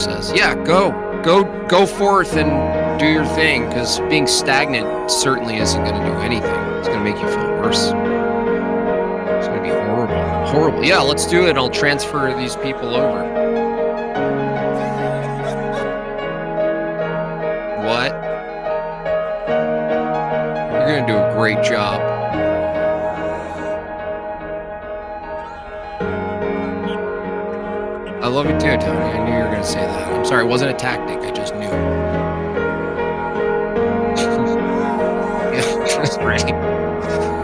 says, yeah, go forth and do your thing, because being stagnant certainly isn't going to do anything. It's going to make you feel worse. It's going to be horrible. Yeah, let's do it. I'll transfer these people over. What? You're going to do a great job. I love you too, Tony. I knew you were going to say that. I'm sorry, it wasn't a tactic. I just knew. Yeah, that's great.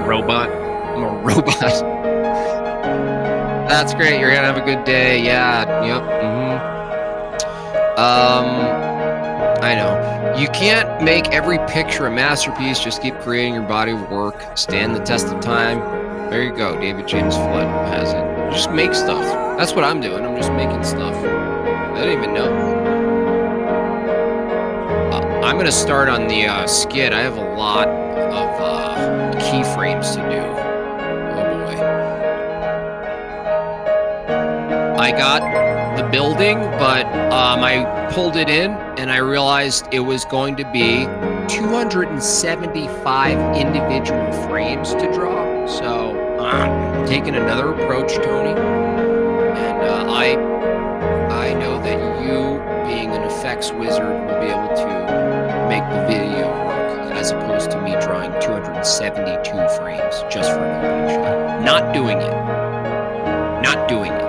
Robot. I'm a robot. That's great. You're going to have a good day. Yeah. Yep. I know. You can't make every picture a masterpiece. Just keep creating your body of work. Stand the test of time. There you go. David James Flood has it. Just make stuff. That's what I'm doing. I'm just making stuff. I don't even know. I'm going to start on the skit. I have a lot of keyframes to do. Oh boy. I got the building, but I pulled it in and I realized it was going to be 275 individual frames to draw. So I'm taking another approach, Tony. And I know that you, being an effects wizard, will be able to make the video work, as opposed to me drawing 272 frames just for an opening shot. Not doing it. Not doing it.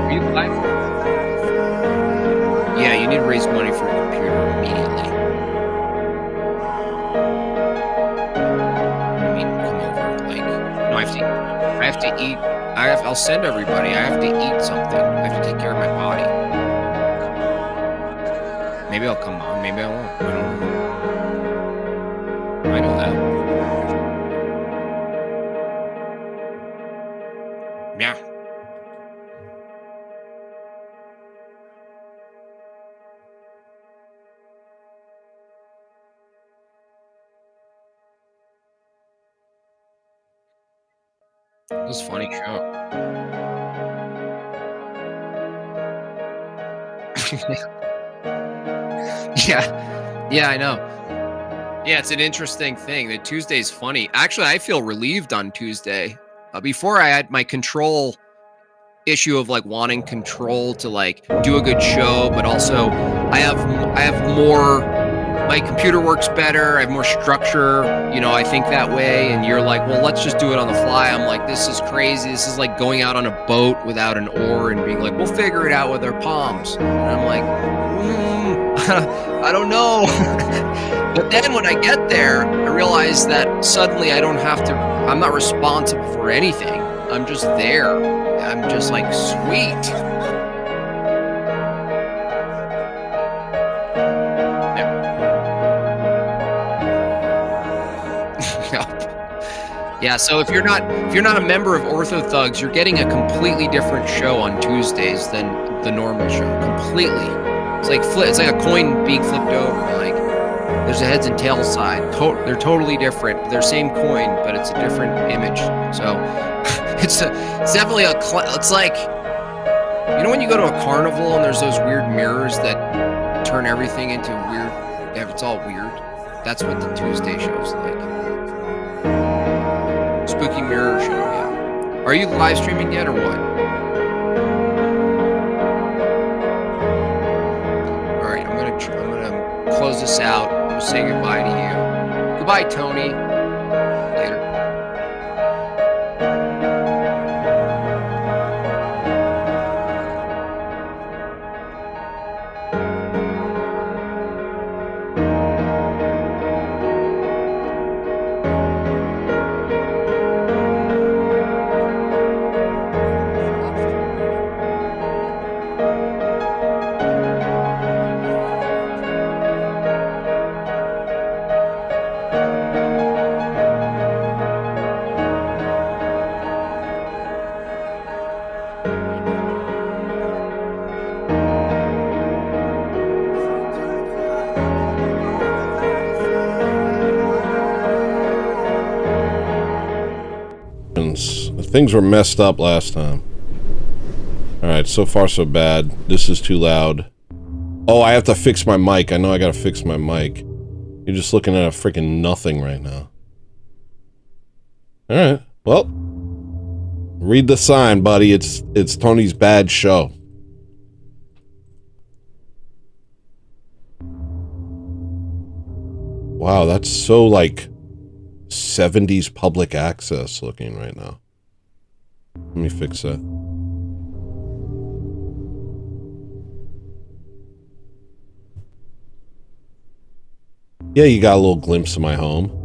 Are you live? Yeah, you need to raise money for a computer immediately. I have to eat. I'll send everybody. I have to eat something. I have to take care of my body. Maybe I'll come on. Maybe I won't. I don't know. I know that. Yeah. It was a funny show. Yeah, I know. Yeah, it's an interesting thing. The Tuesday's funny. Actually, I feel relieved on Tuesday. Before I had my control issue of like wanting control to like do a good show, but also I have more. My computer works better. I have more structure. I think that way. And you're like, well, let's just do it on the fly. I'm like, this is crazy. This is like going out on a boat without an oar and being like, we'll figure it out with our palms. And I'm like, I don't know. But then when I get there, I realize that suddenly I'm not responsible for anything. I'm just there. I'm just like, sweet. Yeah, so if you're not a member of Ortho Thugs, you're getting a completely different show on Tuesdays than the normal show. Completely. It's like a coin being flipped over. Like there's a heads and tails side. They're totally different. They're same coin, but it's a different image. So it's definitely it's like, when you go to a carnival and there's those weird mirrors that turn everything into weird. It's all weird. That's what the Tuesday show's like. Spooky Mirror Show, yeah. Are you live streaming yet or what? All right, I'm gonna close this out. I'm gonna say goodbye to you. Goodbye, Tony. Later. sounds. Things were messed up last time. Alright, so far so bad. This is too loud. Oh, I have to fix my mic. I know I gotta fix my mic. You're just looking at a freaking nothing right now. Alright, well. Read the sign, buddy. It's Tony's bad show. Wow, that's so, like, 70s public access looking right now. Let me fix that. Yeah, you got a little glimpse of my home.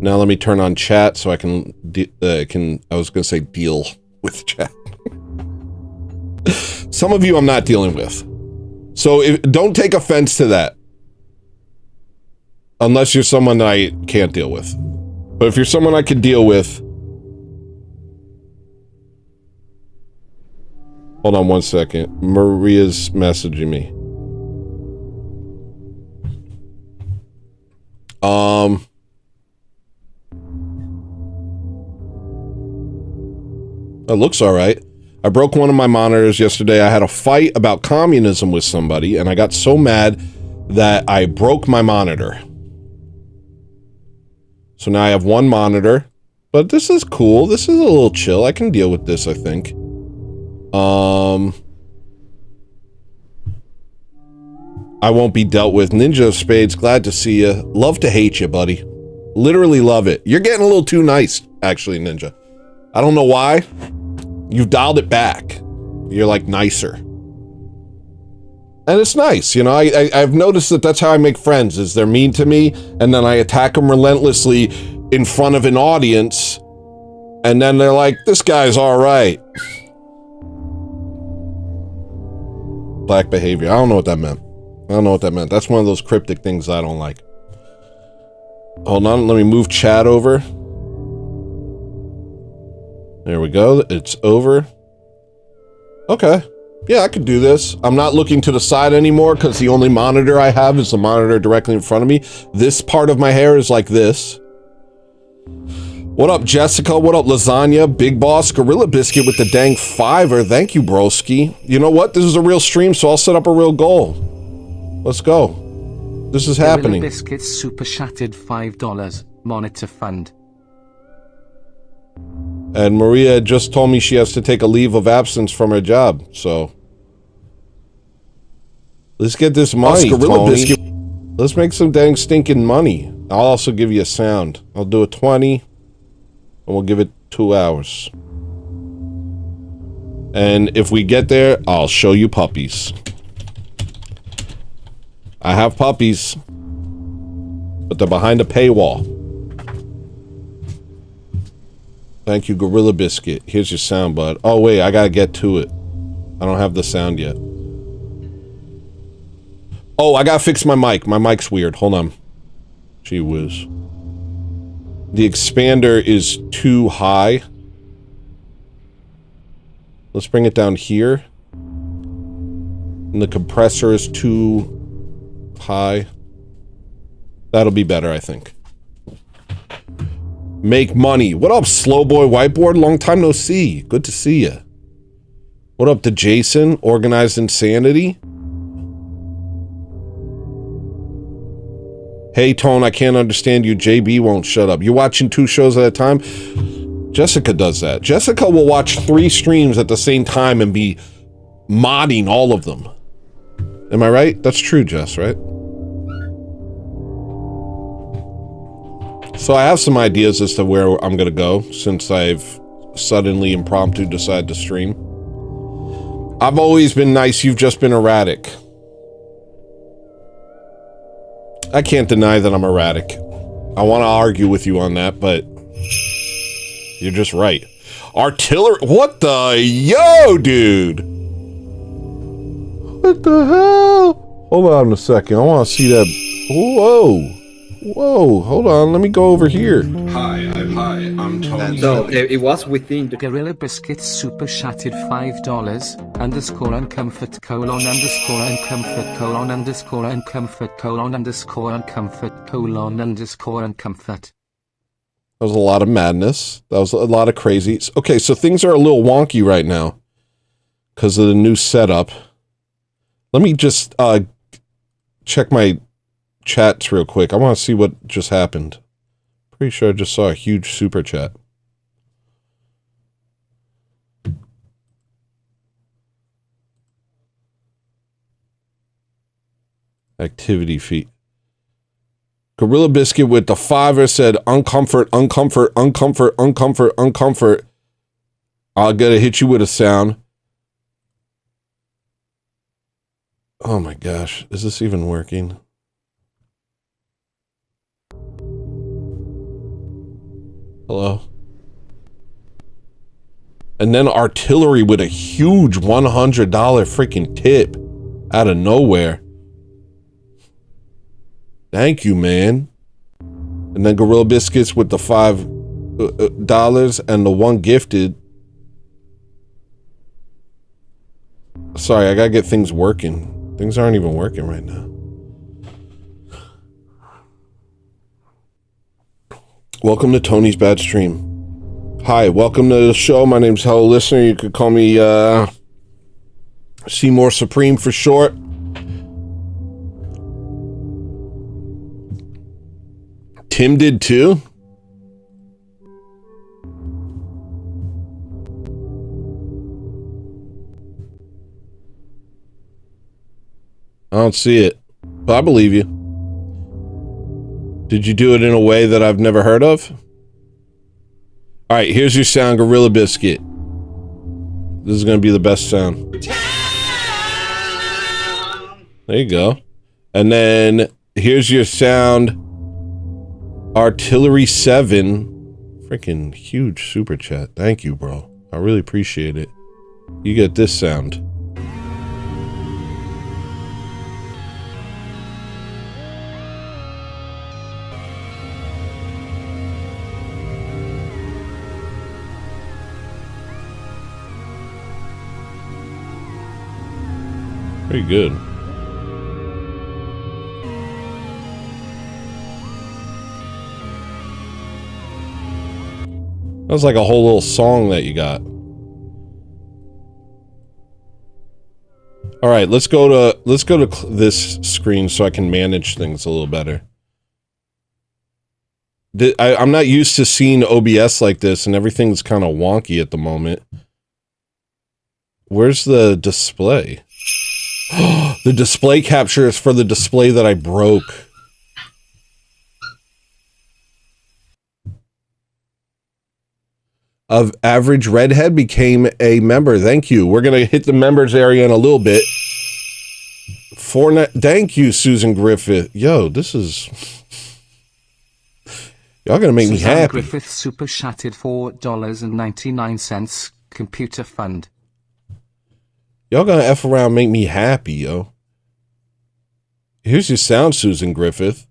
Now let me turn on chat so I can, I was gonna say deal with chat. Some of you I'm not dealing with. So don't take offense to that. Unless you're someone that I can't deal with. But if you're someone I can deal with... Hold on one second. Maria's messaging me. It looks alright. I broke one of my monitors yesterday. I had a fight about communism with somebody, and I got so mad that I broke my monitor. So now I have one monitor, but this is cool. This is a little chill. I can deal with this, I think. I won't be dealt with. Ninja of Spades, glad to see you. Love to hate you, buddy. Literally love it. You're getting a little too nice, actually, Ninja. I don't know why. You've dialed it back. You're, like, nicer. And it's nice, you know, I've noticed that that's how I make friends, is they're mean to me, and then I attack them relentlessly in front of an audience, and then they're like, this guy's alright. Black behavior. I don't know what that meant. I don't know what that meant. That's one of those cryptic things I don't like. Hold on, let me move chat over. There we go, it's over. Okay. Yeah, I could do this. I'm not looking to the side anymore because the only monitor I have is the monitor directly in front of me. This part of my hair is like this. What up, Jessica? What up, Lasagna? Big Boss, Gorilla Biscuit with the dang $5. Thank you, broski. You know what? This is a real stream, so I'll set up a real goal. Let's go. This is happening. Gorilla Biscuits super shattered $5. Monitor fund. And Maria just told me she has to take a leave of absence from her job, so... Let's get this money, Tony. Let's make some dang stinking money. I'll also give you a sound. I'll do a 20, and we'll give it 2 hours. And if we get there, I'll show you puppies. I have puppies, but they're behind a paywall. Thank you, Gorilla Biscuit. Here's your sound, bud. Oh, wait, I gotta get to it. I don't have the sound yet. Oh, I gotta fix my mic. My mic's weird. Hold on. Gee whiz. The expander is too high. Let's bring it down here. And the compressor is too high. That'll be better, I think. Make money. What up, Slowboy Whiteboard? Long time no see. Good to see you. What up to Jason? Organized Insanity? Hey, Tone, I can't understand you. JB won't shut up. You're watching 2 shows at a time? Jessica does that. Jessica will watch 3 streams at the same time and be modding all of them. Am I right? That's true, Jess, right? So I have some ideas as to where I'm gonna go since I've suddenly impromptu decided to stream. I've always been nice, you've just been erratic. I can't deny that I'm erratic. I want to argue with you on that, but you're just right. Artillery, what the, yo, dude? What the hell? Hold on a second, I want to see that. Whoa. Whoa, hold on, let me go over here. Hi, I'm Tony. No, it was within the... Gorilla Biscuits super shattered $5 underscore uncomfort colon underscore uncomfort colon underscore uncomfort colon underscore uncomfort colon underscore uncomfort. That was a lot of madness. That was a lot of crazy. Okay, so things are a little wonky right now because of the new setup. Let me just check my chats real quick. I want to see what just happened. Pretty sure I just saw a huge super chat. Activity feed. Gorilla Biscuit with the $5 said, uncomfort, uncomfort, uncomfort, uncomfort, uncomfort. I'll gotta hit you with a sound. Oh my gosh, is this even working? Hello? And then Artillery with a huge $100 freaking tip out of nowhere. Thank you, man. And then Gorilla Biscuits with the $5 and the one gifted. Sorry, I gotta get things working. Things aren't even working right now. Welcome to Tony's Bad Stream. Hi, welcome to the show. My name's Hello Listener. You could call me Seymour Supreme for short. Tim did too? I don't see it, but I believe you. Did you do it in a way that I've never heard of? All right, here's your sound, Gorilla Biscuit. This is going to be the best sound. There you go. And then here's your sound, Artillery 7. Freaking huge super chat. Thank you, bro. I really appreciate it. You get this sound. Pretty good. That was like a whole little song that you got. All right, let's go to this screen so I can manage things a little better. I'm not used to seeing OBS like this, and everything's kind of wonky at the moment. Where's the display? The display capture is for the display that I broke. Of Average Redhead became a member. Thank you. We're going to hit the members area in a little bit. Thank you, Susan Griffith. Yo, this is... Y'all going to make me happy. Griffith super chatted $4.99. Computer fund. Y'all gonna F around and make me happy, yo. Here's your sound, Susan Griffith.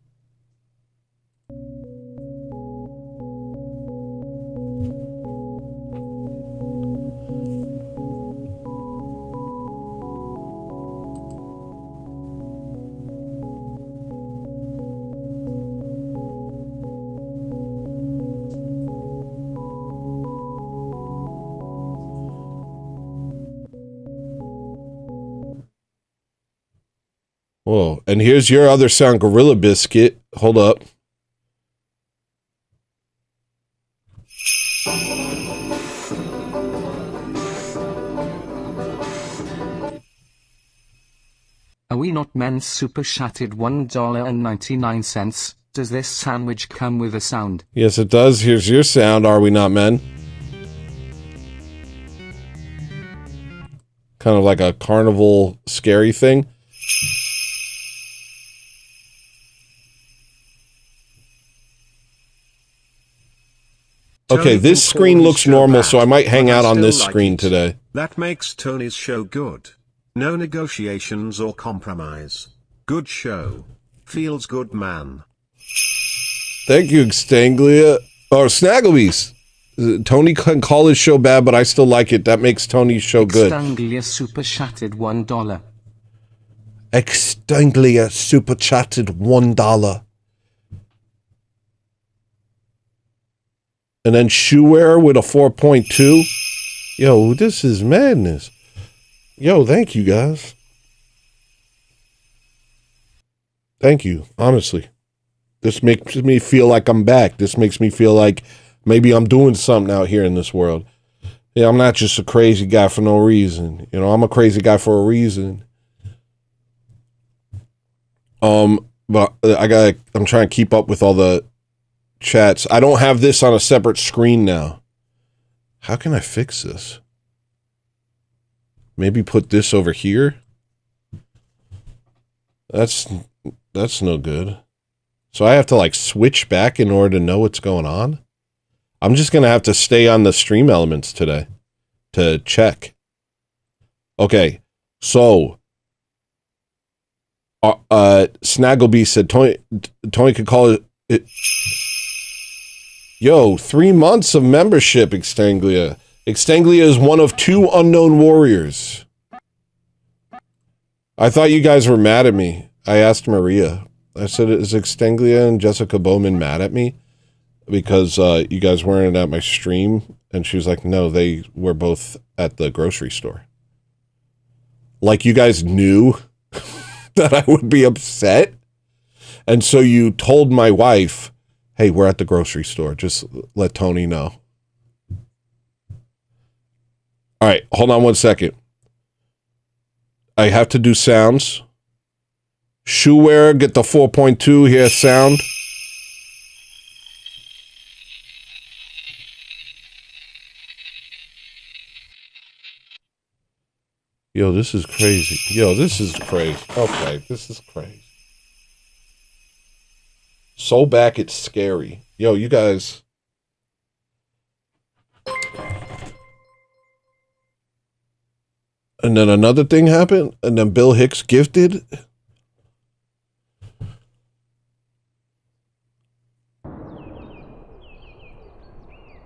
Whoa, and here's your other sound, Gorilla Biscuit. Hold up. Are we not men super chatted $1.99? Does this sandwich come with a sound? Yes, it does. Here's your sound, Are We Not Men? Kind of like a carnival scary thing. Okay, this screen looks normal, so I might hang out on this screen today. That makes Tony's show good. No negotiations or compromise. Good show. Feels good, man. Thank you, Stanglia. Or Snagglebeast. Tony can call his show bad, but I still like it. That makes Tony's show good. Extanglia super chatted $1. Extanglia super chatted $1. And then Shoewear with a 4.2. Yo, this is madness. Yo, thank you guys. Thank you, honestly. This makes me feel like I'm back. This makes me feel like maybe I'm doing something out here in this world. Yeah, I'm not just a crazy guy for no reason. You know, I'm a crazy guy for a reason. But I'm trying to keep up with all the chats. I don't have this on a separate screen now. How can I fix this? Maybe put this over here? That's no good. So I have to like switch back in order to know what's going on? I'm just going to have to stay on the stream elements today to check. Okay, so Snaggleby said Tony could call it. Yo, 3 months of membership, Extanglia. Extanglia is one of 2 unknown warriors. I thought you guys were mad at me. I asked Maria. I said, is Extanglia and Jessica Bowman mad at me? Because you guys weren't at my stream. And she was like, no, they were both at the grocery store. Like you guys knew that I would be upset. And so you told my wife, hey, we're at the grocery store. Just let Tony know. All right, hold on 1 second. I have to do sounds. Shoewear, get the 4.2 here, sound. Yo, this is crazy. Yo, this is crazy. Okay, this is crazy. So back, it's scary. Yo, you guys. And then another thing happened, and then Bill Hicks gifted.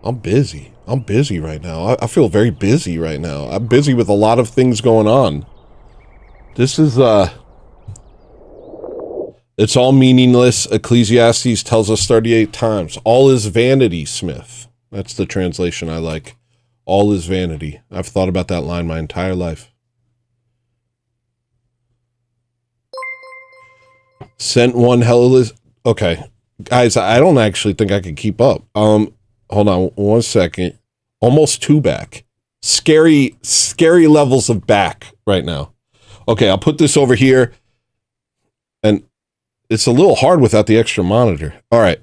I'm busy. I'm busy right now. I feel very busy right now. I'm busy with a lot of things going on. This is, it's all meaningless. Ecclesiastes tells us 38 times. All is vanity, Smith. That's the translation I like. All is vanity. I've thought about that line my entire life. Sent one hell of... Okay. Guys, I don't actually think I can keep up. Hold on 1 second. Almost 2 back. Scary levels of back right now. Okay, I'll put this over here. And it's a little hard without the extra monitor. All right.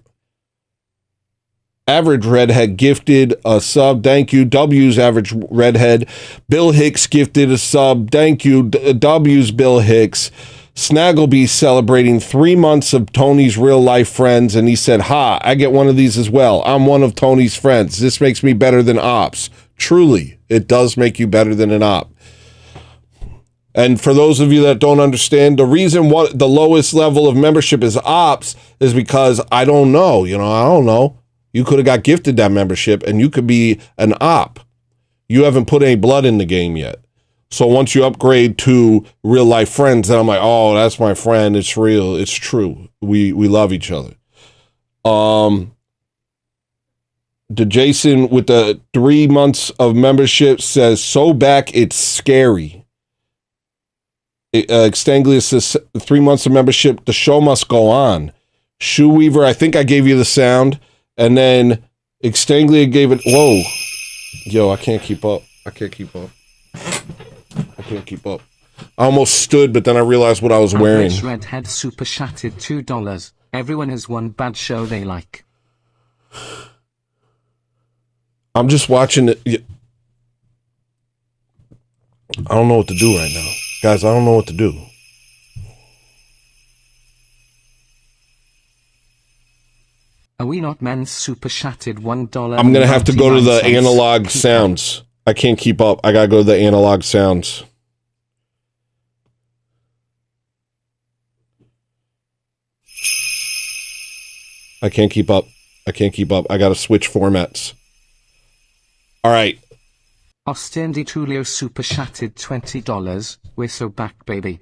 Average Redhead gifted a sub. Thank you. W's Average Redhead. Bill Hicks gifted a sub. Thank you. W's Bill Hicks. Snaggleby celebrating 3 months of Tony's real life friends, and he said, ha, I get one of these as well. I'm one of Tony's friends. This makes me better than ops. Truly, it does make you better than an op. And for those of you that don't understand, the reason what the lowest level of membership is ops is because I don't know. You know, I don't know. You could have got gifted that membership and you could be an op. You haven't put any blood in the game yet. So once you upgrade to real life friends, then I'm like, oh, that's my friend. It's real. It's true. We love each other. The Jason with the 3 months of membership says, so back, it's scary. Extanglia says 3 months of membership. The show must go on. Shoe Weaver, I think I gave you the sound. And then Extanglia gave it. Whoa. Yo, I can't keep up. I can't keep up. I almost stood, but then I realized what I was wearing. Redhead super chatted $2. Everyone has one bad show they like. I'm just watching it. I don't know what to do right now. Guys, I don't know what to do. Are we not men super chatted $1? I'm going to have to go to the analog sounds. I can't keep up. I got to go to the analog sounds. I can't keep up. I got to switch formats. All right. Austin Di Tulio super chatted $20. We're so back, baby.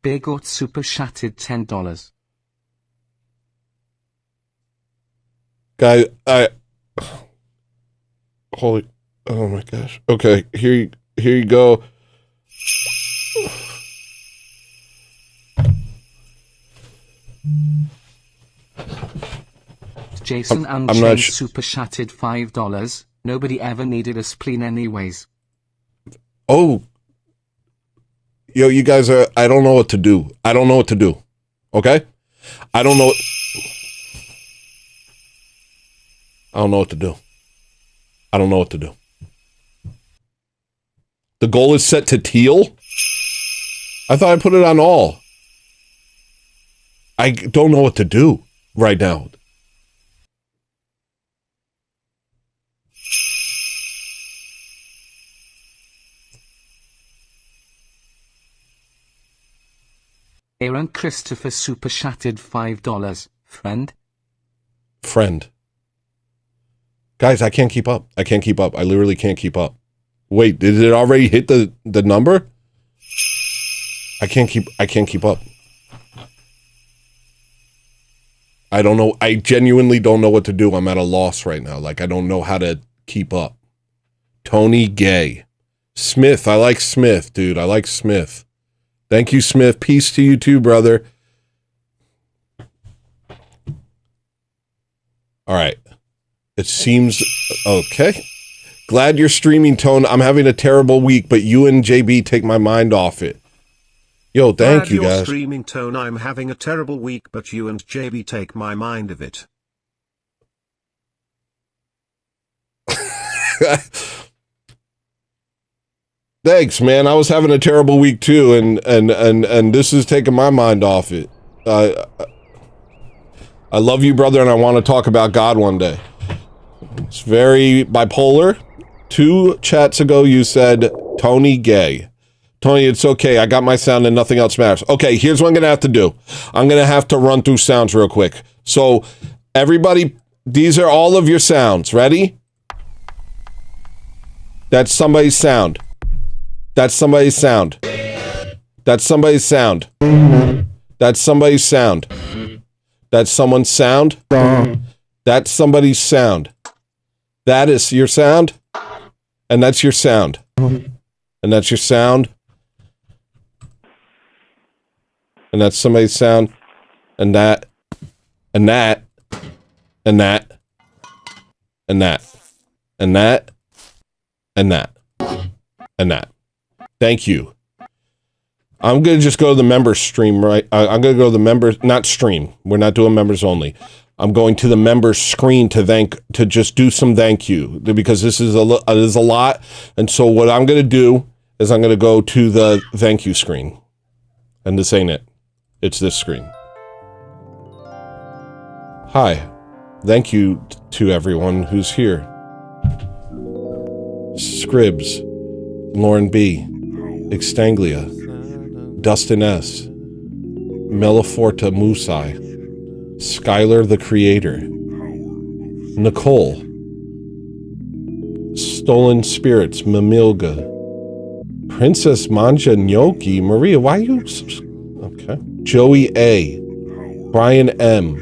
Big Ort super chatted $10. Guy, holy, oh my gosh. Okay, here you go. Jason I'm not Unchained sh- super chatted $5. Nobody ever needed a spleen anyways. Oh, yo, you guys are, I don't know what to do. I don't know what to do. Okay? I don't know what to do. I don't know what to do. The goal is set to teal? I thought I put it on all. I don't know what to do right now. Aaron Christopher super chatted $5. Friend. Guys, I can't keep up. I can't keep up. I literally can't keep up. Wait, did it already hit the number? I can't keep up. I don't know. I genuinely don't know what to do. I'm at a loss right now. Like, I don't know how to keep up. Tony Gay. Smith. I like Smith, dude. I like Smith. Thank you, Smith. Peace to you too, brother. All right. It seems okay. Glad you're streaming, Tone. I'm having a terrible week, but you and JB take my mind off it. Yo, thank you, guys. Streaming, Tone. I'm having a terrible week, but you and JB take my mind of it. Thanks, man. I was having a terrible week too, and this is taking my mind off it. I love you, brother, and I want to talk about God one day. It's very bipolar. 2 chats ago, you said Tony Gay. Tony, it's okay. I got my sound and nothing else matters. Okay, here's what I'm going to have to do. I'm going to have to run through sounds real quick. So, everybody, these are all of your sounds. Ready? That's somebody's sound. That's somebody's sound. That's somebody's sound. That's somebody's sound. That's someone's sound. That's somebody's sound. That is your sound. And that's your sound. And that's your sound. And that's somebody's sound. And that. And that. And that. And that. And that. And that. And that. Thank you. I'm going to just go to the members stream, right? I'm going to go to the members, not stream. We're not doing members only. I'm going to the members screen to just do some thank you, because this is a lot. And so what I'm going to do is I'm going to go to the thank you screen. And this ain't it. It's this screen. Hi. Thank you to everyone who's here. Scribs, Lauren B, Extanglia, Dustin S, Meliforta Musai, Skylar the Creator, Nicole, Stolen Spirits, Mamilga, Princess Manja Gnocchi, Maria, why you... Okay. Joey A, Brian M,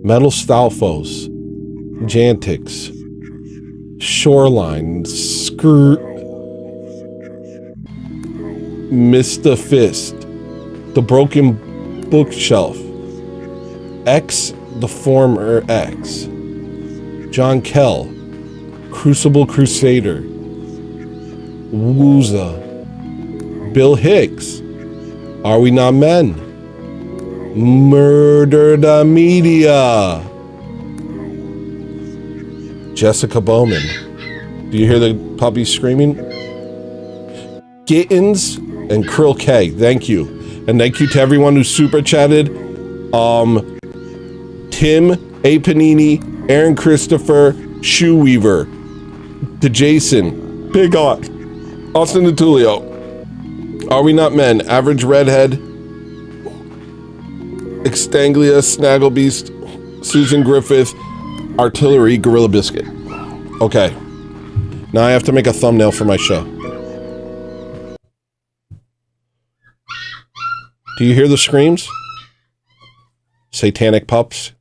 Metal Stalfos, Jantix, Shoreline, Mr. Fist, The Broken Bookshelf, X, The Former X, John Kell, Crucible Crusader, Wooza, Bill Hicks, Are We Not Men, Murder the Media, Jessica Bowman. Do you hear the puppy screaming? Gittins and Krill K. Thank you. And thank you to everyone who super chatted. Tim, A. Panini, Aaron Christopher, Shoe Weaver, to Jason, Big Ot, Austin DeTulio, Are We Not Men, Average Redhead, Extanglia, Snagglebeast, Susan Griffith, Artillery, Gorilla Biscuit. Okay. Now I have to make a thumbnail for my show. Do you hear the screams? Satanic pups.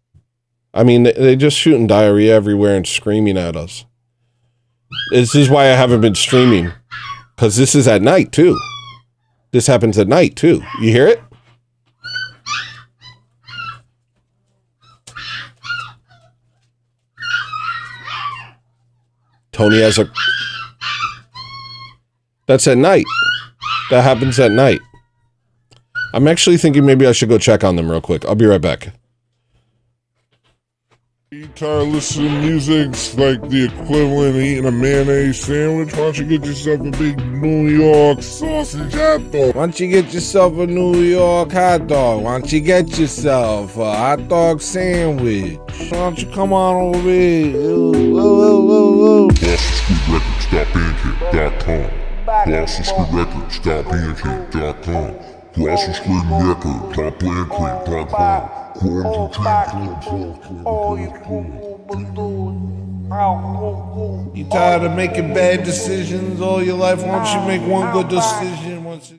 I mean, they're just shooting diarrhea everywhere and screaming at us. This is why I haven't been streaming. Because this is at night, too. This happens at night, too. You hear it? Tony has a... That's at night. That happens at night. I'm actually thinking maybe I should go check on them real quick. I'll be right back. You tired of listening to music's like the equivalent of eating a mayonnaise sandwich? Why don't you get yourself a big New York sausage hot dog? Why don't you get yourself a New York hot dog? Why don't you get yourself a hot dog sandwich? Why don't you come on over here? BostonStreetRecords.bandcamp.com. BostonStreetRecords.bandcamp.com. You tired of making bad decisions all your life? Why don't you make one good decision once?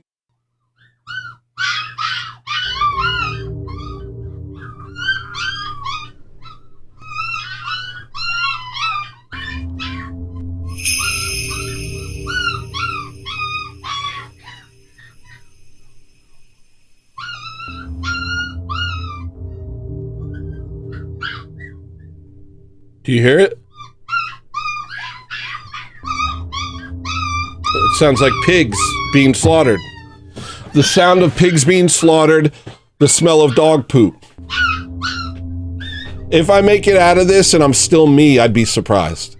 Do you hear it? It sounds like pigs being slaughtered. The sound of pigs being slaughtered, the smell of dog poop. If I make it out of this and I'm still me, I'd be surprised.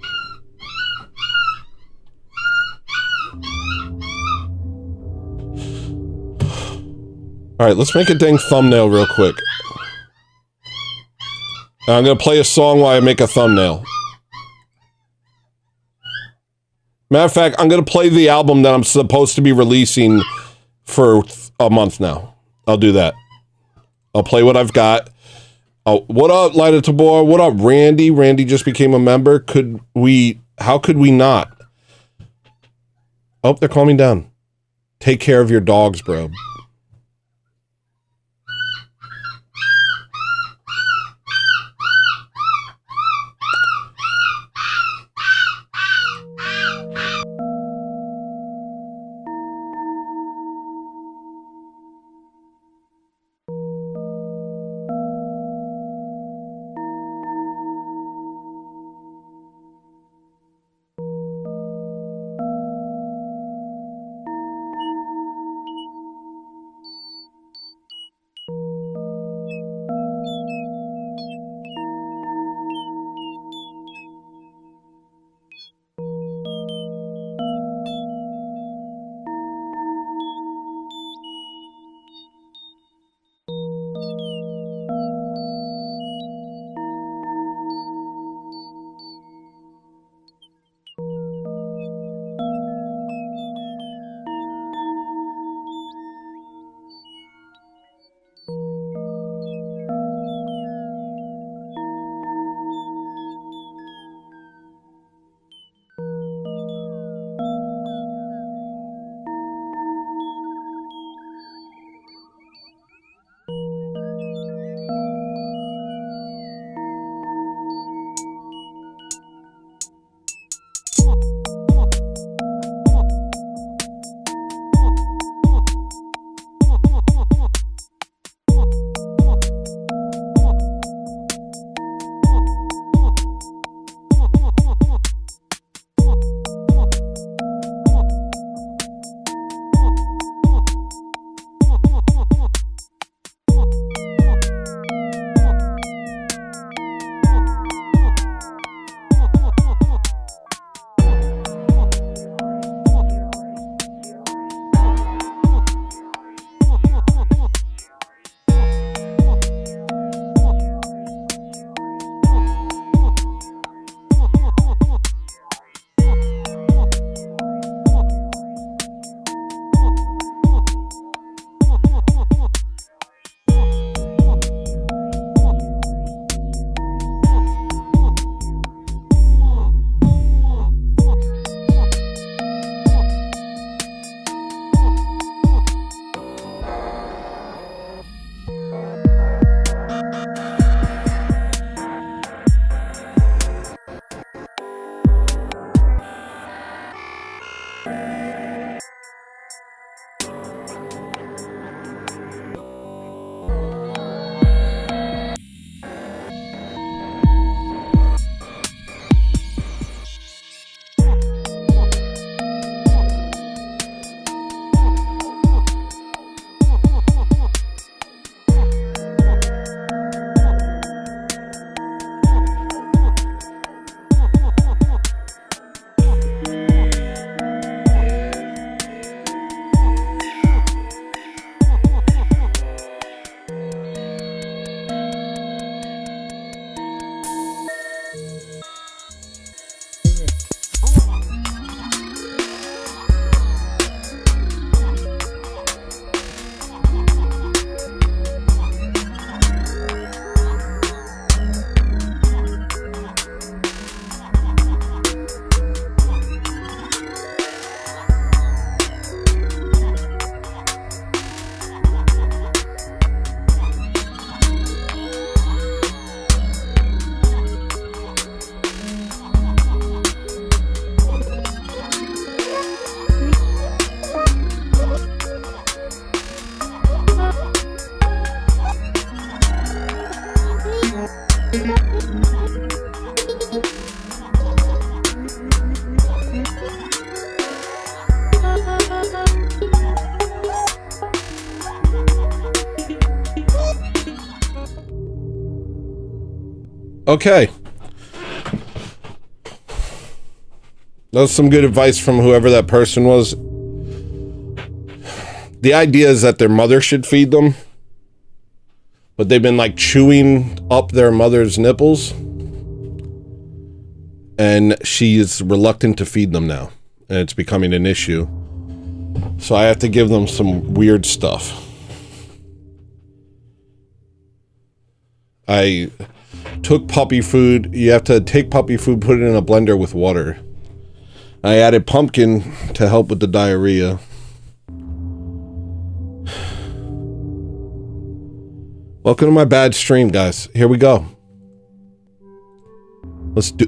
Alright, let's make a dang thumbnail real quick. I'm gonna play a song while I make a thumbnail. Matter of fact, I'm gonna play the album that I'm supposed to be releasing for a month now. I'll do that. I'll play what I've got. Oh, what up, Lighter Tabor? What up, Randy? Randy just became a member. How could we not? Oh, they're calming down. Take care of your dogs, bro. Okay. That was some good advice from whoever that person was. The idea is that their mother should feed them, but they've been like chewing up their mother's nipples, and she is reluctant to feed them now, and it's becoming an issue. So I have to give them some weird stuff. I took puppy food. You have to take puppy food, put it in a blender with water. I added pumpkin to help with the diarrhea. Welcome to my bad stream, guys. Here we go. Let's do...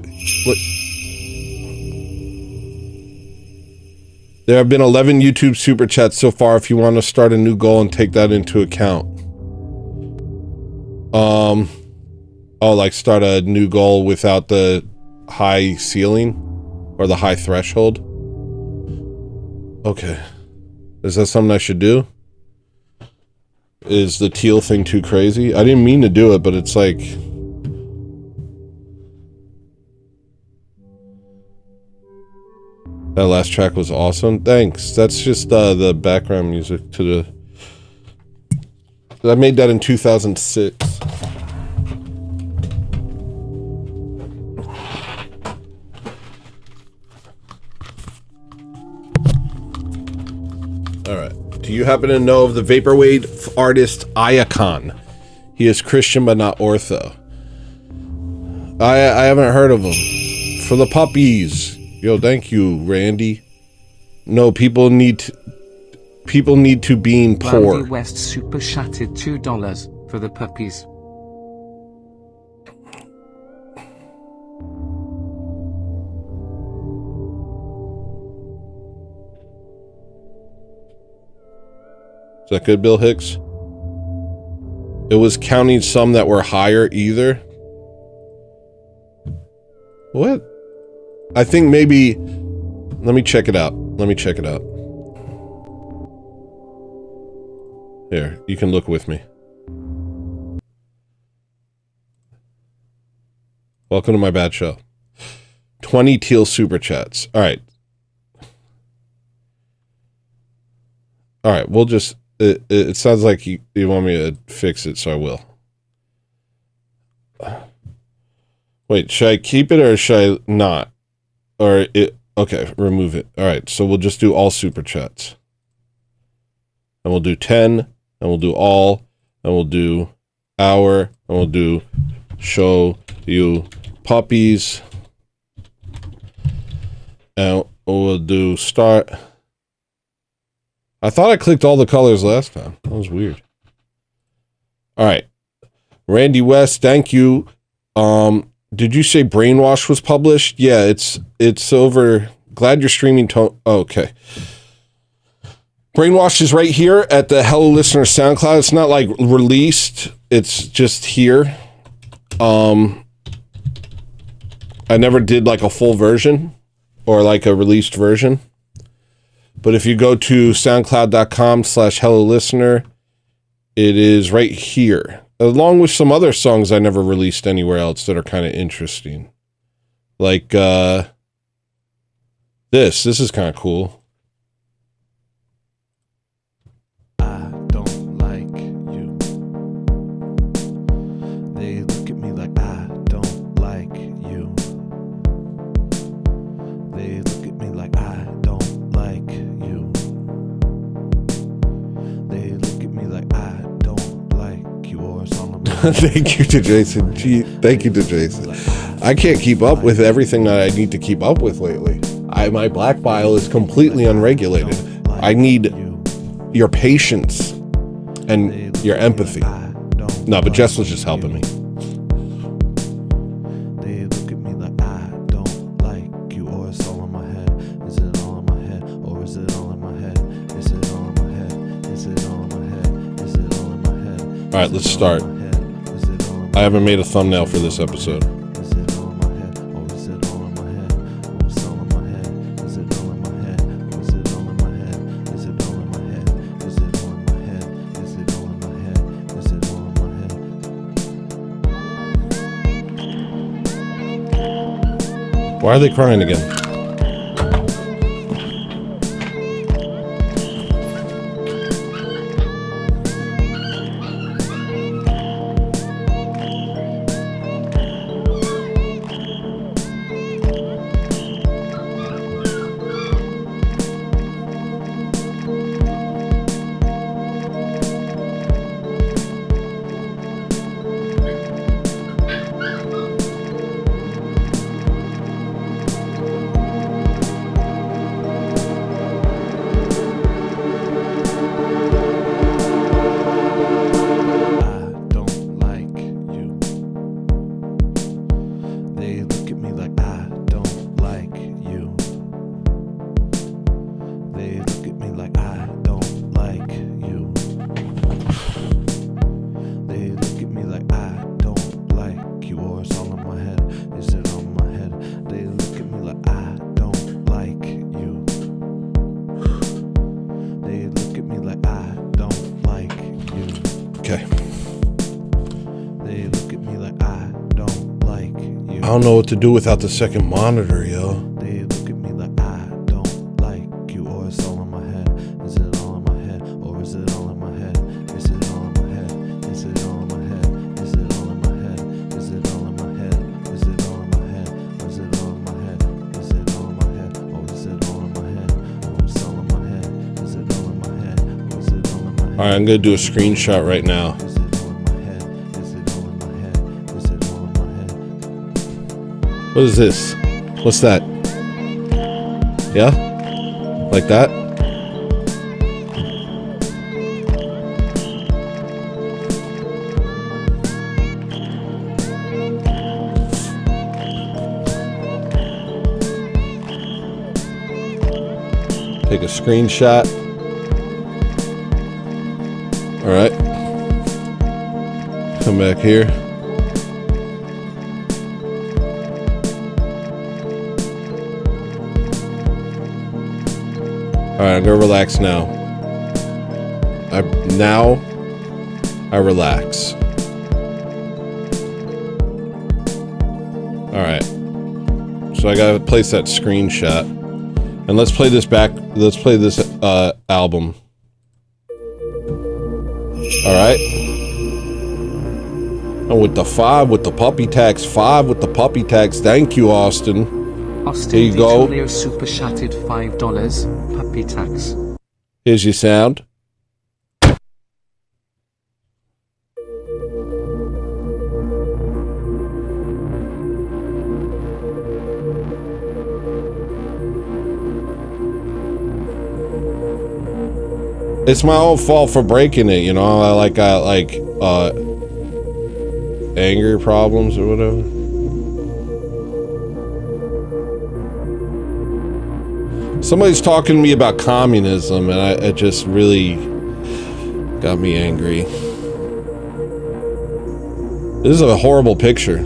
There have been 11 YouTube Super Chats so far if you want to start a new goal and take that into account. Oh, like start a new goal without the high ceiling or the high threshold? Okay. Is that something I should do? Is the teal thing too crazy? I didn't mean to do it, but it's like... That last track was awesome. Thanks. That's just the background music to the... I made that in 2006. Alright. Do you happen to know of the Vaporwave artist Iacon? He is Christian but not ortho. I haven't heard of him. For the puppies. Yo, thank you, Randy. No, people need to being poor. Randy West super chatted $2 for the puppies. Is that good, Bill Hicks? It was counting some that were higher either. What? I think maybe... Let me check it out. Let me check it out. Here, you can look with me. Welcome to my bad show. 20 teal super chats. Alright. Alright, we'll just... It sounds like you want me to fix it, so I will. Wait, should I keep it or should I not? Or it... Okay, remove it. Alright, so we'll just do all super chats. And we'll do 10, and we'll do all, and we'll do hour, and we'll do show you puppies. And we'll do start... I thought I clicked all the colors last time. That was weird. Alright. Randy West, thank you. Did you say Brainwash was published? Yeah, it's over. Glad you're streaming tone. Oh, okay. Brainwash is right here at the Hello Listener SoundCloud. It's not like released. It's just here. I never did like a full version or like a released version. But if you go to soundcloud.com/HelloListener, it is right here, along with some other songs I never released anywhere else that are kind of interesting. Like this is kind of cool. I don't like you. They look at me like I don't like you. They look at me like I don't like you. They look at me like I don't like you, or something. Thank you to Jason. Gee, thank you to Jason. I can't keep up with everything that I need to keep up with lately. My black bile is completely unregulated. I need your patience and your empathy. No, but Jess was just helping me. They look at me like I don't like you, or it's all in my head. Is it all in my head, or is it all in my head? Is it all in my head? Is it all in my head? Is it all in my head? All right, let's start. I haven't made a thumbnail for this episode. Is it all in my head, or is it all in my head? Or it's all in my head. Is it all in my head, or is it all in my head? Is it all in my head? Is it all in my head? Is it all in my head? Is it all in my head? Why are they crying again? I don't like you. They look at me like I don't like you. They look at me like I don't like you. They look at me like I don't like you. Or it's all in my head. Is it on my head? They look at me like I don't like you. They look at me like I don't like you. Okay. They look at me like I don't like you. I don't know what to do without the second monitor, yo. They look at me like I don't like you. Or it's all in my head. Is it all in my head? Or is it all in my head? Is it all in my head? Is it all in my head? Is it all in my head? Is it all in my head? Is it all in my head? Is it all in my head? Is it all in my head? Or is it all in my head? Or it's all in my head. Is it all in my head? Or is it all in my head? All right, I'm gonna do a screenshot right now. Is it all in my head? Is it all in my head? Is it all in my head? What is this? What's that? Yeah? Like that? Take a screenshot. All right. Come back here. All right, I'm gonna relax now. I relax. All right. So I gotta place that screenshot, and let's play this back. Let's play this album. All right. And with the 5, with the puppy tax, 5 with the puppy tax. Thank you, Austin. Austin Here you go. Vitulio super chatted $5. Puppy tax. Here's your sound. It's my own fault for breaking it, you know. I like anger problems or whatever. Somebody's talking to me about communism, and it just really got me angry. This is a horrible picture.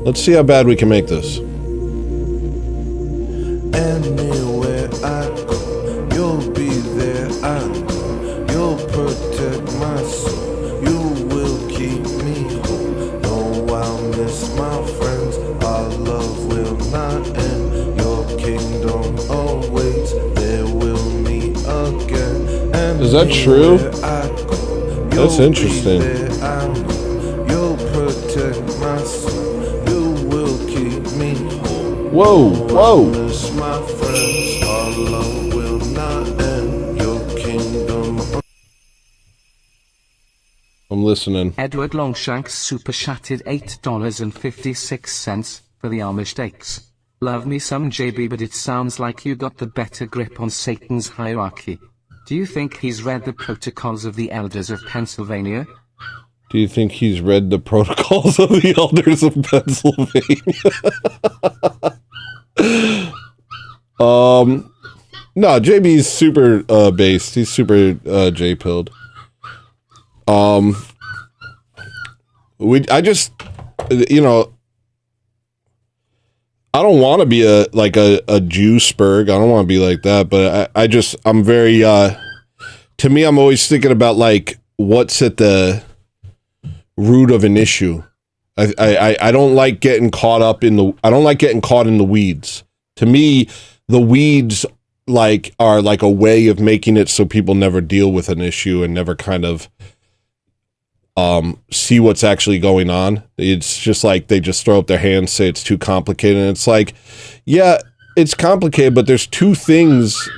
Let's see how bad we can make this. Anywhere I go, you'll be there. I know you'll protect my soul. You will keep me whole. No, I'll miss my friends. Our love will not end. Your kingdom awaits. There we'll meet again. Is that true? I go, That's you'll interesting. be there. I know you'll protect my soul. You will keep me whole. Whoa, whoa. Miss my friends, our love will not end. Your kingdom. I'm listening. Edward Longshanks super chatted $8.56 for the Amish Dakes. Love me some JB, but it sounds like you got the better grip on Satan's hierarchy. Do you think he's read the Protocols of the Elders of Pennsylvania? Do you think he's read the Protocols of the Elders of Pennsylvania? No, JB's super based. He's super J-pilled. I just, you know, I don't want to be a Jewsburg. I don't want to be like that, but I'm very, to me, I'm always thinking about like what's at the root of an issue I don't like getting caught up in the. I don't like getting caught in the weeds. To me, the weeds are like a way of making it so people never deal with an issue and never kind of see what's actually going on. It's just like they just throw up their hands, say it's too complicated, and it's like, yeah, it's complicated, but there's two things.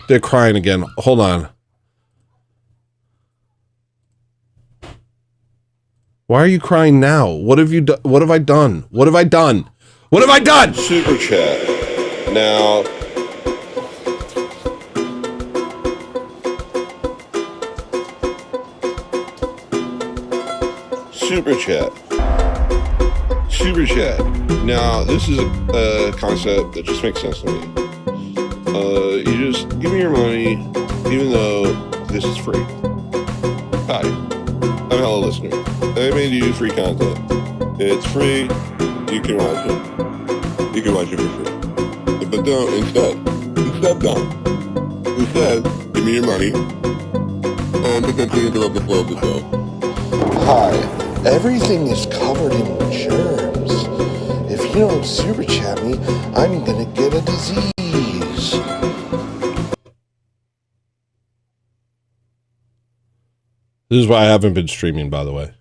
They're crying again. Hold on. Why are you crying now? What have you done? What have I done? What have I done? What have I done? Super chat. Now, super chat. Super chat. Now, this is a concept that just makes sense to me. You just give me your money, even though this is free. Hi, I'm a hello listener. I made you free content. It's free. You can watch it. You can watch it for free. But don't, instead don't. Instead, give me your money and potentially interrupt the flow of the show. Hi, everything is covered in germs. If you don't super chat me, I'm gonna get a disease. This is why I haven't been streaming, by the way.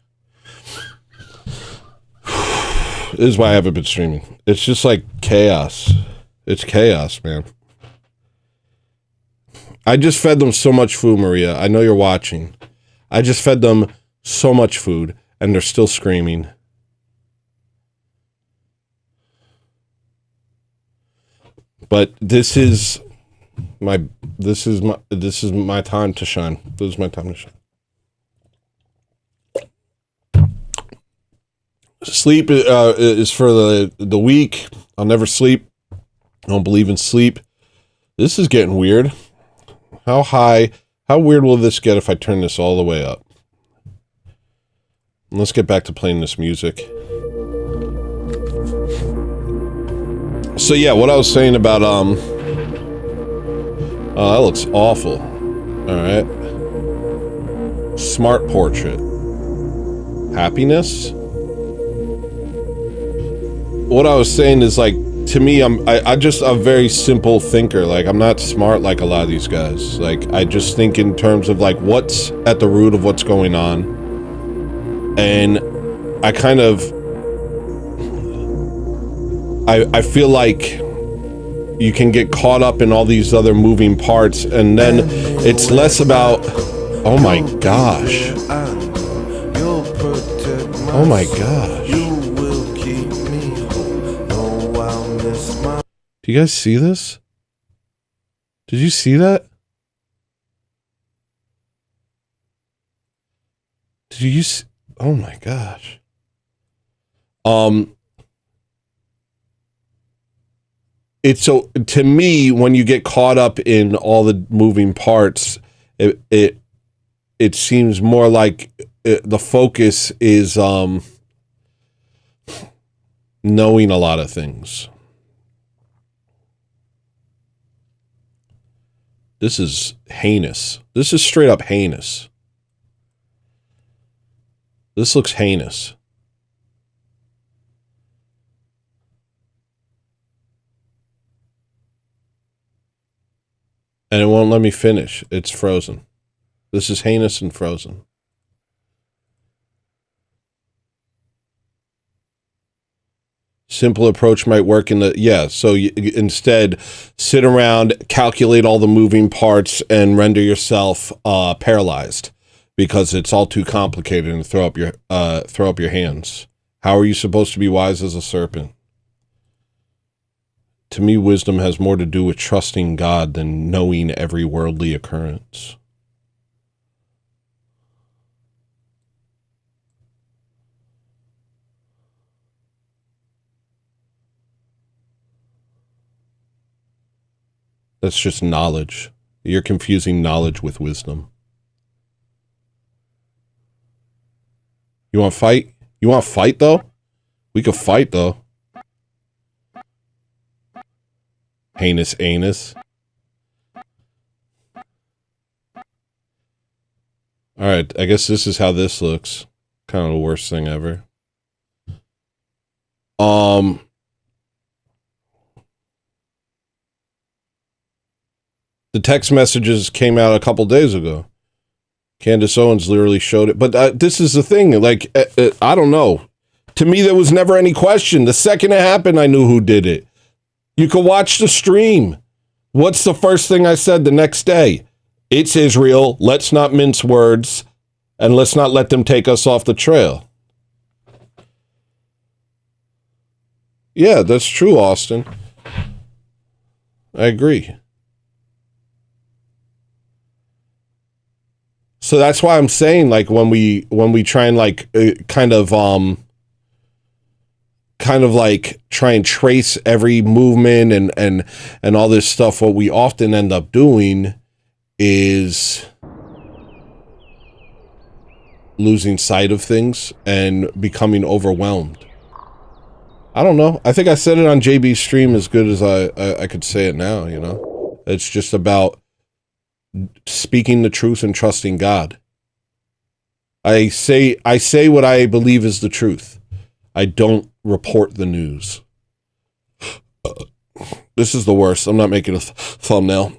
This is why I haven't been streaming. It's just like chaos. It's chaos, man. I just fed them so much food, Maria. I know you're watching. I just fed them so much food, and they're still screaming. But this is my time to shine. This is my time to shine. Sleep is for the weak. I'll never sleep. I don't believe in sleep. This is getting weird. How weird will this get if I turn this all the way up? Let's get back to playing this music. So yeah, what I was saying about that looks awful. All right. Smart portrait. Happiness. What I was saying is, like, to me, I'm just a very simple thinker. Like, I'm not smart like a lot of these guys. Like, I just think in terms of like what's at the root of what's going on, and I kind of I feel like you can get caught up in all these other moving parts, and then it's less about. Oh my gosh! Oh my gosh! Do you guys see this? Did you see that? Did you see? Oh my gosh. It's so, to me, when you get caught up in all the moving parts, it seems more like the focus is knowing a lot of things. This is heinous. This is straight up heinous. This looks heinous. And it won't let me finish. It's frozen. This is heinous and frozen. Simple approach might work in the, yeah, so you instead sit around, calculate all the moving parts, and render yourself paralyzed because it's all too complicated, and throw up your hands. How are you supposed to be wise as a serpent? To me, wisdom has more to do with trusting God than knowing every worldly occurrence. That's just knowledge. You're confusing knowledge with wisdom. You want to fight? You want to fight, though? We could fight, though. Heinous anus. Alright, I guess this is how this looks. Kind of the worst thing ever. The text messages came out a couple days ago. Candace Owens literally showed it. But this is the thing. Like, I don't know. To me, there was never any question. The second it happened, I knew who did it. You could watch the stream. What's the first thing I said the next day? It's Israel. Let's not mince words. And let's not let them take us off the trail. Yeah, that's true, Austin. I agree. So that's why I'm saying, like, when we try and like kind of like try and trace every movement and all this stuff, what we often end up doing is losing sight of things and becoming overwhelmed. I don't know. I think I said it on JB's stream as good as I could say it now, you know? It's just about speaking the truth and trusting God. I say what I believe is the truth. I don't report the news. This is the worst. I'm not making a thumbnail.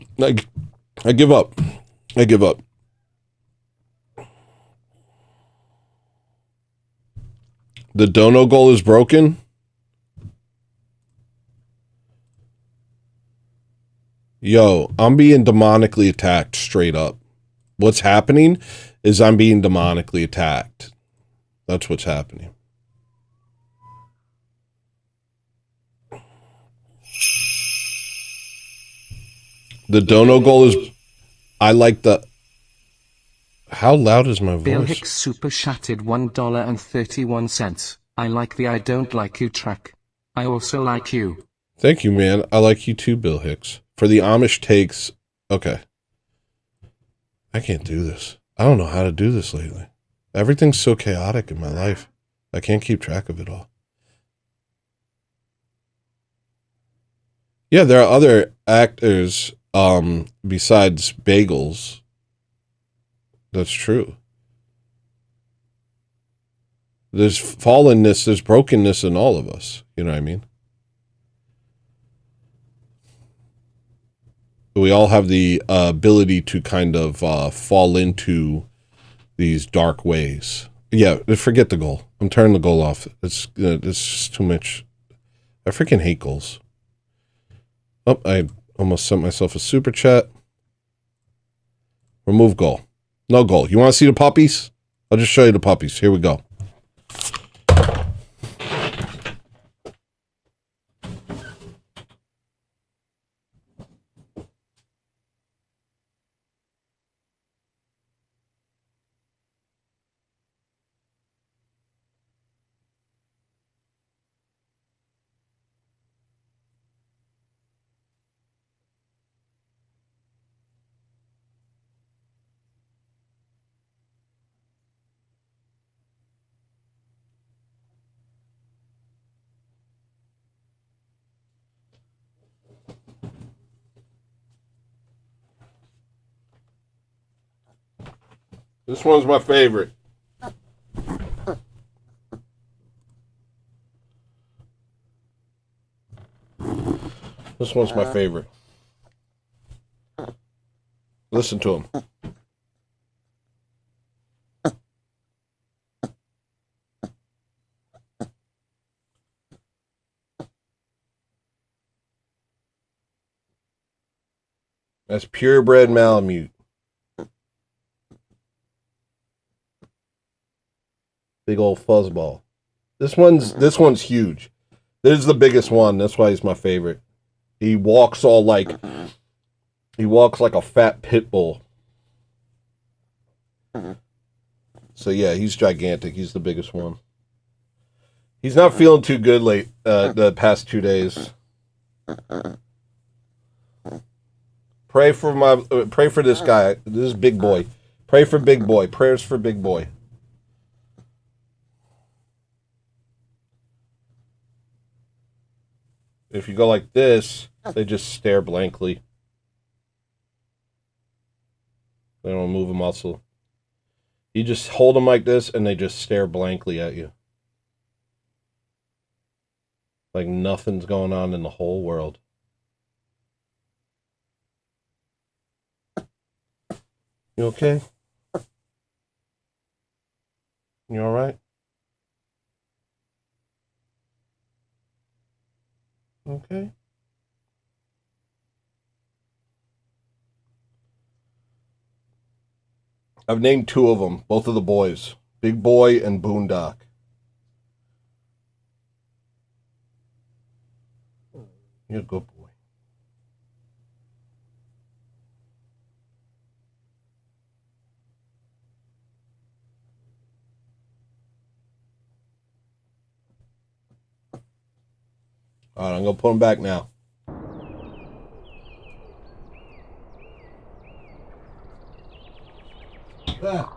I give up. I give up. The dono goal is broken. Yo, I'm being demonically attacked straight up. What's happening is I'm being demonically attacked. That's what's happening. The dono goal is... I like the... How loud is my voice? Bill Hicks super chatted $1.31. I like the I Don't Like You track. I also like you. Thank you, man. I like you too, Bill Hicks. For the Amish takes... Okay. I can't do this. I don't know how to do this lately. Everything's so chaotic in my life. I can't keep track of it all. Yeah, there are other actors besides Bagels. That's true. There's fallenness, there's brokenness in all of us. You know what I mean? We all have the ability to kind of fall into these dark ways. Yeah, forget the goal. I'm turning the goal off. It's just too much. I freaking hate goals. Oh, I almost sent myself a super chat. Remove goal. No goal. You want to see the puppies? I'll just show you the puppies. Here we go. This one's my favorite. This one's my favorite. Listen to him. That's purebred Malamute. Big old fuzzball. This one's huge. This is the biggest one. That's why he's my favorite. He walks like a fat pit bull. So yeah, he's gigantic. He's the biggest one. He's not feeling too good the past 2 days. Pray for this guy. This is Big Boy. Pray for Big Boy. Prayers for Big Boy. If you go like this, they just stare blankly. They don't move a muscle. You just hold them like this and they just stare blankly at you. Like nothing's going on in the whole world. You okay? You all right? Okay. I've named 2 of them, both of the boys. Big Boy and Boondock. You're a good boy. All right, I'm going to put him back now. Ah.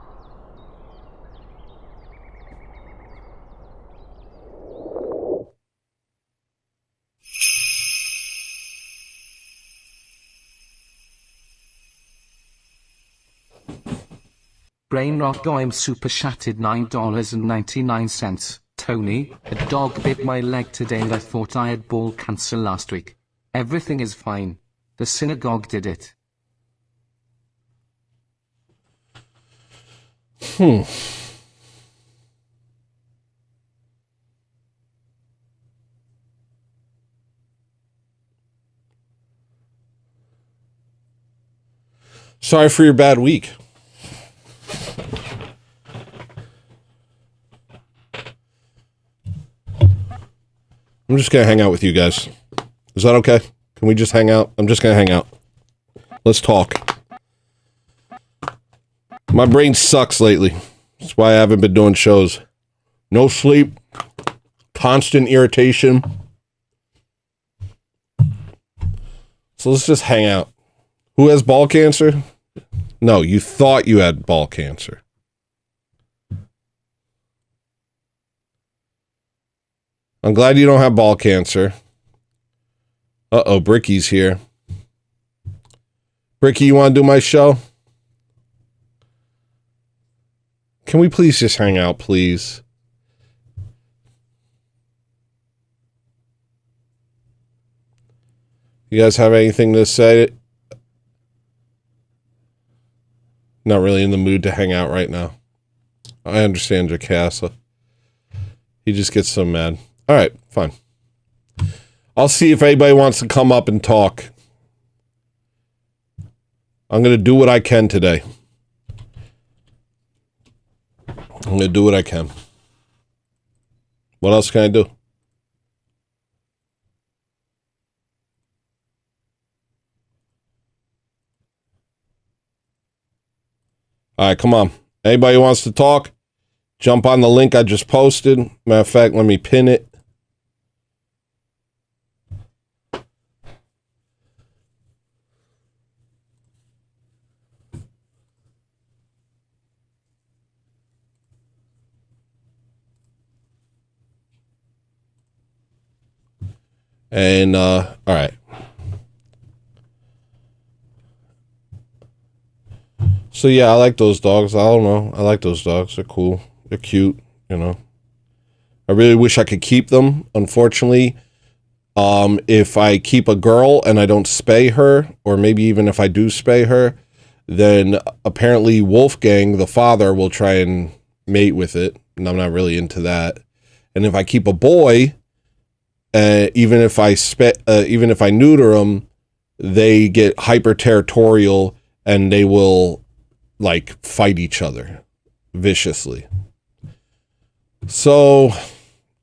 Brainrot Goim super chatted $9.99. Tony, a dog bit my leg today and I thought I had ball cancer last week. Everything is fine. The synagogue did it. Sorry for your bad week. I'm just going to hang out with you guys. Is that okay? Can we just hang out? I'm just going to hang out. Let's talk. My brain sucks lately. That's why I haven't been doing shows. No sleep. Constant irritation. So let's just hang out. Who has ball cancer? No, you thought you had ball cancer. I'm glad you don't have ball cancer. Uh-oh, Bricky's here. Bricky, you want to do my show? Can we please just hang out, please? You guys have anything to say? Not really in the mood to hang out right now. I understand Jacassa. He just gets so mad. All right, fine. I'll see if anybody wants to come up and talk. I'm going to do what I can today. I'm going to do what I can. What else can I do? All right, come on. Anybody who wants to talk, jump on the link I just posted. Matter of fact, let me pin it. And, all right. So, yeah, I like those dogs. I don't know. I like those dogs. They're cool. They're cute, you know. I really wish I could keep them. Unfortunately, if I keep a girl and I don't spay her, or maybe even if I do spay her, then apparently Wolfgang, the father, will try and mate with it. And I'm not really into that. And if I keep a boy... even if I neuter them, they get hyper territorial and they will like fight each other viciously. So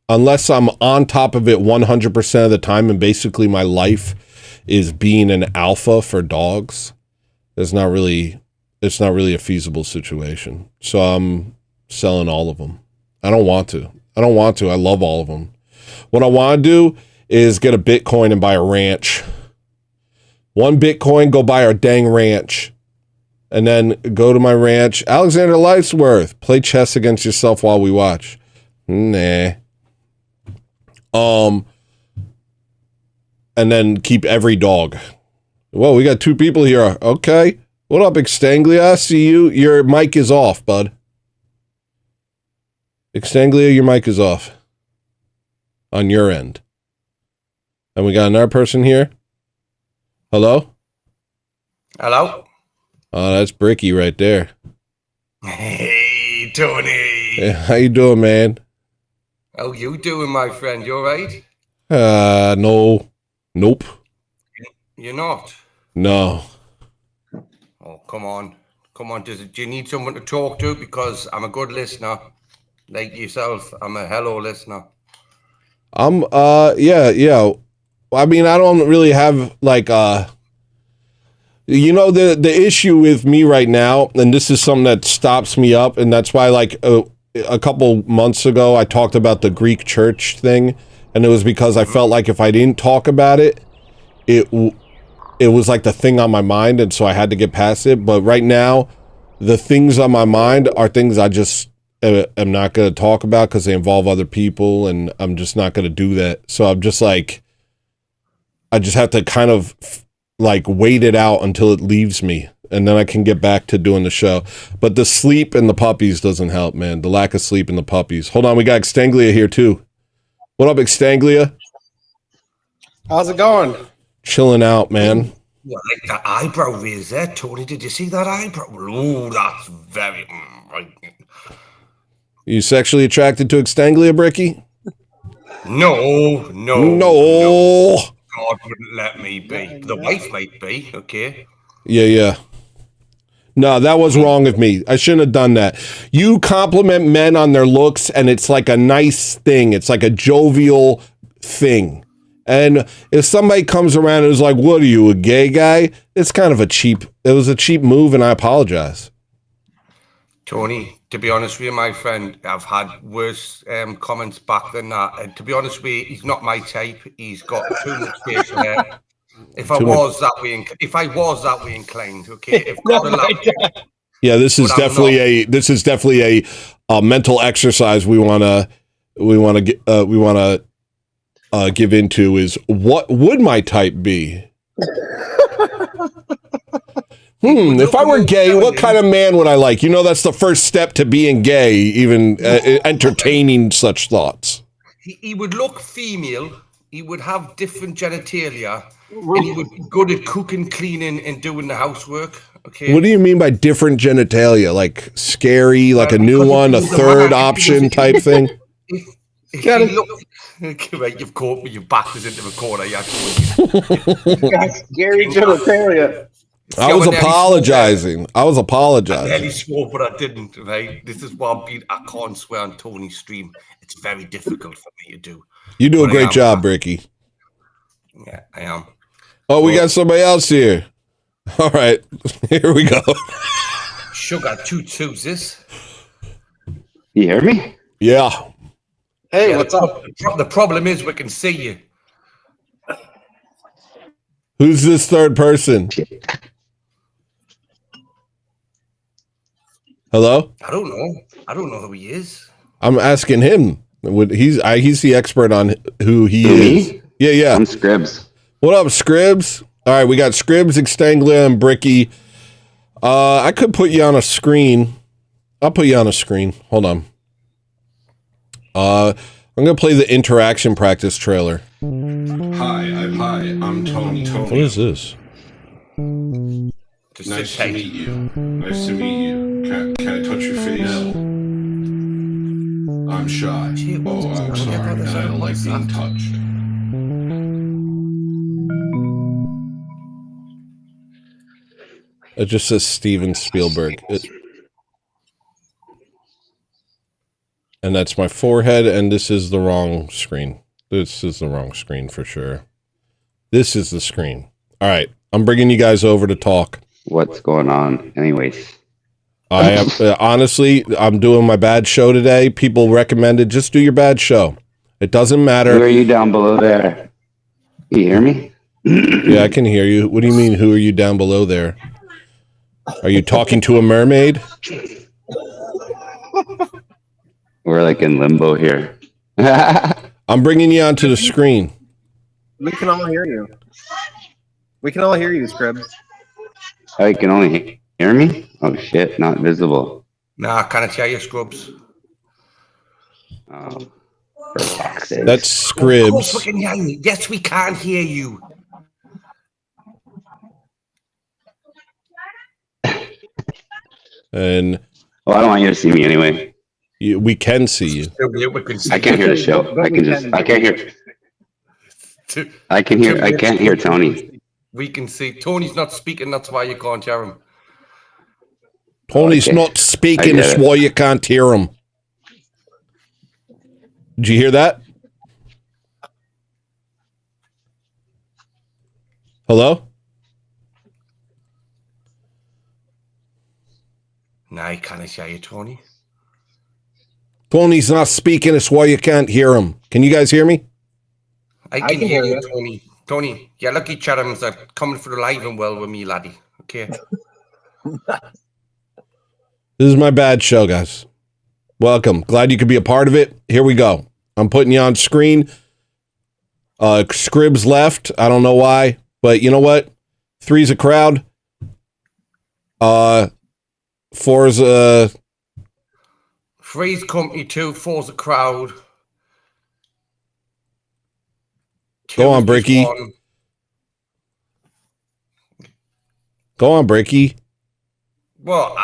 unless I'm on top of it 100% of the time, and basically my life is being an alpha for dogs, it's not really a feasible situation. So I'm selling all of them. I don't want to. I love all of them. What I want to do is get a Bitcoin and buy a ranch. 1 Bitcoin, go buy our dang ranch. And then go to my ranch. Alexander Lightsworth, play chess against yourself while we watch. Nah. And then keep every dog. Whoa, we got 2 people here. Okay. What up, Extanglia? I see you. Your mic is off, bud. Extanglia, your mic is off. On your end. And we got another person here. Hello? Hello? Oh, that's Bricky right there. Hey, Tony. Hey, how you doing, man? How you doing, my friend? You alright? No. Nope. You're not? No. Oh, come on. Come on. Do you need someone to talk to? Because I'm a good listener. Like yourself, I'm a hello listener. Yeah. I mean, I don't really have like you know, the issue with me right now, and this is something that stops me up, and that's why like a couple months ago I talked about the Greek church thing, and it was because I felt like if I didn't talk about it, it was like the thing on my mind, and so I had to get past it. But right now, the things on my mind are things I just am not going to talk about because they involve other people, and I'm just not going to do that. So I'm just like, I just have to kind of like wait it out until it leaves me, and then I can get back to doing the show. But the sleep and the puppies doesn't help, man. The lack of sleep and the puppies. Hold on, we got Extanglia here too. What up, Extanglia? How's it going? Chilling out, man. Yeah, like that eyebrow raise there, Tony. Did you see that eyebrow? Oh, that's very right. You sexually attracted to Extanglia, Bricky? No. God wouldn't let me be. The wife might be, okay? Yeah. No, that was wrong of me. I shouldn't have done that. You compliment men on their looks, and it's like a nice thing. It's like a jovial thing. And if somebody comes around and is like, what are you, a gay guy? It's kind of it was a cheap move, and I apologize. Tony, to be honest with you, my friend, I've had worse comments back than that. And to be honest with you, he's not my type. He's got too much facial hair. If I was that way inclined, okay. If God allowed it, yeah, this is definitely a mental exercise we wanna give into is what would my type be? If I were gay, what kind of man would I like? You know, that's the first step to being gay, even entertaining such thoughts. He would look female. He would have different genitalia. And he would be good at cooking, cleaning, and doing the housework. Okay. What do you mean by different genitalia? Like scary, like a new one, a third option type thing? If you look, right, you've caught me. You've backed us into the corner. Scary genitalia. I was apologizing. I nearly swore, but I didn't. Right. This is why I can't swear on Tony's stream. It's very difficult for me to do. You do a great job, Bricky. Yeah, I am. Oh, we got somebody else here. All right, here we go. Sugar two-twos this. You hear me? Yeah. Hey, what's up? The problem is we can see you. Who's this third person? Hello? I don't know who he is. I'm asking him. He's the expert on who he is. Me? Yeah. I'm Scribs. What up, Scribs? All right, we got Scribs, Extanglia, and Bricky. I could put you on a screen. I'll put you on a screen. Hold on. I'm gonna play the interaction practice trailer. Hi, I'm Tony. What is this? Nice to meet you. Can I touch your face? I'm shy. Oh, I'm sorry. And I don't like being touched. It just says Steven Spielberg. And that's my forehead, and this is the wrong screen. This is the wrong screen for sure. This is the screen. All right, I'm bringing you guys over to talk. What's going on? Anyways. I am honestly, I'm doing my bad show today. People recommended just do your bad show. It doesn't matter. Who are you down below there? You hear me? Yeah, I can hear you. What do you mean, who are you down below there? Are you talking to a mermaid? We're like in limbo here. I'm bringing you onto the screen. We can all hear you. We can all hear you, Scribs. Oh, you can only hear me? Oh shit, not visible. Nah, can I tell you, Scrubs? For fuck's sake. That's Scribs. Oh, fucking Yanni. Yes, we can't hear you. And I don't want you to see me anyway. we can see you. I can't hear the show. I can't hear. I can't hear Tony. We can see Tony's not speaking. That's why you can't hear him. Tony's not speaking. That's why you can't hear him. Did you hear that? Hello? No, I can't hear you, Tony. Tony's not speaking. That's why you can't hear him. Can you guys hear me? I can hear you, Tony. Tony, you're lucky Chathams are coming for the live and well with me, laddie. Okay. This is my bad show, guys. Welcome. Glad you could be a part of it. Here we go. I'm putting you on screen. Scribs left. I don't know why, but you know what? 3's a crowd. 4's a... 3's company, 2, 4's a crowd. Go on, Bricky. Go on, Bricky. Well,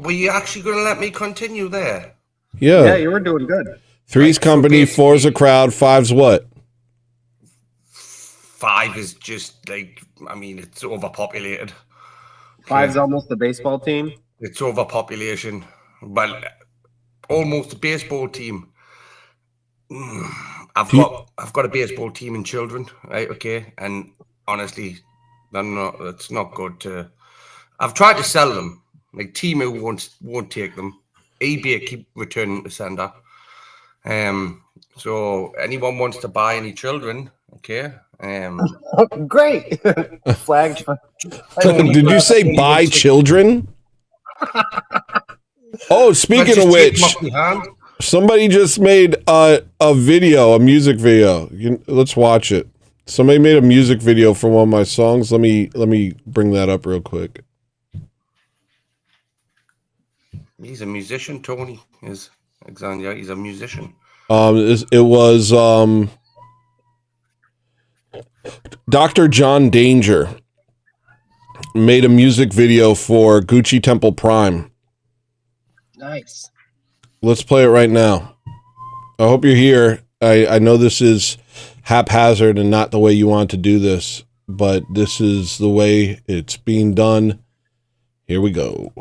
were you actually going to let me continue there? Yeah. Yeah, you were doing good. 3's company, 4's a crowd, 5's what? 5 is just like, I mean, it's overpopulated. 5's almost the baseball team. It's overpopulation. Well, almost a baseball team. I've got a baseball team and children, right? Okay, and honestly, it's not good to. I've tried to sell them. Like Temu won't take them. eBay keep returning to sender. So anyone wants to buy any children, okay? Great. Flagged. Did you say buy children? Oh, speaking of which, somebody just made a video, a music video. Let's watch it. Somebody made a music video for one of my songs. Let me bring that up real quick. He's a musician, Tony. Is Alexander? He's a musician. It was Dr. John Danger made a music video for Gucci Temple Prime. Nice. Let's play it right now. I hope you're here. I know this is haphazard and not the way you want to do this, but this is the way it's being done. Here we go.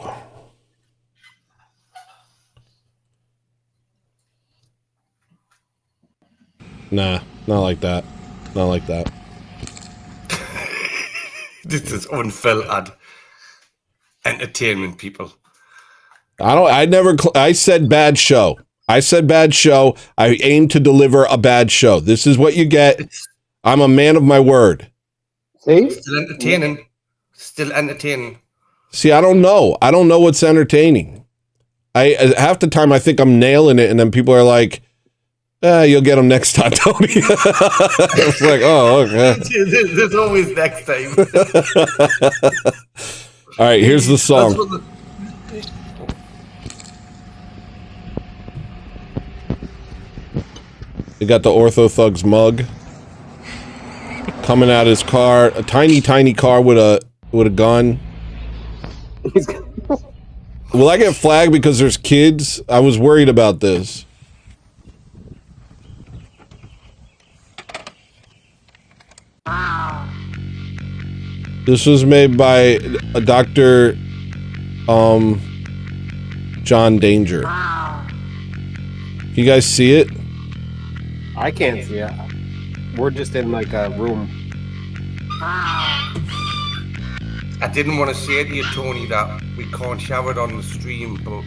Nah, not like that. Not like that. This is unfiltered entertainment, people. I said bad show. I said bad show. I aim to deliver a bad show. This is what you get. I'm a man of my word. See? Still entertaining. Still entertaining. See, I don't know. I don't know what's entertaining. Half the time I think I'm nailing it, and then people are like, you'll get them next time, Tony. It's like, oh, okay. There's always next time. All right, here's the song. He got the Ortho Thugs mug coming out of his car, a tiny car with a gun. Will I get flagged because there's kids? I was worried about this. This was made by a Dr. John Danger. You guys see it? I can't see it. We're just in like a room. I didn't want to say to you, Tony, that we can't show it on the stream, but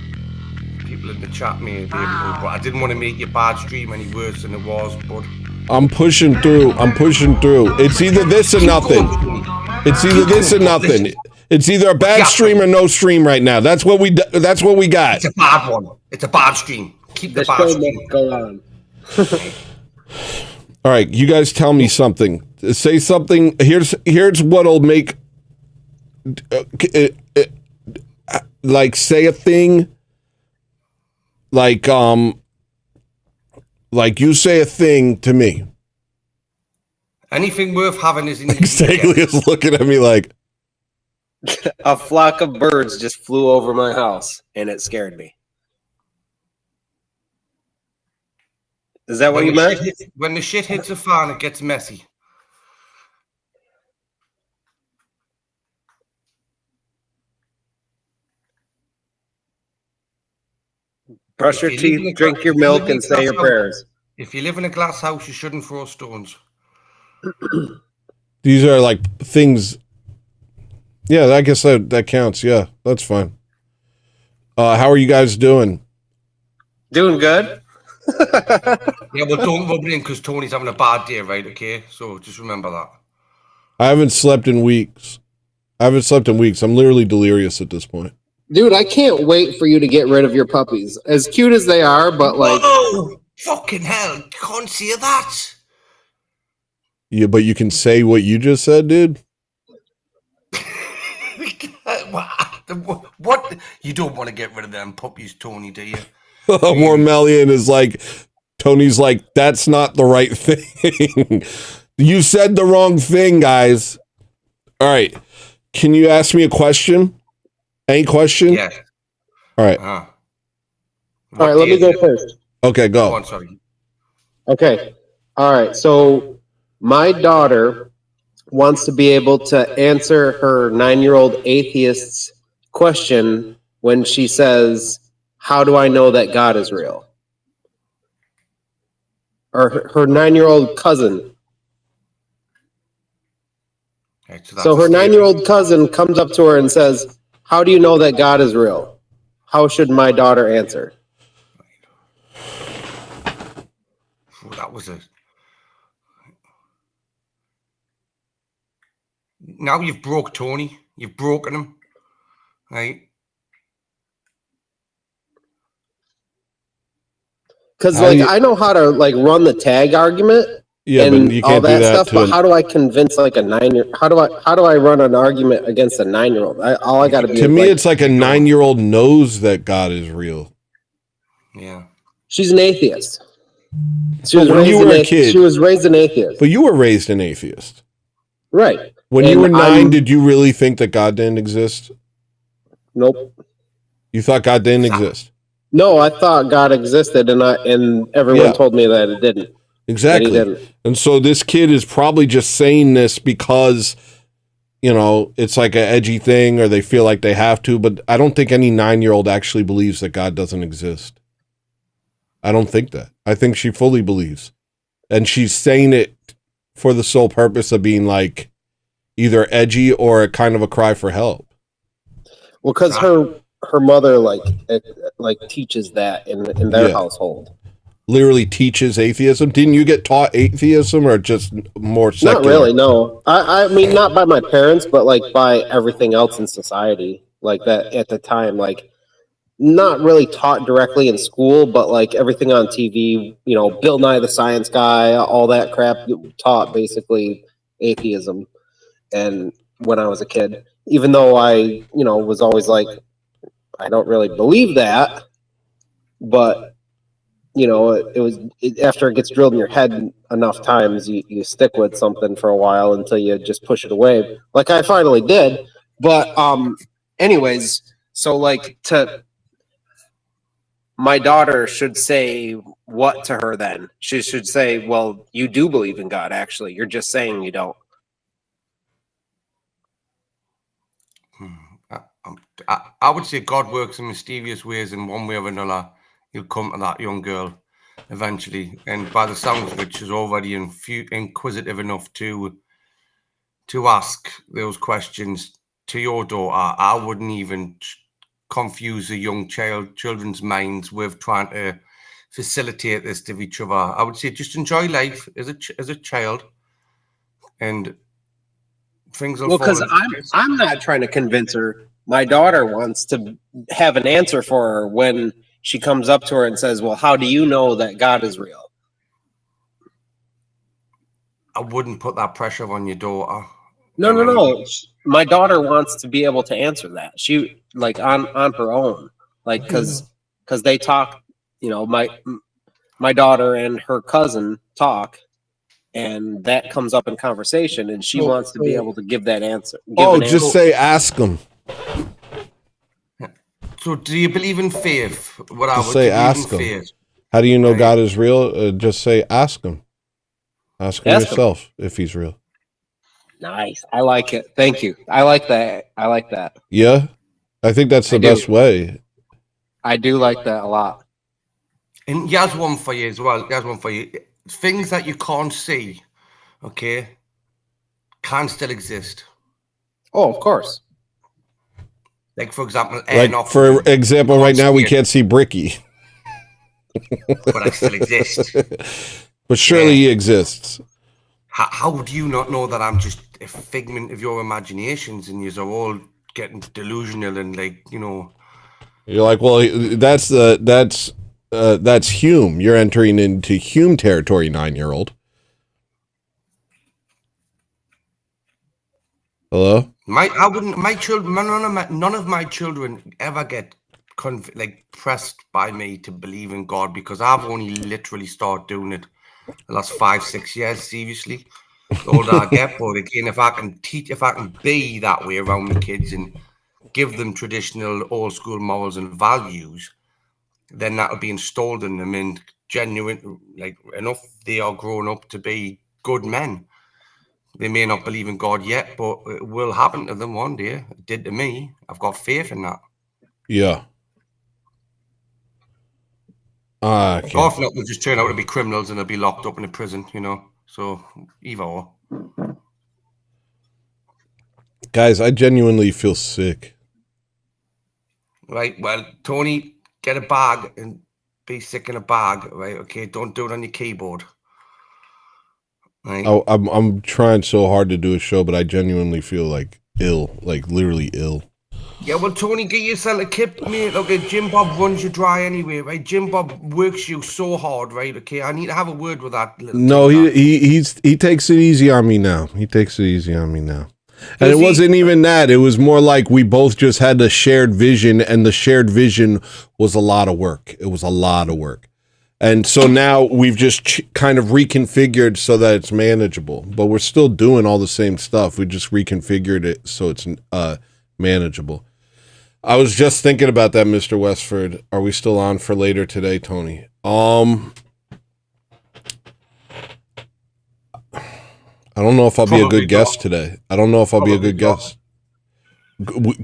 people in the chat may be able to. But I didn't want to make your bad stream any worse than it was, bud. I'm pushing through. It's either this or nothing. It's either this or nothing. It's either a bad stream or no stream right now. That's what we got. It's a bad one. It's a bad stream. Keep the bad stream. Go on. All right, you guys tell me something. Say something. Here's what'll make like say a thing like Like you say a thing to me. Anything worth having is in Exactly is looking at me like A flock of birds just flew over my house, and it scared me. Is that what you meant? When the shit hits the fan, it gets messy. Brush your teeth, drink your milk, and say your prayers. If you live in a glass house, you shouldn't throw stones. these are like things. Yeah, I guess that counts. Yeah, that's fine. How are you guys doing? Doing good. Yeah, well, don't rub it in because Tony's having a bad day, right? Okay, so just remember that. I haven't slept in weeks. I'm literally delirious at this point. Dude, I can't wait for you to get rid of your puppies. As cute as they are, but like... Oh, fucking hell. You can't say that. Yeah, but you can say what you just said, dude. What? You don't want to get rid of them puppies, Tony, do you? Mormelian is like, Tony's like, that's not the right thing. You said the wrong thing, guys. All right. Can you ask me a question? Any question? Yeah. All right. All right, let me go first. Okay, go. Oh, I'm sorry. Okay. All right. So my daughter wants to be able to answer her 9-year-old atheist's question when she says, "How do I know that God is real?" Or her 9-year-old cousin. Okay, So her 9-year-old cousin comes up to her and says, "How do you know that God is real?" How should my daughter answer? That was a... Now you've broke Tony. You've broken him. Right? Because I know how to like run the tag argument. Yeah, and but you all can't that do that stuff. to But how do I convince like a 9-year? How do I run an argument against a 9-year-old? All I got to be to me, it's like a 9-year-old knows that God is real. Yeah, she's an atheist. She But was when raised you were an a kid, She was raised an atheist, but you were raised an atheist, right? When And you were 9, I'm- did you really think that God didn't exist? Nope. You thought God didn't exist? No, I thought God existed, and everyone Yeah. told me that it didn't. Exactly. That he didn't. And so this kid is probably just saying this because, you know, it's like an edgy thing or they feel like they have to, but I don't think any 9-year-old actually believes that God doesn't exist. I don't think that. I think she fully believes. And she's saying it for the sole purpose of being like either edgy or a kind of a cry for help. Well, because her mother like teaches that in their Yeah. household. Literally teaches atheism. Didn't you get taught atheism or just more secular? Not really, no. I mean, not by my parents, but like by everything else in society. Like that at the time, like not really taught directly in school, but like everything on TV, you know, Bill Nye the Science Guy, all that crap taught basically atheism. And when I was a kid, even though I, you know, was always like, I don't really believe that, but you know, after it gets drilled in your head enough times, you stick with something for a while until you just push it away. Like I finally did. But anyways, so like my daughter should say what to her then? She should say, well, you do believe in God, actually. You're just saying you don't. I would say God works in mysterious ways in one way or another. He'll come to that young girl eventually. And by the sounds of it, she's already inquisitive enough to ask those questions to your daughter. I wouldn't even confuse a young children's minds with trying to facilitate this to each other. I would say just enjoy life as a child, and things will. Well, fall because into place. I'm not trying to convince her. My daughter wants to have an answer for her when she comes up to her and says, well, how do you know that God is real? I wouldn't put that pressure on your daughter. No. My daughter wants to be able to answer that. She like on her own, like because they talk. You know, my daughter and her cousin talk, and that comes up in conversation, and she wants to be able to give that answer. Just say ask them. So, do you believe in faith? What I Just would say believe in ask them. faith? How do you know God is real? Just say ask him. Ask him Ask him. yourself if he's real. Nice. I like it. Thank you. I like that. I like that. Yeah, I think that's the best way. I do like that a lot. And here's one for you as well. Here's one for you. Things that you can't see, okay, can still exist. Oh, of course. Like, for example, Like, for example, right now we can't see Bricky. But I still exist. But surely he exists. How do you not know that I'm just a figment of your imaginations and you're all getting delusional and, like, you know? You're like, well, that's Hume. You're entering into Hume territory, 9-year-old. Hello? My children, none of my children ever get pressed by me to believe in God, because I've only literally started doing it the last 5-6 years, seriously. The older I get, but again, if I can be that way around the kids and give them traditional old school morals and values, then that'll be installed in them, and genuine, like, enough they are grown up to be good men. They may not believe in God yet, but it will happen to them one day. It did to me. I've got faith in that. Yeah. Or if not, they'll just turn out to be criminals and they'll be locked up in a prison, you know. So, either or. Guys, I genuinely feel sick. Right, well, Tony, get a bag and be sick in a bag, right? Okay, don't do it on your keyboard. Right. Oh, I'm trying so hard to do a show, but I genuinely feel like ill, like literally ill. Yeah, well, Tony, get yourself a kip, mate. Okay, Jim Bob runs you dry anyway, right? Jim Bob works you so hard, right? Okay, I need to have a word with that. No, he takes it easy on me now. He takes it easy on me now. And it wasn't even that. It was more like we both just had a shared vision, and the shared vision was a lot of work. It was a lot of work. And so now we've just kind of reconfigured so that it's manageable, but we're still doing all the same stuff. We just reconfigured it so it's manageable. I was just thinking about that, Mr. Westford. Are we still on for later today, Tony? I don't know if I'll be a good guest today. I don't know if I'll be a good guest.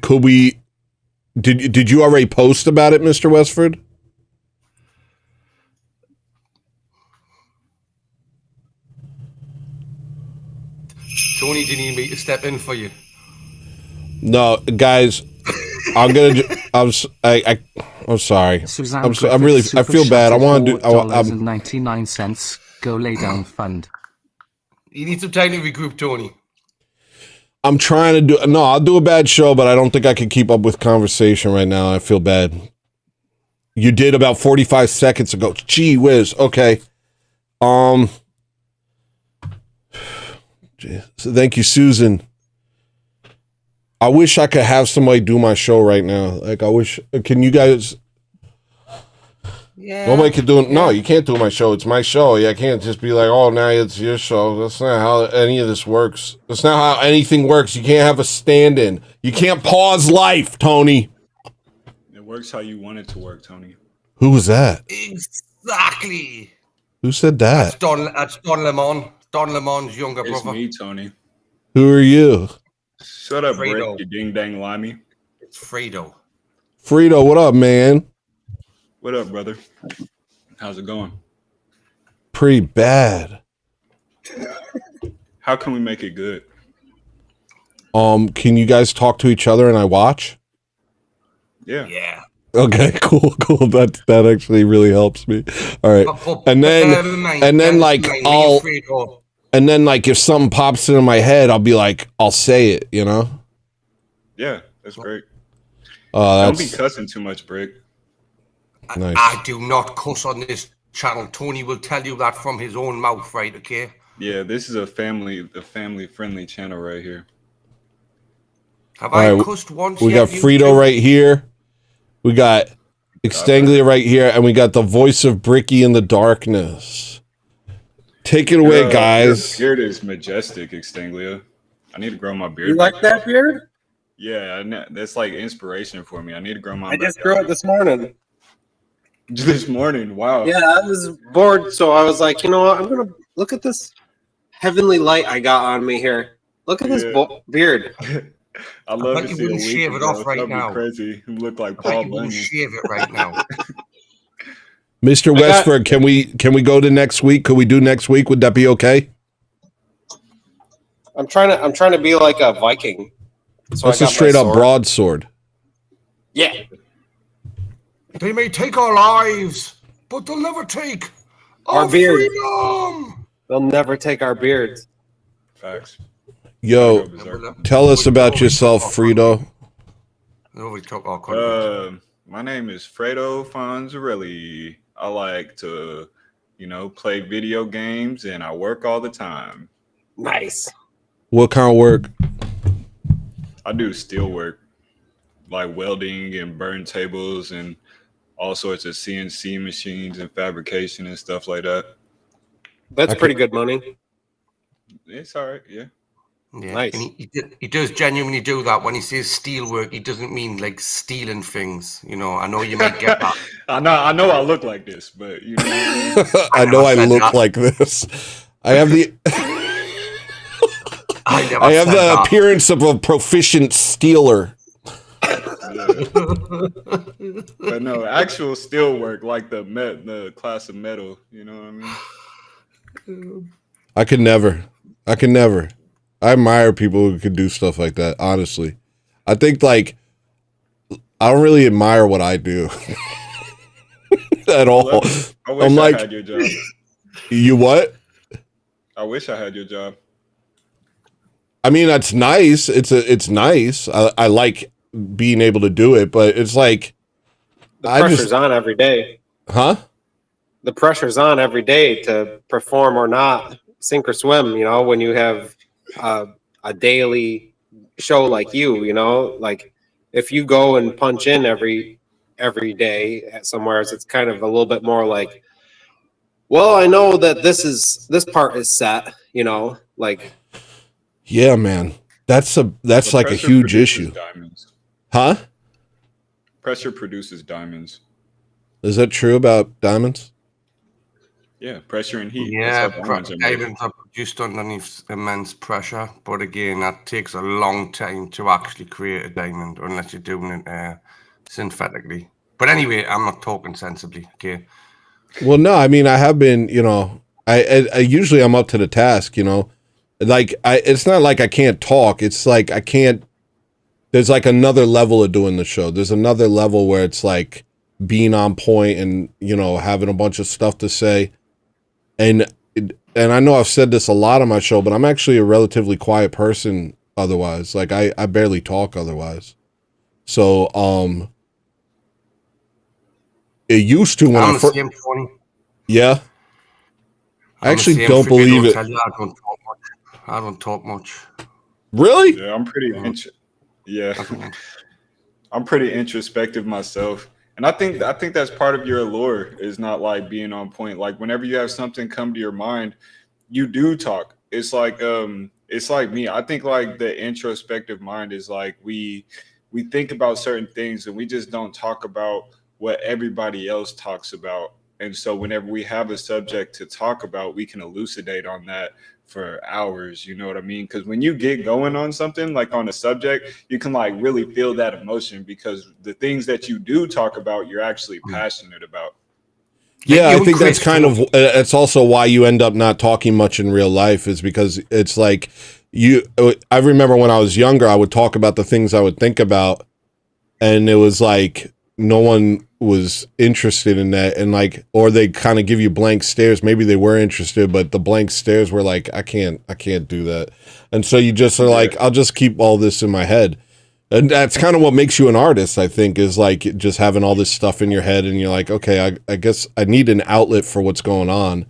Could we? Did you already post about it, Mr. Westford? Tony, do you need me to step in for you? No, guys. I'm sorry. Suzanne I'm really. I feel bad. I want to do. $4.99. Go lay down fund. You need some time to regroup, Tony. I'm trying to do. No, I'll do a bad show, but I don't think I can keep up with conversation right now. I feel bad. You did about 45 seconds ago. Gee whiz. Okay. So thank you, Susan. I wish I could have somebody do my show right now. Like, I wish. Can you guys? Yeah. Nobody can do it. No, you can't do my show. It's my show. I can't just be like, oh, now it's your show. That's not how any of this works. That's not how anything works. You can't have a stand-in. You can't pause life, Tony. It works how you want it to work, Tony. Who was that? Exactly. Who said that? That's Don Lemon. Don Lemon's younger brother. It's me, Tony. Who are you? Shut up, Brick, you ding dang limey. It's Fredo. Fredo, what up, man? What up, brother? How's it going? Pretty bad. How can we make it good? Can you guys talk to each other and I watch? Yeah. Yeah. Okay, cool. That actually really helps me. All right. And then like if something pops into my head, I'll be like, I'll say it, you know? Yeah, that's great. Don't be cussing too much, Brick. Nice. I do not cuss on this channel. Tony will tell you that from his own mouth, right? Okay. Yeah, this is a family-friendly channel right here. Have I cussed once? We got Fredo right here. We got Extanglia right here, and we got the voice of Bricky in the darkness. Take it away, guys. Your beard is majestic, Extanglia. I need to grow my beard. You like that beard? Yeah, that's like inspiration for me. I need to grow my. I just grew it this morning. This morning, wow. Yeah, I was bored, so I was like, you know what? I'm gonna look at this heavenly light I got on me here. Look at this beard. I love bet to you see wouldn't a shave it off right now. Crazy. You look like I bet Paul you wouldn't Bunyan. shave it right now. Mr. Westford, can we go to next week? Could we do next week? Would that be okay? I'm trying to be like a Viking. So That's a straight up broadsword. Yeah. They may take our lives, but they'll never take Our beards. freedom. They'll never take our beards. Facts. Yo, tell us about yourself, Frito. Nobody took our country. My name is Fredo Fonzarelli. I like to, play video games, and I work all the time. Nice. What kind of work? I do steel work, like welding and burn tables and all sorts of CNC machines and fabrication and stuff like that. That's pretty good money. It's all right, yeah. Yeah, Nice. and he does genuinely do that. When he says steel work, he doesn't mean like stealing things. I know you might get that. I know I look like this, but I know I look like this. I have the I have the appearance of a proficient stealer. But no, actual steel work, like the class of metal, you know what I mean? I could never. I admire people who could do stuff like that, honestly. I think, I don't really admire what I do at all. I wish I had your job. You what? I wish I had your job. I mean, that's nice. It's nice. I like being able to do it, but it's like... The pressure's on every day. Huh? The pressure's on every day to perform or not, sink or swim, when you have a daily show like like if you go and punch in every day at somewhere, it's kind of a little bit more like, well, I know that this part is set, like. Yeah, man, that's like a huge issue. Diamonds. Huh? Pressure produces diamonds. Is that true about diamonds? Yeah, pressure and heat. Yeah, That's how diamonds are made. diamonds are produced underneath immense pressure, but again, that takes a long time to actually create a diamond, unless you're doing it synthetically. But anyway, I'm not talking sensibly. Okay. Well, no, I mean, I have been, I usually I'm up to the task, like it's not like I can't talk. It's like I can't. There's like another level of doing the show. There's another level where it's like being on point and having a bunch of stuff to say. And I know I've said this a lot on my show, but I'm actually a relatively quiet person otherwise. Like I barely talk otherwise. So it used to when I first. Yeah. I actually don't believe it. I don't talk much. Really? Yeah, I'm pretty. I'm pretty introspective myself. And I think that's part of your allure is not like being on point. Like whenever you have something come to your mind, you do talk. It's like me. I think like the introspective mind is like we think about certain things and we just don't talk about what everybody else talks about. And so whenever we have a subject to talk about, we can elucidate on that for hours, you know what I mean? Because when you get going on something, like on a subject, you can like really feel that emotion because the things that you do talk about, you're actually passionate about. Yeah, I think that's kind of, it's also why you end up not talking much in real life is because it's like I remember when I was younger, I would talk about the things I would think about and it was like, no one was interested in that and like, or they kind of give you blank stares. Maybe they were interested, but the blank stares were like, I can't do that. And so you just are like, I'll just keep all this in my head. And that's kind of what makes you an artist, I think, is like just having all this stuff in your head and you're like, okay, I guess I need an outlet for what's going on.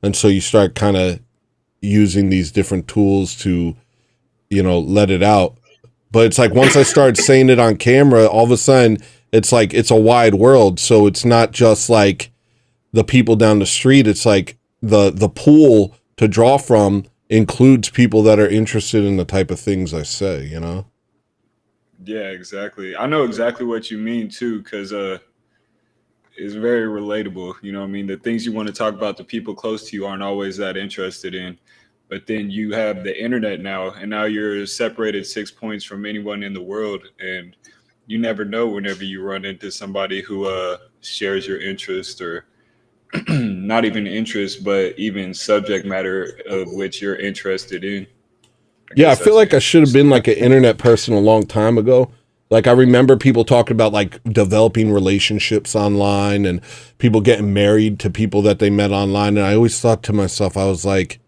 And so you start kind of using these different tools to, let it out. But it's like, once I started saying it on camera, all of a sudden It's like it's a wide world, so it's not just like the people down the street. It's like the pool to draw from includes people that are interested in the type of things I say, you know? Yeah, exactly. I know exactly what you mean too, because it's very relatable. You know what I mean? The things you want to talk about, the people close to you aren't always that interested in. But then you have the internet now, and now you're separated 6 points from anyone in the world. And you never know whenever you run into somebody who shares your interest, or not even interest, but even subject matter of which you're interested in. Yeah, I feel like I should have been like an internet person a long time ago. Like I remember people talking about like developing relationships online and people getting married to people that they met online. And I always thought to myself, I was like,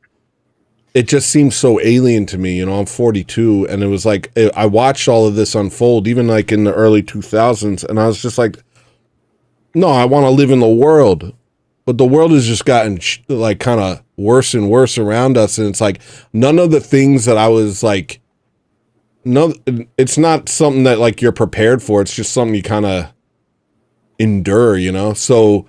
it just seems so alien to me. You know, I'm 42 and it was like, I watched all of this unfold, even like in the early 2000s. And I was just like, no, I want to live in the world. But the world has just gotten like kind of worse and worse around us. And it's like none of the things that I was like, no, it's not something that like you're prepared for. It's just something you kind of endure, you know? So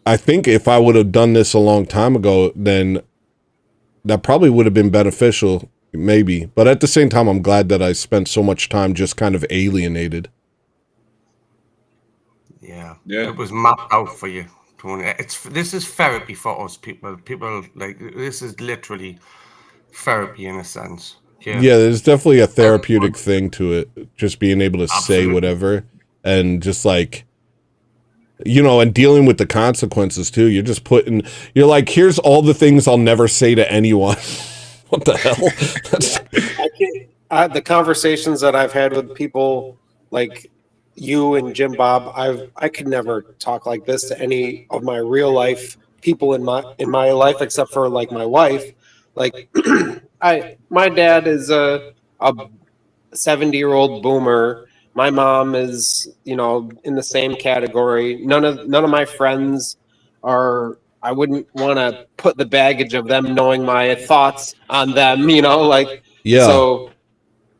I think if I would have done this a long time ago, then that probably would have been beneficial, maybe. But at the same time, I'm glad that I spent so much time just kind of alienated. Yeah, it was mapped out for you, Tony. This is therapy for us people. People like this is literally therapy in a sense. Yeah, there's definitely a therapeutic thing to it. Just being able to say Absolutely. whatever and just like, you know, and dealing with the consequences too. You're just you're like, here's all the things I'll never say to anyone. What the hell? The conversations that I've had with people like you and Jim Bob, I could never talk like this to any of my real life people in my life, except for like my wife. Like my dad is a 70-year-old boomer. My mom is, you know, in the same category. None of my friends are. I wouldn't want to put the baggage of them knowing my thoughts on them, you know, like. Yeah. So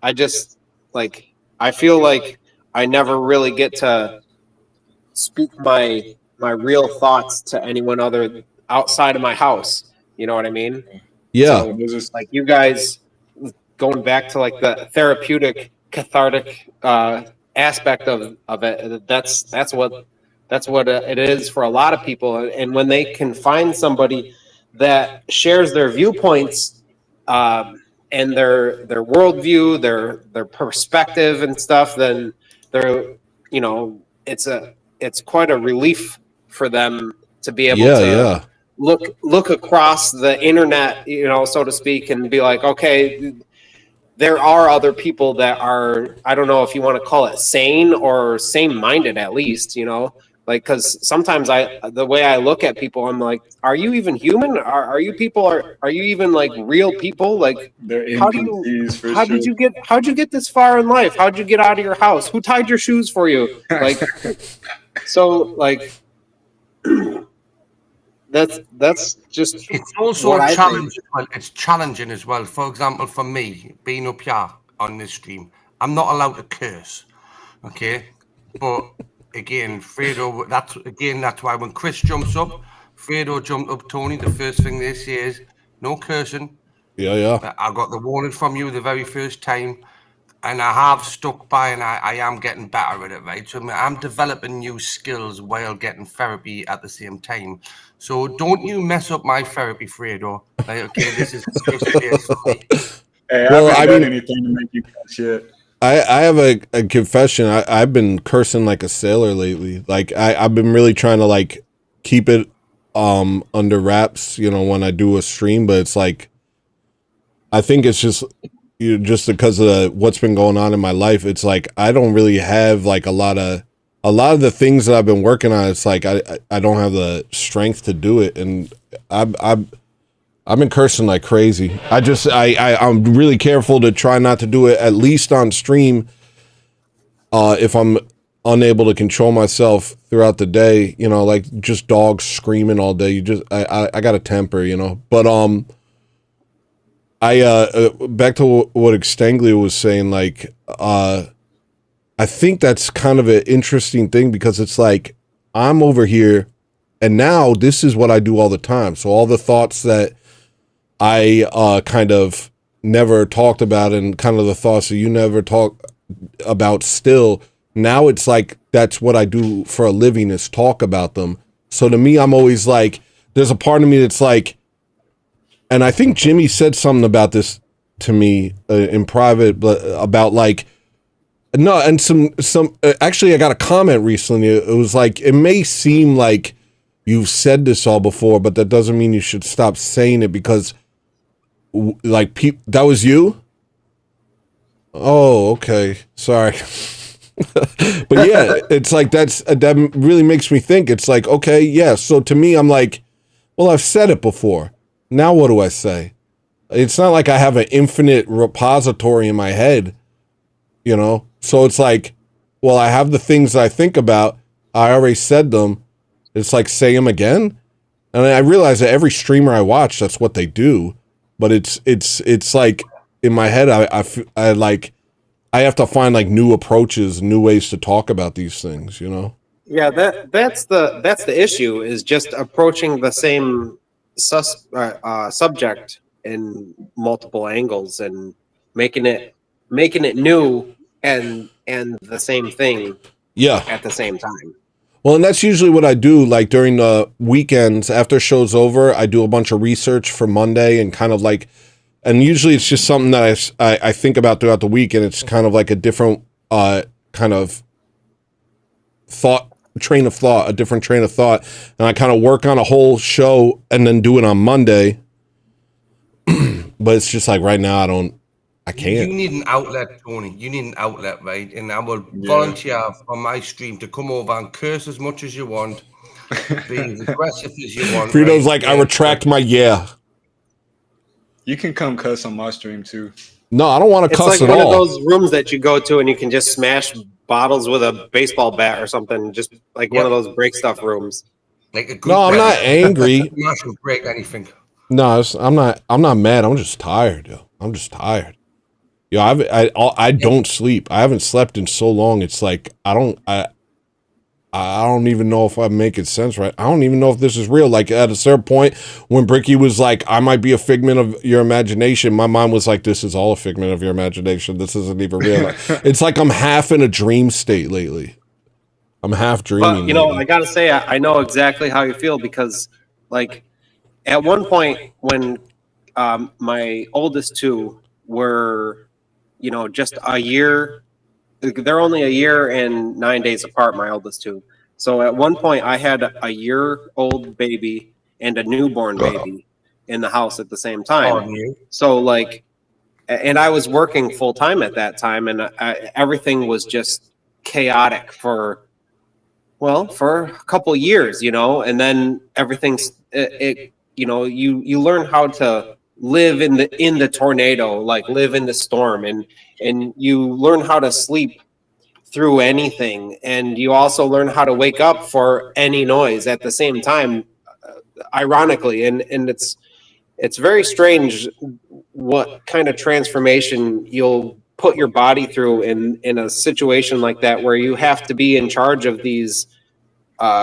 I just like I feel like I never really get to speak my real thoughts to anyone other outside of my house. You know what I mean? Yeah. So, like you guys going back to like the therapeutic, cathartic aspect of it. That's what it is for a lot of people. And when they can find somebody that shares their viewpoints and their worldview, their perspective and stuff, then they're, you know, it's quite a relief for them to be able to look across the internet, you know, so to speak, and be like, okay, there are other people that are, I don't know if you want to call it sane or sane-minded at least, you know, like, because sometimes the way I look at people, I'm like, are you even human? Are you people? Are you even like real people? Like, how'd you get this far in life? How'd you get out of your house? Who tied your shoes for you? Like, so like, that's just. It's also a challenge. Well, it's challenging as well. For example, for me, being up here on this stream, I'm not allowed to curse. Okay, but again, Fredo, that's why when Chris jumps up, Fredo jumped up, Tony, the first thing they say is no cursing. Yeah. I got the warning from you the very first time, and I have stuck by, and I am getting better at it, right? So I'm developing new skills while getting therapy at the same time. So don't you mess up my therapy, Fredo. Like, okay, this is safe space for me. Hey, Well, I haven't I done mean- anything to make you cuss yet. I have a confession. I've been cursing like a sailor lately. Like I've been really trying to like keep it under wraps, you know, when I do a stream, but it's like I think it's just because of what's been going on in my life. It's like I don't really have like a lot of the things that I've been working on. It's like I don't have the strength to do it, and I've been cursing like crazy. I'm really careful to try not to do it, at least on stream. If I'm unable to control myself throughout the day, you know, like just dogs screaming all day. I got a temper, you know. But back to what Extanglia was saying, like I I think that's kind of an interesting thing because it's like I'm over here and now this is what I do all the time. So all the thoughts that I kind of never talked about and kind of the thoughts that you never talk about still, now it's like that's what I do for a living is talk about them. So to me, I'm always like, there's a part of me that's like, and I think Jimmy said something about this to me in private, but about like, no, and some actually I got a comment recently. It was like, it may seem like you've said this all before, but that doesn't mean you should stop saying it because like that was you? Oh, okay. Sorry. But yeah, it's like that really makes me think. It's like, okay, yeah. So to me, I'm like, well, I've said it before. Now what do I say? It's not like I have an infinite repository in my head, you know? So it's like, well, I have the things that I think about. I already said them. It's like, say them again. And I realize that every streamer I watch, that's what they do. But it's like in my head, I like, I have to find like new approaches, new ways to talk about these things, you know? Yeah, that's the issue is just approaching the same subject in multiple angles and making it new and the same thing. Yeah. At the same time. Well, and that's usually what I do. Like during the weekends after show's over, I do a bunch of research for Monday and kind of like, and usually it's just something that I think about throughout the week, and it's kind of like a different kind of train of thought, and I kind of work on a whole show and then do it on Monday. But it's just like right now I can't. You need an outlet, Tony. You need an outlet, right? And I will volunteer on my stream to come over and curse as much as you want, be as aggressive as you want. Frito's like, I retract my You can come cuss on my stream too. No, I don't want to cuss at all. It's like one of those all. rooms that you go to and you can just smash bottles with a baseball bat or something. Just like one of those break stuff rooms. Like No, I'm not angry. Smash or break anything. No, I'm not mad. I'm just tired, yo. I'm just tired. Yo, I don't sleep. I haven't slept in so long. It's like I don't even know if I'm making sense, right? I don't even know if this is real. Like at a certain point when Bricky was like, I might be a figment of your imagination, my mind was like, this is all a figment of your imagination. This isn't even real. It's like I'm half in a dream state lately. I'm half dreaming. But, you know, I got to say, I know exactly how you feel because like at one point when my oldest two were, you know, just a year, they're only a year and 9 days apart, my oldest two. So at one point I had a year-old baby and a newborn baby in the house at the same time. So like, and I was working full time at that time, and everything was just chaotic for a couple years, you know, and then everything's, you know, you learn how to live in the tornado, like live in the storm, and you learn how to sleep through anything, and you also learn how to wake up for any noise at the same time, ironically, and it's very strange what kind of transformation you'll put your body through in a situation like that where you have to be in charge of these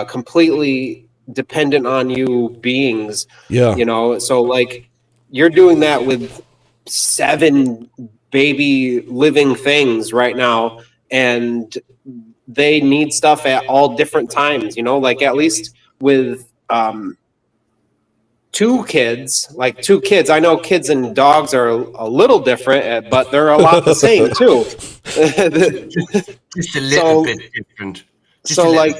completely dependent on you beings. Yeah, you know, so like you're doing that with 7 baby living things right now, and they need stuff at all different times, you know, like at least with 2 kids, I know kids and dogs are a little different, but they're a lot the same too. Just a little bit different. So like,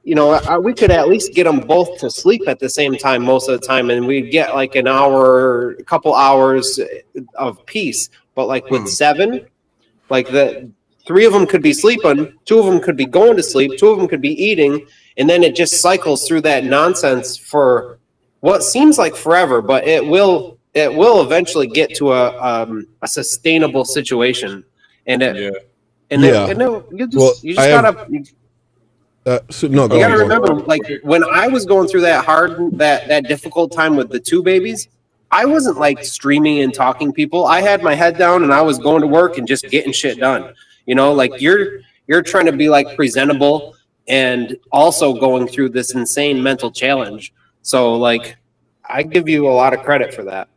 you know, we could at least get them both to sleep at the same time most of the time, and we'd get like an hour, a couple hours of peace. But like with 7, like the 3 of them could be sleeping, 2 of them could be going to sleep, 2 of them could be eating, and then it just cycles through that nonsense for what seems like forever, but it will eventually get to a sustainable situation, and you just gotta. No, you gotta remember, like when I was going through that difficult time with the 2 babies, I wasn't like streaming and talking people. I had my head down and I was going to work and just getting shit done. You know, like you're trying to be like presentable and also going through this insane mental challenge. So like, I give you a lot of credit for that.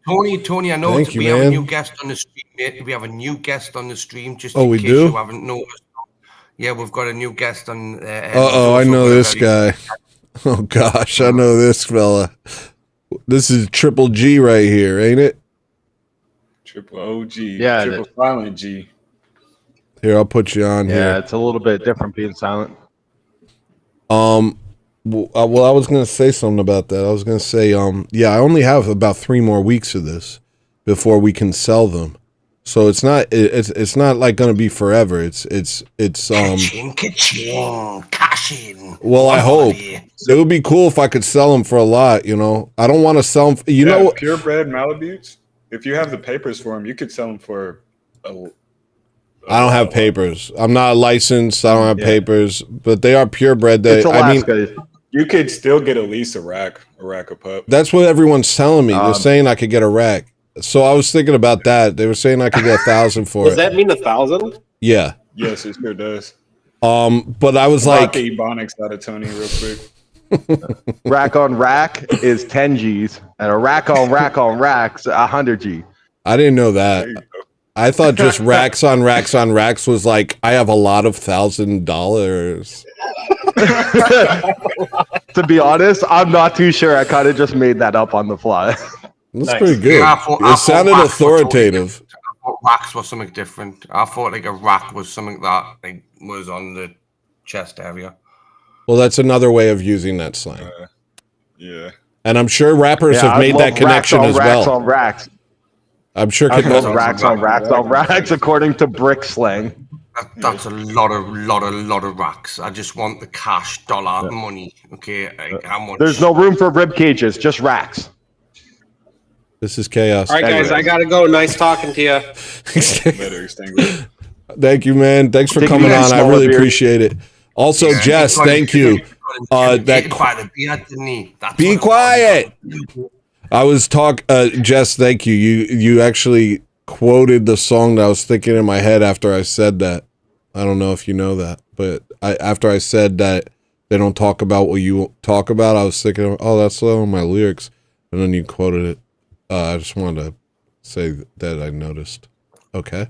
Tony, I know Thank you, we have a man. new guest on the stream, mate. We have a new guest on the stream, just Oh, in we case do? you haven't noticed. Yeah, we've got a new guest on. I know this guy. Oh gosh, I know this fella. This is Triple G right here, ain't it? Triple OG. Yeah, Triple silent G. Here, I'll put you on Yeah, here. it's a little bit different being silent. Well, I was gonna say something about that. I was gonna say, yeah, I only have about 3 more weeks of this before we can sell them. So it's not like gonna be forever. It's Cash in. well, I hope it would be cool if I could sell them for a lot. You know, I don't want to sell them. You know, purebred Malamutes. If you have the papers for them, you could sell them for. I don't have papers. I'm not licensed. I don't have papers, but they are purebred. It's I mean, Alaska. You could still get at least a rack of pup. that's what everyone's telling me. They're saying I could get a rack. So I was thinking about that. They were saying I could get 1,000 for Does it. that mean 1,000? Yeah. Yes, it sure does. But I was Knock like, the Ebonics out of Tony real quick. Rack on rack is 10 G's, and a rack on rack's 100 G. I didn't know that. I thought just racks on racks was like I have a lot of $1,000. To be honest, I'm not too sure. I kind of just made that up on the fly. That's pretty good. I thought It sounded racks were totally authoritative. different. I thought racks was something different. I thought like a rack was something that like was on the chest area. Well, that's another way of using that slang. Yeah. And I'm sure rappers Yeah, have I made love that connection racks as on racks well. on racks. I'm sure. I love racks on racks on racks, according to brick slang. That's a lot of racks. I just want the cash dollar money. Okay, like, how much? There's no room for rib cages, just racks. This is chaos. All right, guys, I gotta go. Nice talking to you. Thank you, man. Thanks for Take it coming easy, on. I smaller really beer. appreciate it. Also, Jess, thank you. By the beer, didn't he? That's Be quiet. I was Jess, thank you. You actually quoted the song that I was thinking in my head after I said that. I don't know if you know that, but after I said that they don't talk about what you talk about, I was thinking, oh, that's one of my lyrics, and then you quoted it. I just wanted to say that I noticed. Okay.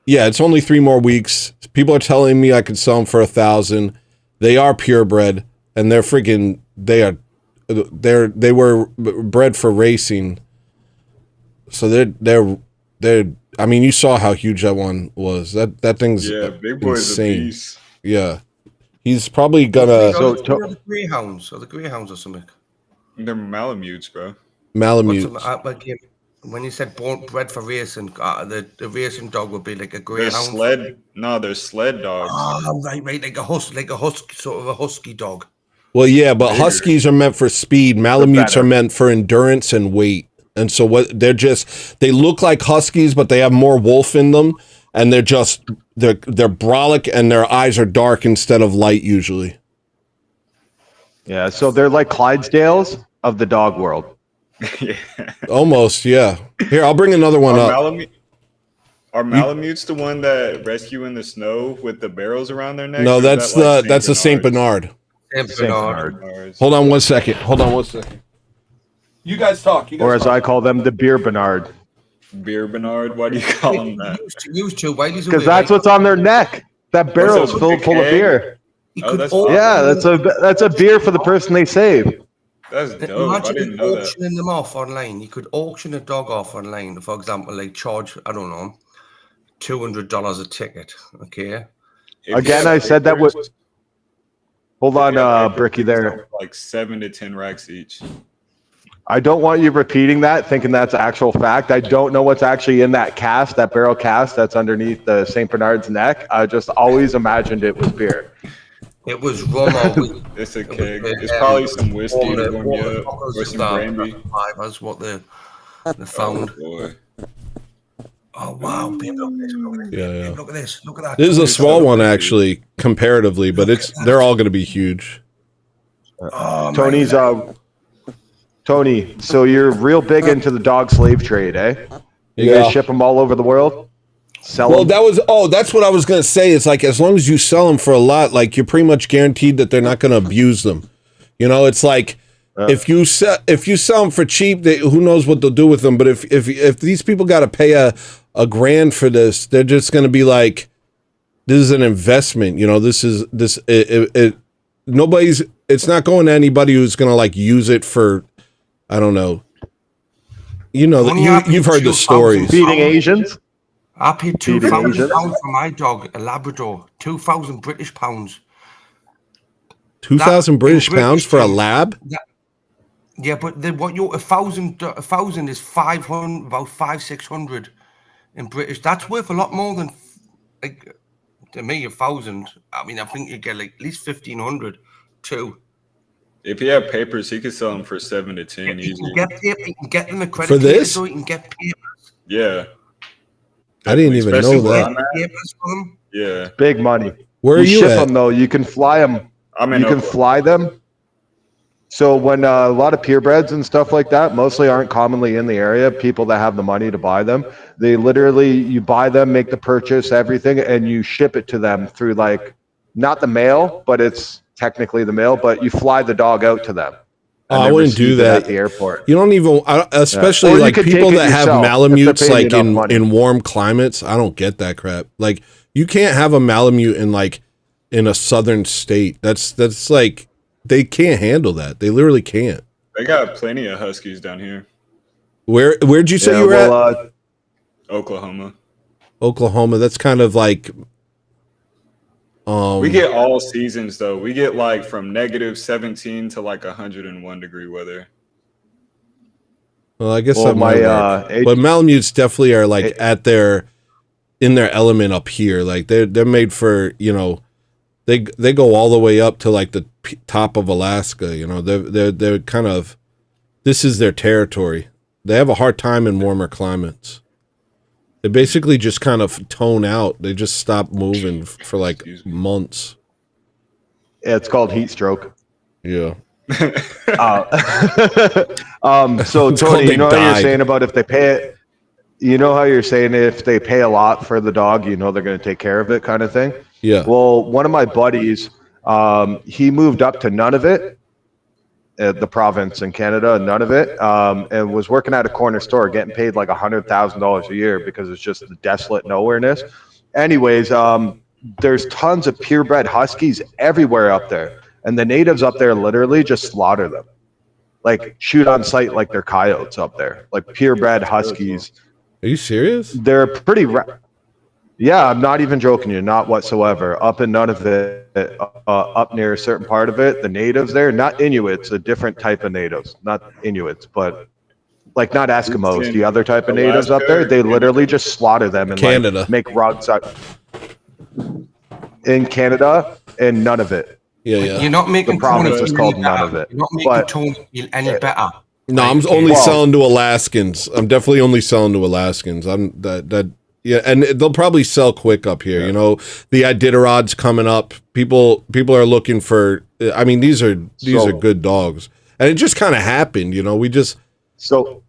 Yeah, it's only 3 more weeks. People are telling me I could sell them for 1,000. They are purebred, and they're freaking. They were bred for racing. So they're. I mean, you saw how huge that one was. That thing's Big Boy's insane. a beast. Yeah, he's probably gonna. the greyhounds or something. They're Malamutes, bro. Malamutes. When you said bred for racing, the racing dog would be like a They're greyhound. they're sled dogs. Oh, right, like a husky, sort of a husky dog. Well, yeah, but huskies are meant for speed. Malamutes are meant for endurance and weight. And so they look like huskies, but they have more wolf in them, and they're brolic, and their eyes are dark instead of light usually. Yeah, so they're like Clydesdales of the dog world. Yeah. Almost, yeah. Here, I'll bring another one up. Are Malamutes the one that rescue in the snow with the barrels around their neck? No, that's the Saint Bernard. Saint Bernard. Hold on one second. You guys talk. Or as I call them, the Beer Bernard. Beer Bernard? Why do you call them that? Because that's what's on their neck. That barrel's filled full of beer. That's a beer for the person they save. That's dope. Imagine I didn't know that. auctioning them off online. You could auction a dog off online, for example, like charge, I don't know, $200 a ticket. Okay. Again, I said that was. Hold on, Bricky there. Like 7 to 10 racks each. I don't want you repeating that, thinking that's actual fact. I don't know what's actually in that cast, that barrel cast that's underneath the St. Bernard's neck. I just always imagined it was beer. It was rum or It's a keg. It's probably some whiskey to warm you up, or some brandy. That's what they found. Oh wow! Babe, look at this! Yeah. Look at this! Look at that! This is a small one actually, comparatively, but they're all going to be huge. Tony, so you're real big into the dog slave trade, eh? You guys ship them all over the world? Sell Well, them? that's what I was going to say. It's like, as long as you sell them for a lot, like you're pretty much guaranteed that they're not going to abuse them. You know, it's like, if you sell them for cheap, who knows what they'll do with them. But if these people got to pay a $1,000 for this, they're just going to be like, this is an investment. You know, it's not going to anybody who's going to like use it for, I don't know. You know, you've heard the stories. Feeding Asians? I paid £2,000 for my dog, a Labrador. 2,000 British pounds. 2,000 British pounds for a lab? Yeah, but a thousand is 500, about 500-600 in British. That's worth a lot more than, like, to me, 1,000. I mean, I think you get like at least 1,500 too. If he had papers, he could sell them for 7 to 10 easy. You can get them accredited for this. So you can get papers. Yeah. I didn't even know that. Papers for them. Yeah. Big money. Where are you ship at? them though? You can fly them. You can fly them. So when a lot of purebreds and stuff like that mostly aren't commonly in the area, people that have the money to buy them, they literally, you buy them, make the purchase, everything, and you ship it to them through like, not the mail, but it's technically the mail, but you fly the dog out to them. I wouldn't do that at the airport. You don't even, especially like people that have Malamutes like in warm climates. I don't get that crap. Like you can't have a Malamute in a southern state. That's like, they can't handle that. They literally can't. They got plenty of Huskies down here. Where'd you say you were at? Oklahoma. Oklahoma. That's kind of like. We get all seasons though. We get like from -17 to like 101 degree weather. Well, I guess that might work. But Malamutes definitely are like in their element up here. Like they're made for, you know, they go all the way up to like the top of Alaska. You know, they're kind of, this is their territory. They have a hard time in warmer climates. They basically just kind of tone out. They just stop moving for like months. Yeah, it's called heat stroke. Yeah. So Tony, you know how you're saying about if they pay it, you know how you're saying if they pay a lot for the dog, you know they're going to take care of it, kind of thing. Yeah. Well, one of my buddies, he moved up to Nunavut, the province in Canada, Nunavut, and was working at a corner store, getting paid like $100,000 a year because it's just the desolate nowhereness. Anyways, there's tons of purebred Huskies everywhere up there, and the natives up there literally just slaughter them, like shoot on sight like they're coyotes up there, like purebred Huskies. Are you serious? They're pretty. Yeah, I'm not even joking you, not whatsoever. Up in Nunavut, up near a certain part of it, the natives there, not Inuits, a different type of natives, not Inuits, but like not Eskimos, the other type of natives up there, they literally just slaughter them and Canada. Like, make rugs out. In Canada, and Nunavut. Yeah. You're not making the province is called Nunavut. You're not making Tony feel any better. No, I'm only selling to Alaskans. I'm definitely only selling to Alaskans. Yeah, and they'll probably sell quick up here. Yeah. You know, the Iditarod's coming up. People are looking for. I mean, these are good dogs, and it just kind of happened. You know, we just go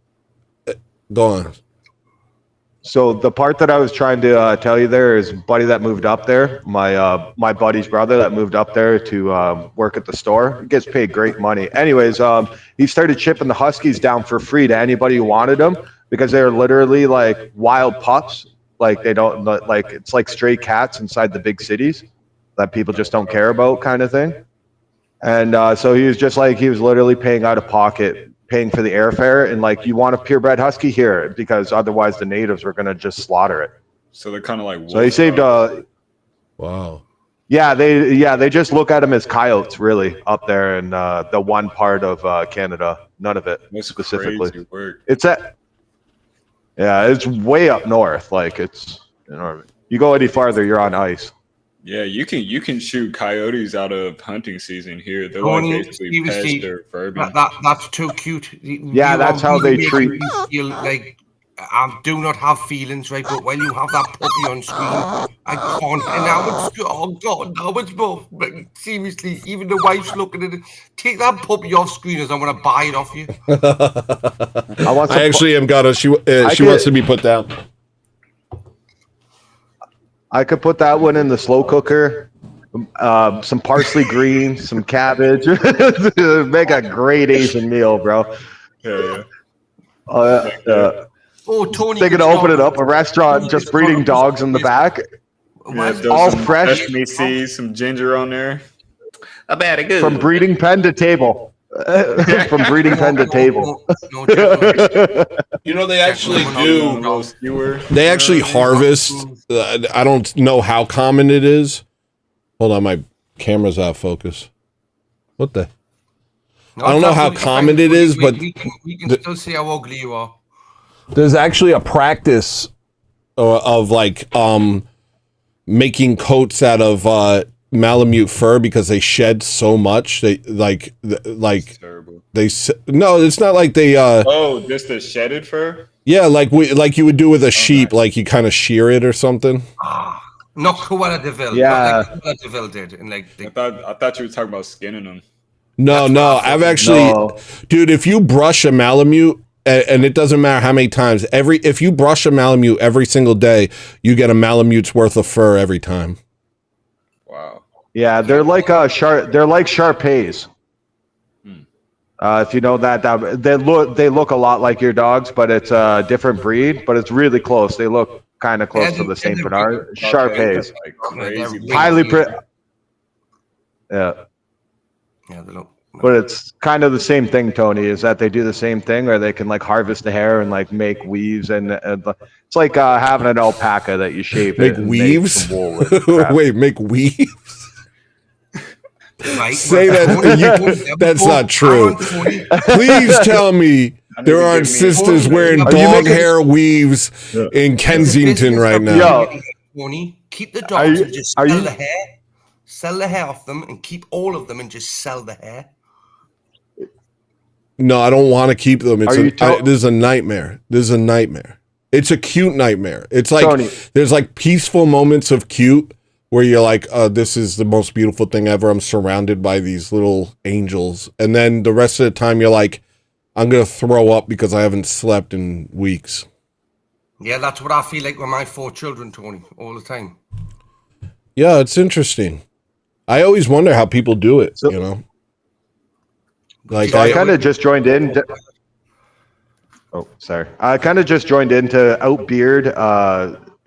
on. So the part that I was trying to tell you there is, buddy that moved up there, my buddy's brother that moved up there to work at the store. He gets paid great money. Anyways, he started shipping the Huskies down for free to anybody who wanted them because they're literally like wild pups. Like they don't like, it's like stray cats inside the big cities that people just don't care about, kind of thing. And so he was just like, he was literally paying out of pocket, paying for the airfare, and like, you want a purebred Husky here, because otherwise the natives were going to just slaughter it. So they're kind of like, so he saved wow. Yeah, they just look at them as coyotes really up there in the one part of Canada, none of it. That's specifically. Crazy work. It's way up north. Like it's, you know, you go any farther, you're on ice. Yeah, you can shoot coyotes out of hunting season here. They're like basically pest or vermin. That's too cute. Yeah, that's how they treat. Like I do not have feelings, right? But when you have that puppy on screen, I can't. And now it's, oh God, now it's both. But seriously, even the wife's looking at it. Take that puppy off screen as I want to buy it off you. I actually am gonna. She wants to be put down. I could put that one in the slow cooker. Some parsley greens, some cabbage. Make a great Asian meal, bro. Yeah. Oh, Tony, they could open it up, a restaurant just breeding dogs in the back. Yeah, all some fresh. sesame seeds, some ginger on there. I bet it good. From breeding pen to table. From breeding pen to table. You know, they actually do. They actually harvest. I don't know how common it is. Hold on, my camera's out of focus. What the? I don't know how common it is, but we can still see how ugly you are. there's actually a practice of like making coats out of Malamute fur because they shed so much. They like they no, it's not like they oh, just the shedded fur. Yeah, like you would do with a sheep, like you kind of shear it or something. Not Cruella de Vil. Yeah. Not like Cruella de Vil did. And like I thought you were talking about skinning them. No, I've actually, dude, if you brush a Malamute, and it doesn't matter how many times, if you brush a Malamute every single day, you get a Malamute's worth of fur every time. Wow. Yeah, they're like they're like Shar-Peis. If you know that, they look a lot like your dogs, but it's a different breed, but it's really close. They look kind of close to the Saint Bernard. Shar-Peis. Like crazy. Highly yeah. Yeah, they look. But it's kind of the same thing, Tony, is that they do the same thing, or they can like harvest the hair and like make weaves, and it's like having an alpaca that you shave. Make weaves? Wait, make weaves? Right. Say that that's not true. Please tell me there aren't sisters wearing dog hair weaves in Kensington right now. Tony, keep the dogs and just sell the hair. Sell the hair off them and keep all of them and just sell the hair. No, I don't want to keep them. This is a nightmare. This is a nightmare. It's a cute nightmare. It's like Tony. There's like peaceful moments of cute where you're like, this is the most beautiful thing ever. I'm surrounded by these little angels. And then the rest of the time you're like, I'm going to throw up because I haven't slept in weeks. Yeah, that's what I feel like with my 4 children, Tony, all the time. Yeah, it's interesting. I always wonder how people do it, you know? Like so I kind of just joined in. Oh, sorry. I kind of just joined into Outbeard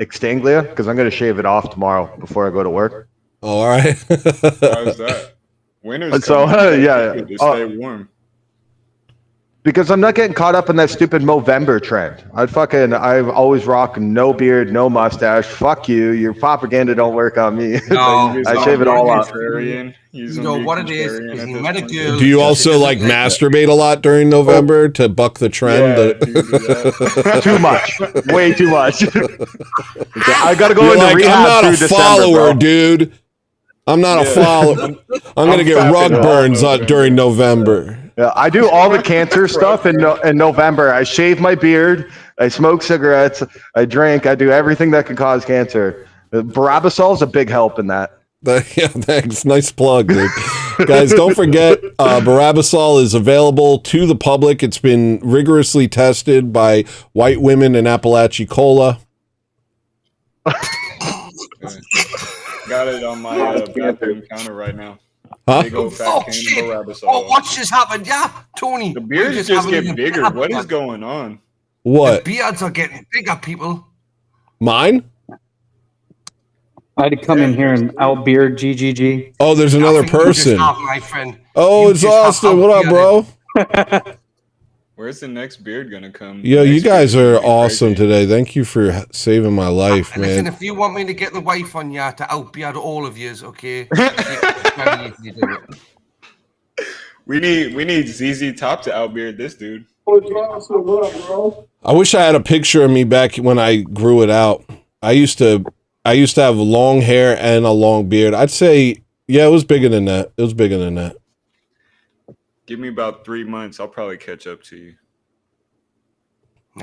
Extanglia because I'm going to shave it off tomorrow before I go to work. Oh, all right. How's that? Winter's So coming. yeah, To stay warm. because I'm not getting caught up in that stupid Movember trend. I've always rock no beard, no mustache. Fuck you. Your propaganda don't work on me. No, I shave it all off. You know what it is he met a girl. Do you also like masturbate a lot during November to buck the trend? Too much. Way too much. I got to go into rehab I'm not through a December, follower, bro. dude. I'm not a follower. I'm going to get rug burns during November. Yeah, I do all the cancer stuff in November. I shave my beard. I smoke cigarettes. I drink. I do everything that can cause cancer. Barabasol is a big help in that. Yeah, thanks. Nice plug, dude. Guys, don't forget, Barabasol is available to the public. It's been rigorously tested by white women in Appalachia Cola. Got it on my bathroom counter right now. Huh? Big old fat can of Barabasol. Oh, watch this happen. Yeah, Tony. The beards just get bigger. What is going on? What? The beards are getting bigger, people. Mine? I had to come in here and outbeard GGG. Oh, there's another person. My friend. Oh, it's Austin. What up, bro? Where's the next beard gonna come? Yo, you guys are awesome today. Thank you for saving my life, Listen, man. if you want me to get the wife on you to outbeard all of yous, okay? We need ZZ Top to outbeard this dude. I wish I had a picture of me back when I grew it out. I used to have long hair and a long beard. I'd say, yeah, it was bigger than that. It was bigger than that. Give me about 3 months. I'll probably catch up to you.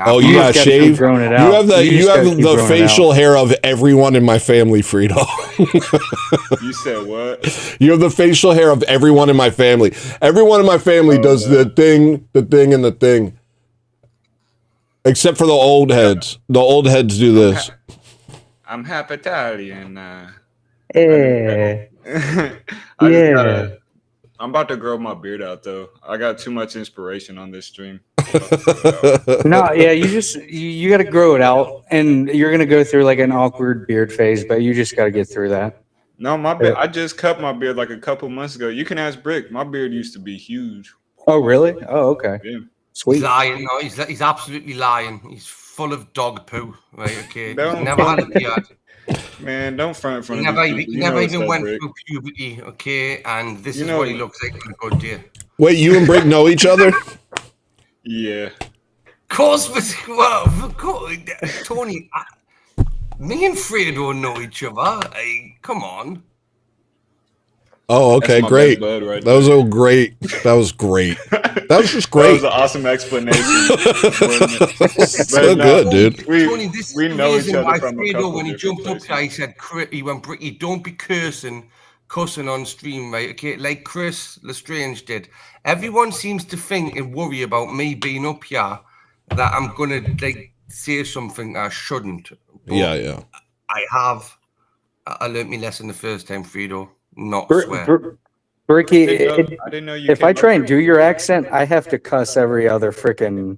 Oh, you got just gotta keep shaved. growing it You out. have You you just gotta have keep the growing it facial out. hair of everyone in my family, Frito. You said what? You have the facial hair of everyone in my family. Everyone in my family does the thing, and the thing. Except for the old heads. The old heads do this. I'm half Italian. Yeah. I just Yeah. gotta. I'm about to grow my beard out though. I got too much inspiration on this stream. No, yeah, you got to grow it out, and you're gonna go through like an awkward beard phase, but you just got to get through that. No, my beard. I just cut my beard like a couple months ago. You can ask Brick. My beard used to be huge. Oh, really? Oh, okay. Yeah. Sweet. He's lying. No, he's absolutely lying. He's full of dog poo. Right? Okay. Don't- Never had a beard. Man, don't front in front He of never, these he people. You never know it's even that went Brick. through puberty. Okay, and this You is know- what he looks like on a good day. Wait, you and Brick know each other? Yeah. Of course, Tony. Me and Fredo know each other. Hey, come on. Oh, okay, That's my great. best bud right That was great. That was great. That was just That great. was an awesome explanation. So good, dude. Tony, this is we the know each reason other why from a Fredo, couple when he different jumped up there, he said, he went, Bricky, don't be cussing on stream, right? Okay, like Chris Lestrange did. Everyone seems to think and worry about me being up here that I'm gonna like say something I shouldn't. But Yeah. I learned my lesson the first time, Fredo. Not Br- swear. Br- Bricky, I didn't know you. if I try and do your accent, I have to cuss every other freaking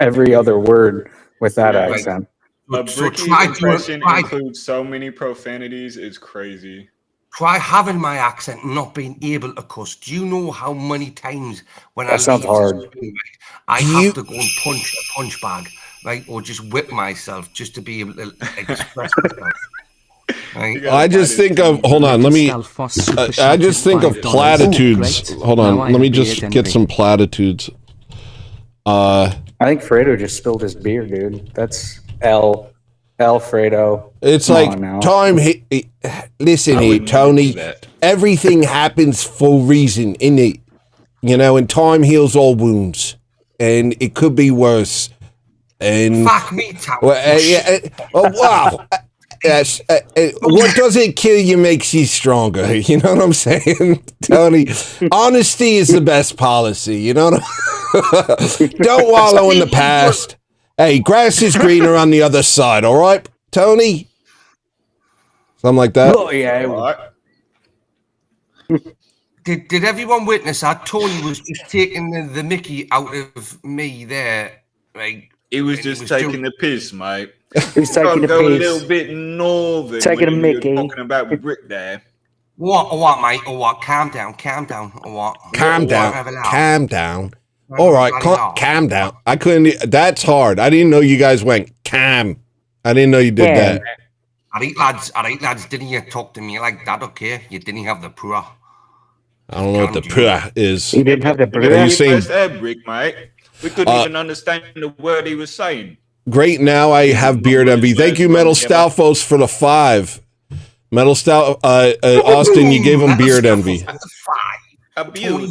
every other word with that Yeah, accent. A So Bricky try to- impression try- includes so many profanities. It's crazy. Try having my accent and not being able to cuss. Do you know how many times when That sounds leave this hard. room, right, I have to go and punch a punch bag, right, or just whip myself just to be able to express myself. Right? I just think of, hold on, let me, I just think of platitudes. Hold on, let me just get some platitudes. I think Fredo just spilled his beer, dude. That's Fredo. It's Come like on now. time. Listen here, Tony. Everything happens for a reason, innit? You know, and time heals all wounds, and it could be worse. And Fuck me, Tom. oh wow. Yes. What doesn't kill you makes you stronger. You know what I'm saying, Tony? Honesty is the best policy. You know what Don't wallow in the past. Hey, grass is greener on the other side. All right, Tony? Something like that. Oh, yeah. Did everyone witness that? Tony was just taking the Mickey out of me there. Like, He was and just taking doing- the piss, mate. He's taking the go a piss. little bit northern. Taking when a you were Mickey. Talking about Brick there. What, mate? Or what? Calm down, or what? Calm down. Have a laugh. Calm down. All right, calm down. I couldn't. That's hard. I didn't know you guys went calm. I didn't know you did that. All right, lads. Didn't you talk to me like that? Okay, you didn't have the poor. I don't know what the puh is. He didn't have the Are you saying Brick, mate? We couldn't even understand the word he was saying. great? Now I have beard envy. Thank you, Metal Stalfos, for the 5. Metal Stal, Austin, you gave him beard envy. A beautiful.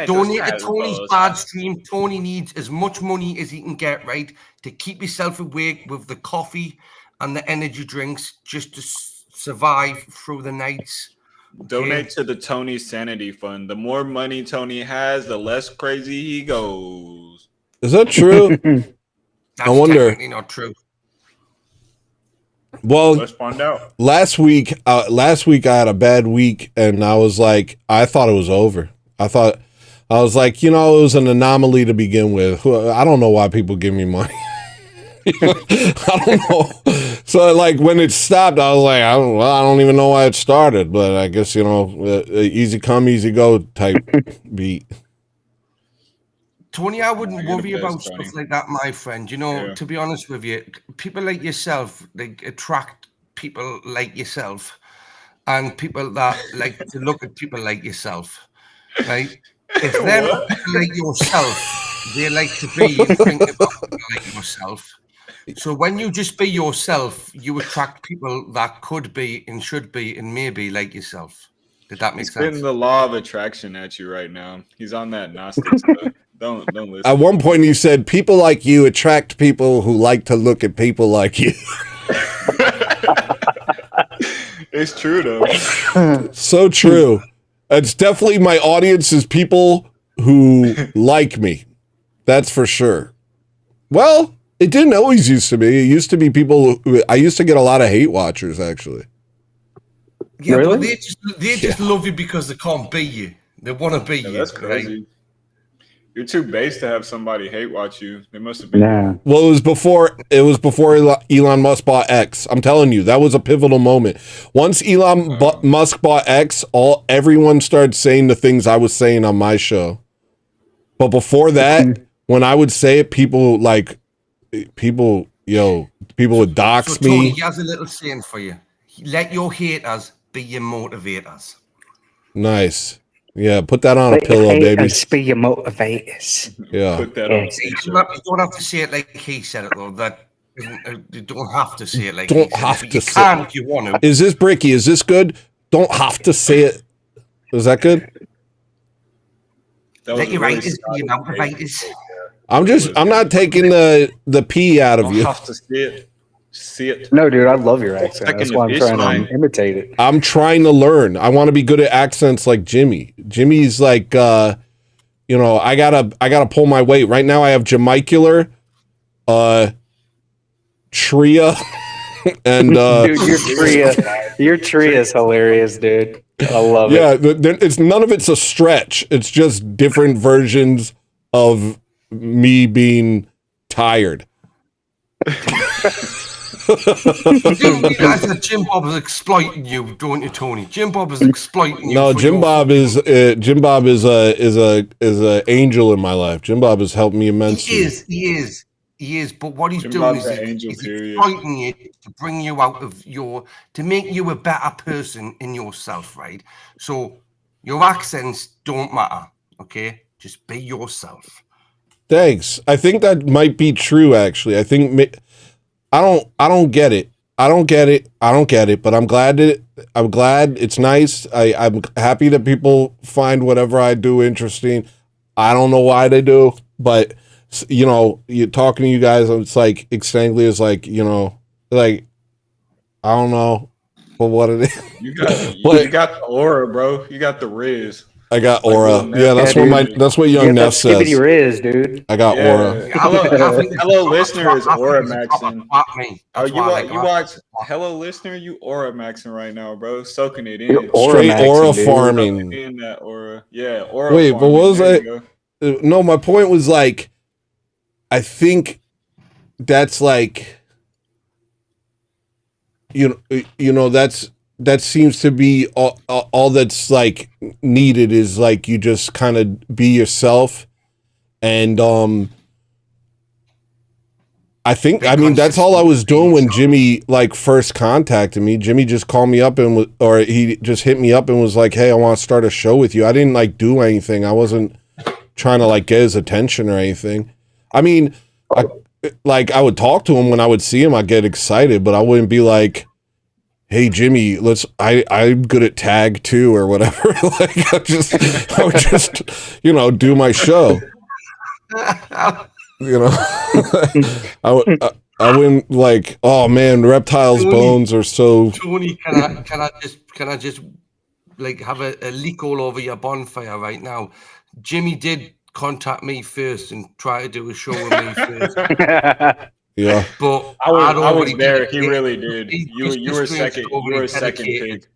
Donate to Tony's bad stream. Tony needs as much money as he can get, right, to keep himself awake with the coffee and the energy drinks just to survive through the nights. Donate to the Tony Sanity Fund. The more money Tony has, the less crazy he goes. Is that true? That's I wonder. technically not true. Well, Let's find out. last week I had a bad week, and I was like, I thought it was over. I was like, you know, it was an anomaly to begin with. I don't know why people give me money. I don't know. So like when it stopped, I was like, I don't even know why it started, but I guess, you know, easy come, easy go type beat. Tony, I wouldn't You're the worry best, about Tony. stuff like that, my friend. You know, Yeah. to be honest with you, people like yourself, they attract people like yourself and people that like to look at people like yourself, right? If them people like yourself, they like to be and think about people like yourself. So when you just be yourself, you attract people that could be and should be and maybe like yourself. Did that make He's sense? spitting the law of attraction at you right now. He's on that Gnostic stuff. Don't listen. At one point, you said people like you attract people who like to look at people like you. It's true though. So true. It's definitely my audience is people who like me. That's for sure. Well, it didn't always used to be. It used to be people I used to get a lot of hate watchers, actually. Yeah, Really? but they just love you because they can't beat you. They want to beat you. That's right? crazy. You're too base to have somebody hate watch you. They must have been. Nah. Well, it was before Elon Musk bought X. I'm telling you, that was a pivotal moment. Once Elon Musk bought X, everyone started saying the things I was saying on my show. But before that, when I would say it, people would dox So, Tony, me. he has a little saying for you. Let your haters be your motivators. Nice. Yeah, put that on a pillow, baby. Be your motivators. Yeah. Put that on. See, you don't have to say it like he said it, though. That you don't have to say it like Don't he said have it, but to you say can if you want to. Is this Bricky? Is this good? Don't have to say it. Is that good? Let your writers be your motivators. I'm not taking the P out of Don't you. have to see it. No, dude, I love your accent. Second That's why I'm fish trying line. to imitate it. I'm trying to learn. I want to be good at accents like Jimmy. Jimmy's like, I gotta pull my weight. Right now I have Jamicular, Tria, and Dude, your tree is hilarious, dude. I love it. yeah, it's none of it's a stretch. It's just different versions of me being tired. You guys said Jim Bob is exploiting you, don't you, Tony? Jim Bob is exploiting you. No, for Jim your- Bob is a angel in my life. Jim Bob has helped me immensely. He is. But what he's Jim doing Bob's is an angel, he's period. exploiting you to bring you out of to make you a better person in yourself, right? So your accents don't matter, okay? Just be yourself. Thanks. I think that might be true. Actually, I think I don't get it. I don't get it. But I'm glad it's nice. I'm happy that people find whatever I do interesting. I don't know why they do, but you're talking to you guys. It's like Extangly is like like I don't know, but what it is. You got the aura, bro. You got the Riz. I got Like aura. Lil Neff. Yeah, that's what Young Neff says. Skibbity Riz, dude. I got aura. Hello, listener is aura maxing. Oh, You watch Hello, listener. You aura maxing right now, bro. Soaking it in. You're aura Straight maxing, aura dude. farming. In that aura. Yeah, aura. Wait, but farming. what was There I? you go. No, my point was like, I think that's like, that seems to be all that's like needed is like you just kind of be yourself, and I mean that's all I was doing when Jimmy like first contacted me. Jimmy just called me up or he just hit me up and was like, "Hey, I want to start a show with you." I didn't like do anything. I wasn't trying to like get his attention or anything. I mean, I would talk to him when I would see him. I'd get excited, but I wouldn't be like, "Hey Jimmy, I'm good at tag too," or whatever. Like I would just do my show. I wouldn't like, oh man, Reptile's Tony, bones are so. Tony, can I just like have a leak all over your bonfire right now? Jimmy did contact me first and try to do a show with me first. Yeah, but I was already there. He dedicated- really did. You were second. You were second dedicated. pick.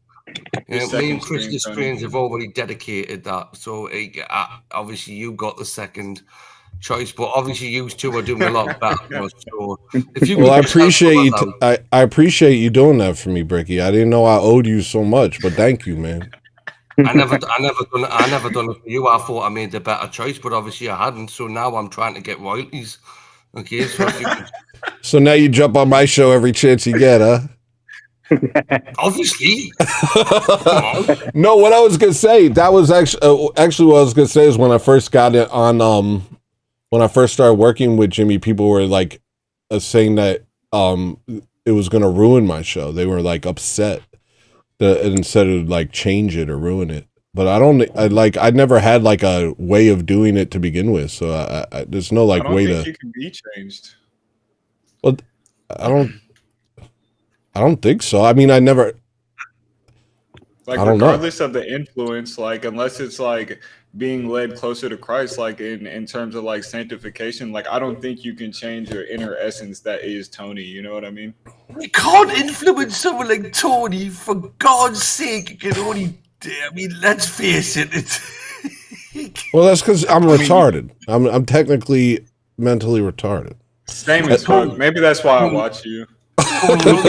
Me and Chris Strange have already dedicated that. So obviously you got the second choice, but obviously you two are doing a lot better. So if you well, I appreciate you. I appreciate you doing that for me, Bricky. I didn't know I owed you so much, but thank you, man. I never done it for you. I thought I made the better choice, but obviously I hadn't. So now I'm trying to get royalties. Okay, so if you could, So now you jump on my show every chance you get, huh? obviously. No, what I was gonna say, that was actually what I was gonna say is when I first got it on when I first started working with Jimmy, people were like saying that it was gonna ruin my show. They were like upset that instead of like change it or ruin it. but I never had like a way of doing it to begin with. So there's no like I don't way think to. you can be changed. Well, I don't think so. I mean, I never. Like I don't know. regardless of the influence, like unless it's like being led closer to Christ, like in terms of like sanctification, like I don't think you can change your inner essence that is Tony. You know what I mean? You can't influence someone like Tony. For God's sake, you can only. I mean, let's face it. It's Well, that's because I'm retarded. I'm technically mentally retarded. Same as fuck. Maybe that's why I watch you. Remember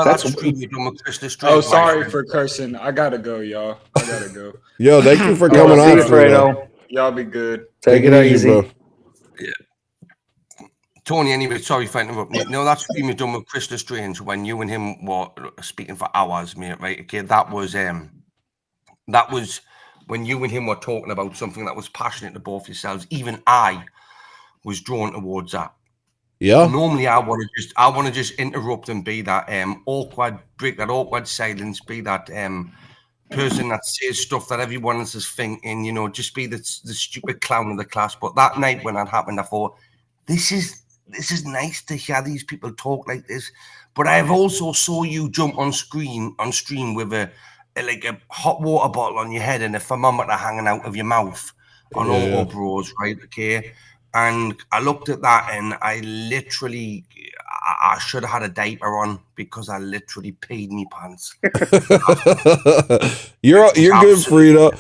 that stream you done with Christus Stream? Oh, sorry for cursing. I gotta go, y'all. I gotta go. Yo, thank you for coming on, Fredo. Y'all be good. Take it easy, bro. Yeah. Tony, anyway, sorry for interrupting. No, that stream you done with Christus Strange when you and him were speaking for hours, mate. Right? Okay, that was when you and him were talking about something that was passionate to both yourselves. Even I was drawn towards that. Yeah. Normally, I want to just interrupt and be that break that awkward silence, be that person that says stuff that everyone else is thinking, you know, just be the stupid clown of the class. But that night when that happened, I thought, this is nice to hear these people talk like this. But I've also saw you jump on stream with a hot water bottle on your head and a thermometer hanging out of your mouth on all bros, right? Okay. And I looked at that and I literally, I should have had a diaper on because I literally peed me pants. You're good, Frida.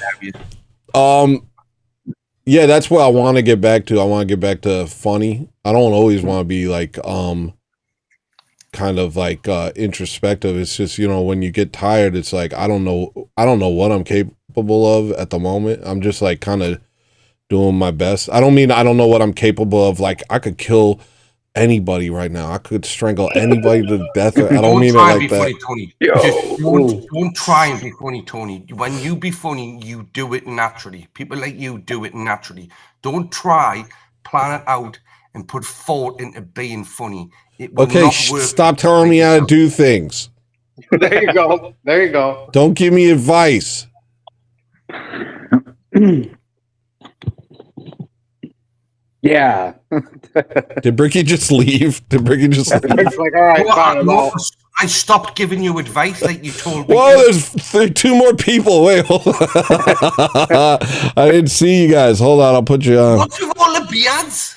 Yeah, that's what I want to get back to. I want to get back to funny. I don't always want to be like, kind of like introspective. It's just, you know, when you get tired, it's like I don't know what I'm capable of at the moment. I'm just like kind of doing my best. I don't know what I'm capable of. Like I could kill anybody right now. I could strangle anybody to death. I don't mean it like that. Funny, Tony. Don't try and be funny, Tony. When you be funny, you do it naturally. People like you do it naturally. Don't try, plan it out, and put thought into being funny. It will Okay, not work. stop telling me how to do things. There you go. There you go. Don't give me advice. Yeah. Did Bricky just leave? It's like, all right, fine. No, I stopped giving you advice like you told me. Whoa, there's two more people. Wait, hold on. I didn't see you guys. Hold on, I'll put you on. What's with all the beards?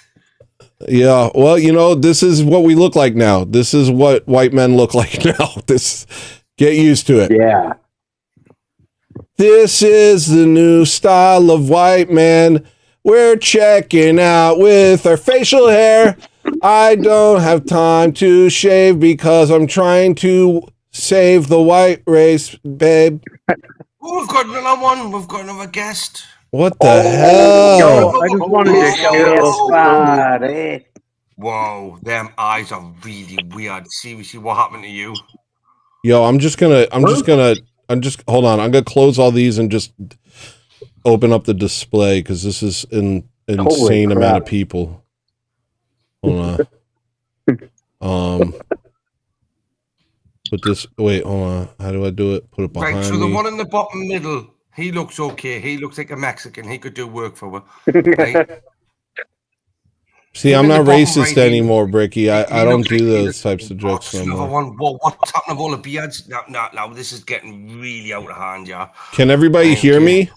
Yeah, well, you know, this is what we look like now. This is what white men look like now. Get used to it. Yeah. This is the new style of white man. We're checking out with our facial hair. I don't have time to shave because I'm trying to save the white race, babe. Oh, we've got another one. We've got another guest. What the hell? I just wanted to show you body. Whoa, them eyes are really weird. Seriously, what happened to you? Yo, hold on. I'm gonna close all these and just open up the display because this is an insane amount of people. Hold on. Hold on. How do I do it? Put it behind Right, so me. the one in the bottom middle, he looks okay. He looks like a Mexican. He could do work for her. Right? See, I'm not racist anymore, Bricky. I don't do those types of jokes no more. What's happening with all the beards? Now, this is getting really out of hand, yeah. Can everybody hear me?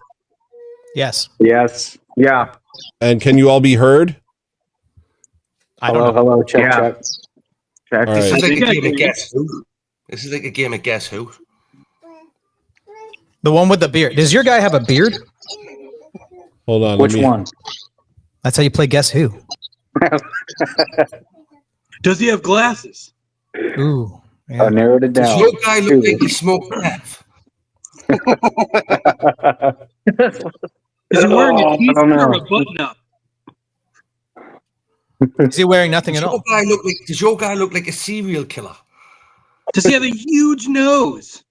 Yes. Yes. Yeah. And can you all be heard? Hello. Check. All This right. is like a game of Guess Who. This is like a game of Guess Who. The one with the beard. Does your guy have a beard? Hold on. Which one? That's how you play Guess Who. Does he have glasses? Ooh. I narrowed it down. Does your guy look like he smoked meth? Is he wearing a t-shirt or a button-up? Is he wearing nothing at all? Does your guy look like a serial killer? Does he have a huge nose?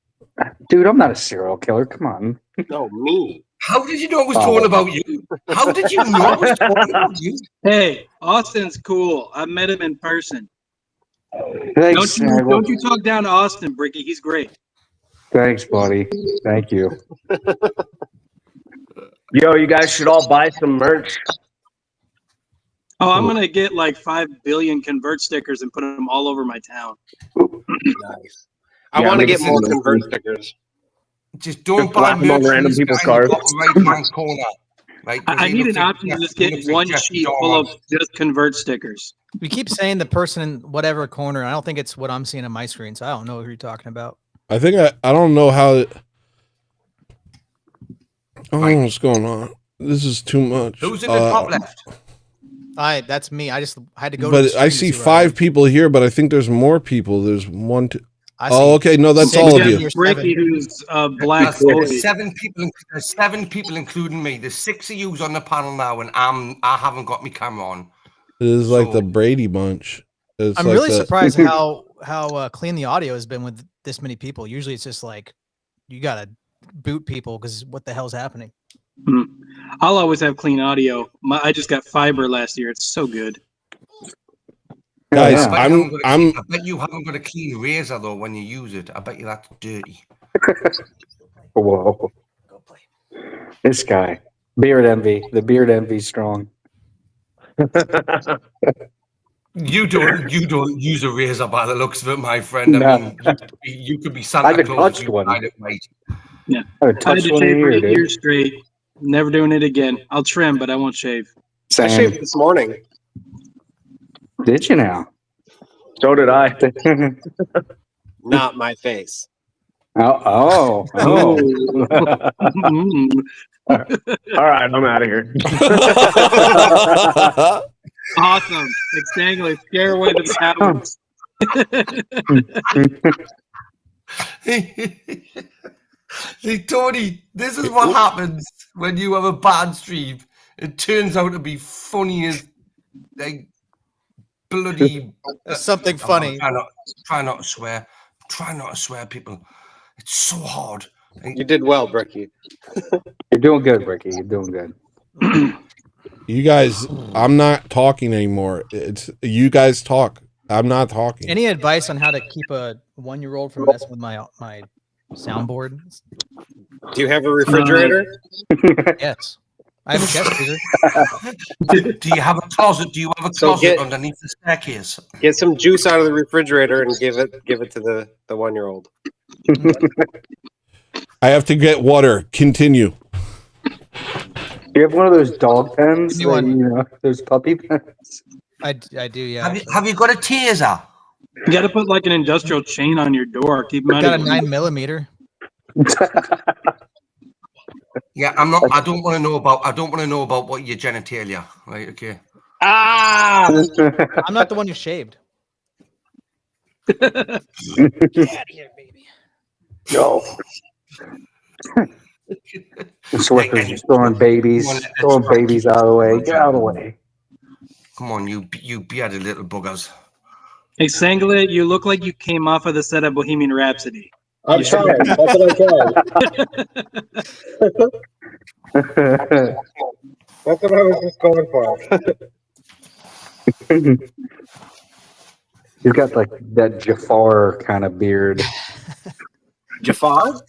Dude, I'm not a serial killer. Come on. No, me. How did you know it was talking about you? How did you know it was talking about you? Hey, Austin's cool. I met him in person. Thanks, Don't you talk down to Austin, Bricky. He's great. Thanks, buddy. Thank you. Yo, you guys should all buy some merch. Oh, I'm gonna get like 5 billion convert stickers and put them all over my town. Nice. I want to get more convert stickers. Just don't Just buy slap them on merch random from people's this guy in the cars. bottom right-hand corner. Right? I need an option to just get one sheet full of just convert stickers. We keep saying the person in whatever corner. I don't think it's what I'm seeing on my screen, so I don't know who you're talking about. I think I don't know how it. I don't know what's going on. This is too much. Who's in the top left? That's me. I just had to go. to But the screen I to see what 5 people here, but I think there's more people. There's 1, 2. I Oh, see okay. No, that's 6 all of people you. or Ricky, 7. who's black. There's 7 people. There's 7 people, including me. There's 6 of yous on the panel now, and I haven't got my camera on. It is like the Brady Bunch. It's I'm like really the- surprised how clean the audio has been with this many people. Usually, it's just like you gotta boot people because what the hell's happening? I'll always have clean audio. I just got fiber last year. It's so good. Guys, I I'm bet you haven't got a clean razor though when you use it. I bet you that's dirty. Whoa. This guy. Beard envy. The beard envy strong. You don't use a razor by the looks of it, my friend. I No. mean, you could be Santa I haven't Claus if touched you one. tried it right. Yeah. I I had touched to one in shave a for year, 8 dude. years straight. Never doing it again. I'll trim, but I won't shave. I shaved this morning. Did you now? So did I. Not my face. Oh. All right, I'm out of here. Awesome. Extangler, scare away the cowards. See, Tony, this is what happens when you have a bad stream. It turns out to be funny as like bloody Something funny. Try not to swear. Try not to swear, people. It's so hard. You did well, Bricky. You're doing good, Ricky. You're doing good. you guys. I'm not talking anymore. It's you guys talk. I'm not talking. Any advice on how to keep a 1-year-old from messing with my soundboard? Do you have a refrigerator? Yes. I have a guest freezer. Do you have a closet? Do you have a closet underneath the staircase? Get some juice out of the refrigerator and give it to the 1-year-old. I have to get water. Continue. You have one of those dog pens? Give me one. You know, those puppy pens? I do, yeah. Have you got a taser? You got to put like an industrial chain on your door. Keep them out Got a of 9mm. Yeah, I'm not. I don't want to know about what your genitalia. Right? Okay. Ah! I'm not the one who shaved. Get out of here, baby. No. Swifters just throwing babies out of the way. Get out of the way. Come on, you bearded little buggers. Hey, Sanglet, you look like you came off of the set of Bohemian Rhapsody. I'm trying. That's what I'm trying. That's what I was just going for. He's got like that Jafar kind of beard. Jafar?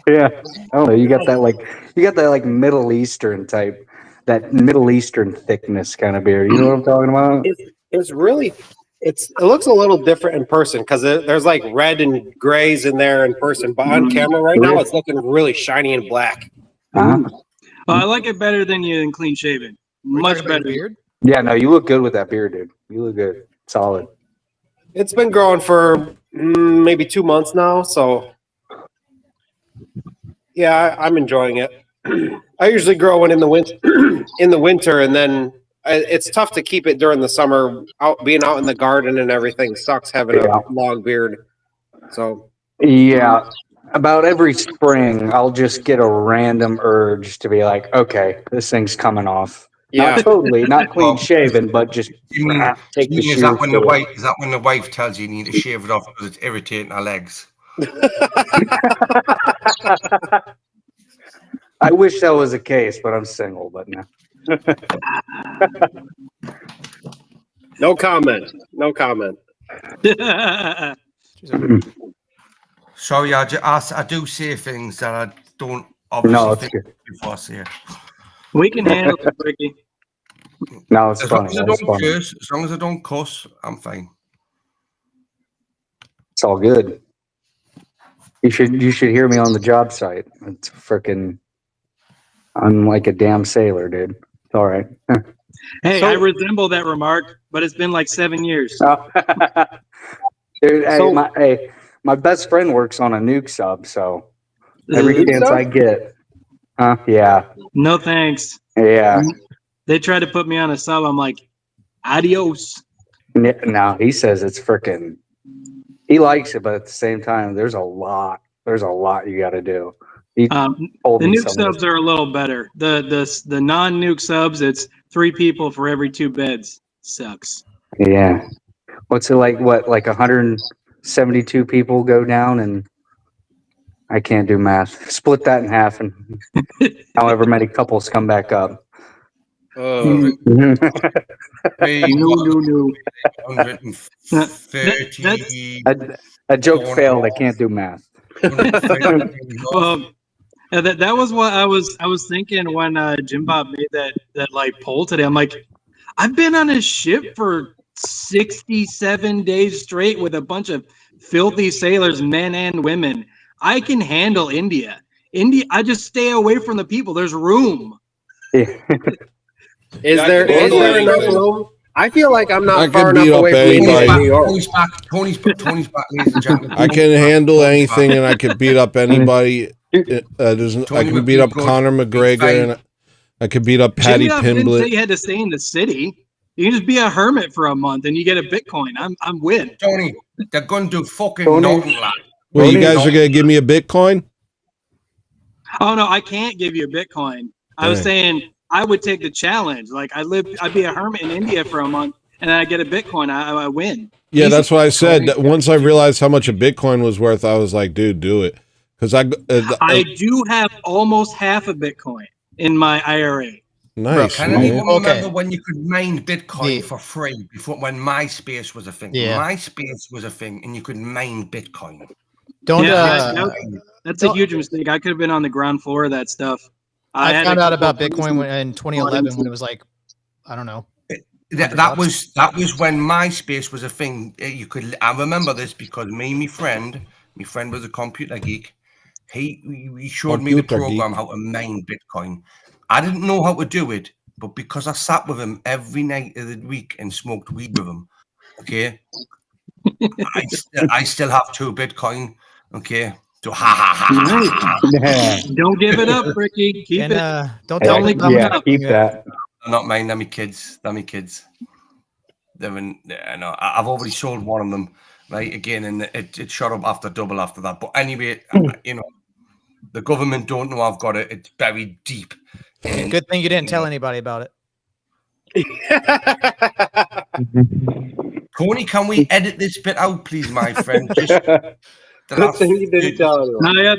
Yeah. I don't know. You got that like Middle Eastern type, that Middle Eastern thickness kind of beard. You know what I'm talking about? It's really, it looks a little different in person because there's like red and grays in there in person, but on camera right now it's looking really shiny and black. I like it better than you in clean shaven. Much better. Beard? Yeah, no, you look good with that beard, dude. You look good. Solid. It's been growing for maybe 2 months now, so yeah, I'm enjoying it. I usually grow one in the winter, and then it's tough to keep it during the summer. Being out in the garden and everything sucks having a long beard. So yeah, about every spring, I'll just get a random urge to be like, okay, this thing's coming off. Yeah. Not totally, not clean shaven, but just take the Is shoes. that when the wife tells you need to shave it off because it's irritating her legs? I wish that was the case, but I'm single. But no. no comment. No comment. Sorry, I do say things that I don't obviously think before I say it. We can handle it, Ricky. No, it's As funny. long as I It's don't funny. curse, as long as I don't cuss, I'm fine. It's all good. You should hear me on the job site. It's freaking. I'm like a damn sailor, dude. It's all right. Hey, I resemble that remark, but it's been like 7 years. Dude, my best friend works on a nuke sub, so every Nuke chance sub? I get. Yeah. No thanks. Yeah. They tried to put me on a sub. I'm like, adios. No, he says it's freaking. He likes it, but at the same time, there's a lot you got to do. He The told me nuke some of subs are a little better. The non-nuke subs, it's 3 people for every 2 beds. Sucks. this. Yeah. What's it like? What, like 172 people go down, and I can't do math. Split that in half, and however many couples come back up. No. 130. A joke failed. I can't do math. That was what I was thinking when Jim Bob made that like poll today. I'm like, I've been on a ship for 67 days straight with a bunch of filthy sailors, men and women. I can handle India. I just stay away from the people. There's room. Is there enough room? I feel like I'm not I far can beat enough up away from anybody. New York. Tony's back, ladies and gentlemen. I can handle anything, and I can beat up anybody. I can beat up Conor McGregor, and I could beat up Paddy Jimmy didn't say Pimblett. you had to stay in the city. You can just be a hermit for a month and you get a Bitcoin. I'm win. Tony, they're going to do fucking Tony. nothing, lad. Well, you guys are gonna give me a Bitcoin? Oh no, I can't give you a Bitcoin. I was Dang. saying I would take the challenge. Like I'd be a hermit in India for a month and then I get a Bitcoin. I win. Yeah, that's what I said. That once I realized how much a Bitcoin was worth, I was like, dude, do it. Because I do have almost half a Bitcoin in my IRA. Nice. Can man. anyone remember when you could mine Bitcoin for free before when MySpace was a thing? Yeah. MySpace was a thing, and you could mine Bitcoin. Don't. That's a huge mistake. I could have been on the ground floor of that stuff. I found out about Bitcoin in 2011 when it was like, I don't know. That was when MySpace was a thing. You could. I remember this because me and my friend was a computer geek. He showed me the Computer program geek. how to mine Bitcoin. I didn't know how to do it, but because I sat with him every night of the week and smoked weed with him, okay, I still have 2 Bitcoin, okay. So Don't give it up, Ricky. Keep it. Don't tell me. Keep that. Not mine. They're my kids. They're in. No, I've already sold one of them, right? Again, and it shot up after double after that. But anyway, you know, the government don't know I've got it. It's buried deep. Good thing you didn't tell anybody about it. Tony, can we edit this bit out, please, my friend? Just Good thing you didn't tell anyone. No, yeah,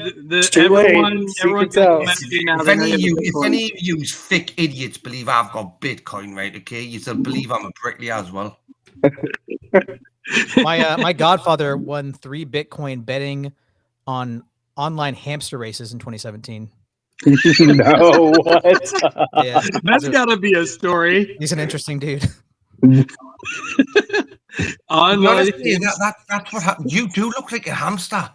everyone If any of you thick idiots believe I've got Bitcoin, right? Okay, you still believe I'm a bricklayer as well. My godfather won 3 Bitcoin betting on online hamster races in 2017. No, what? Yeah, That's got to be a story. He's an interesting dude. Honestly, that's what happened. You do look like a hamster.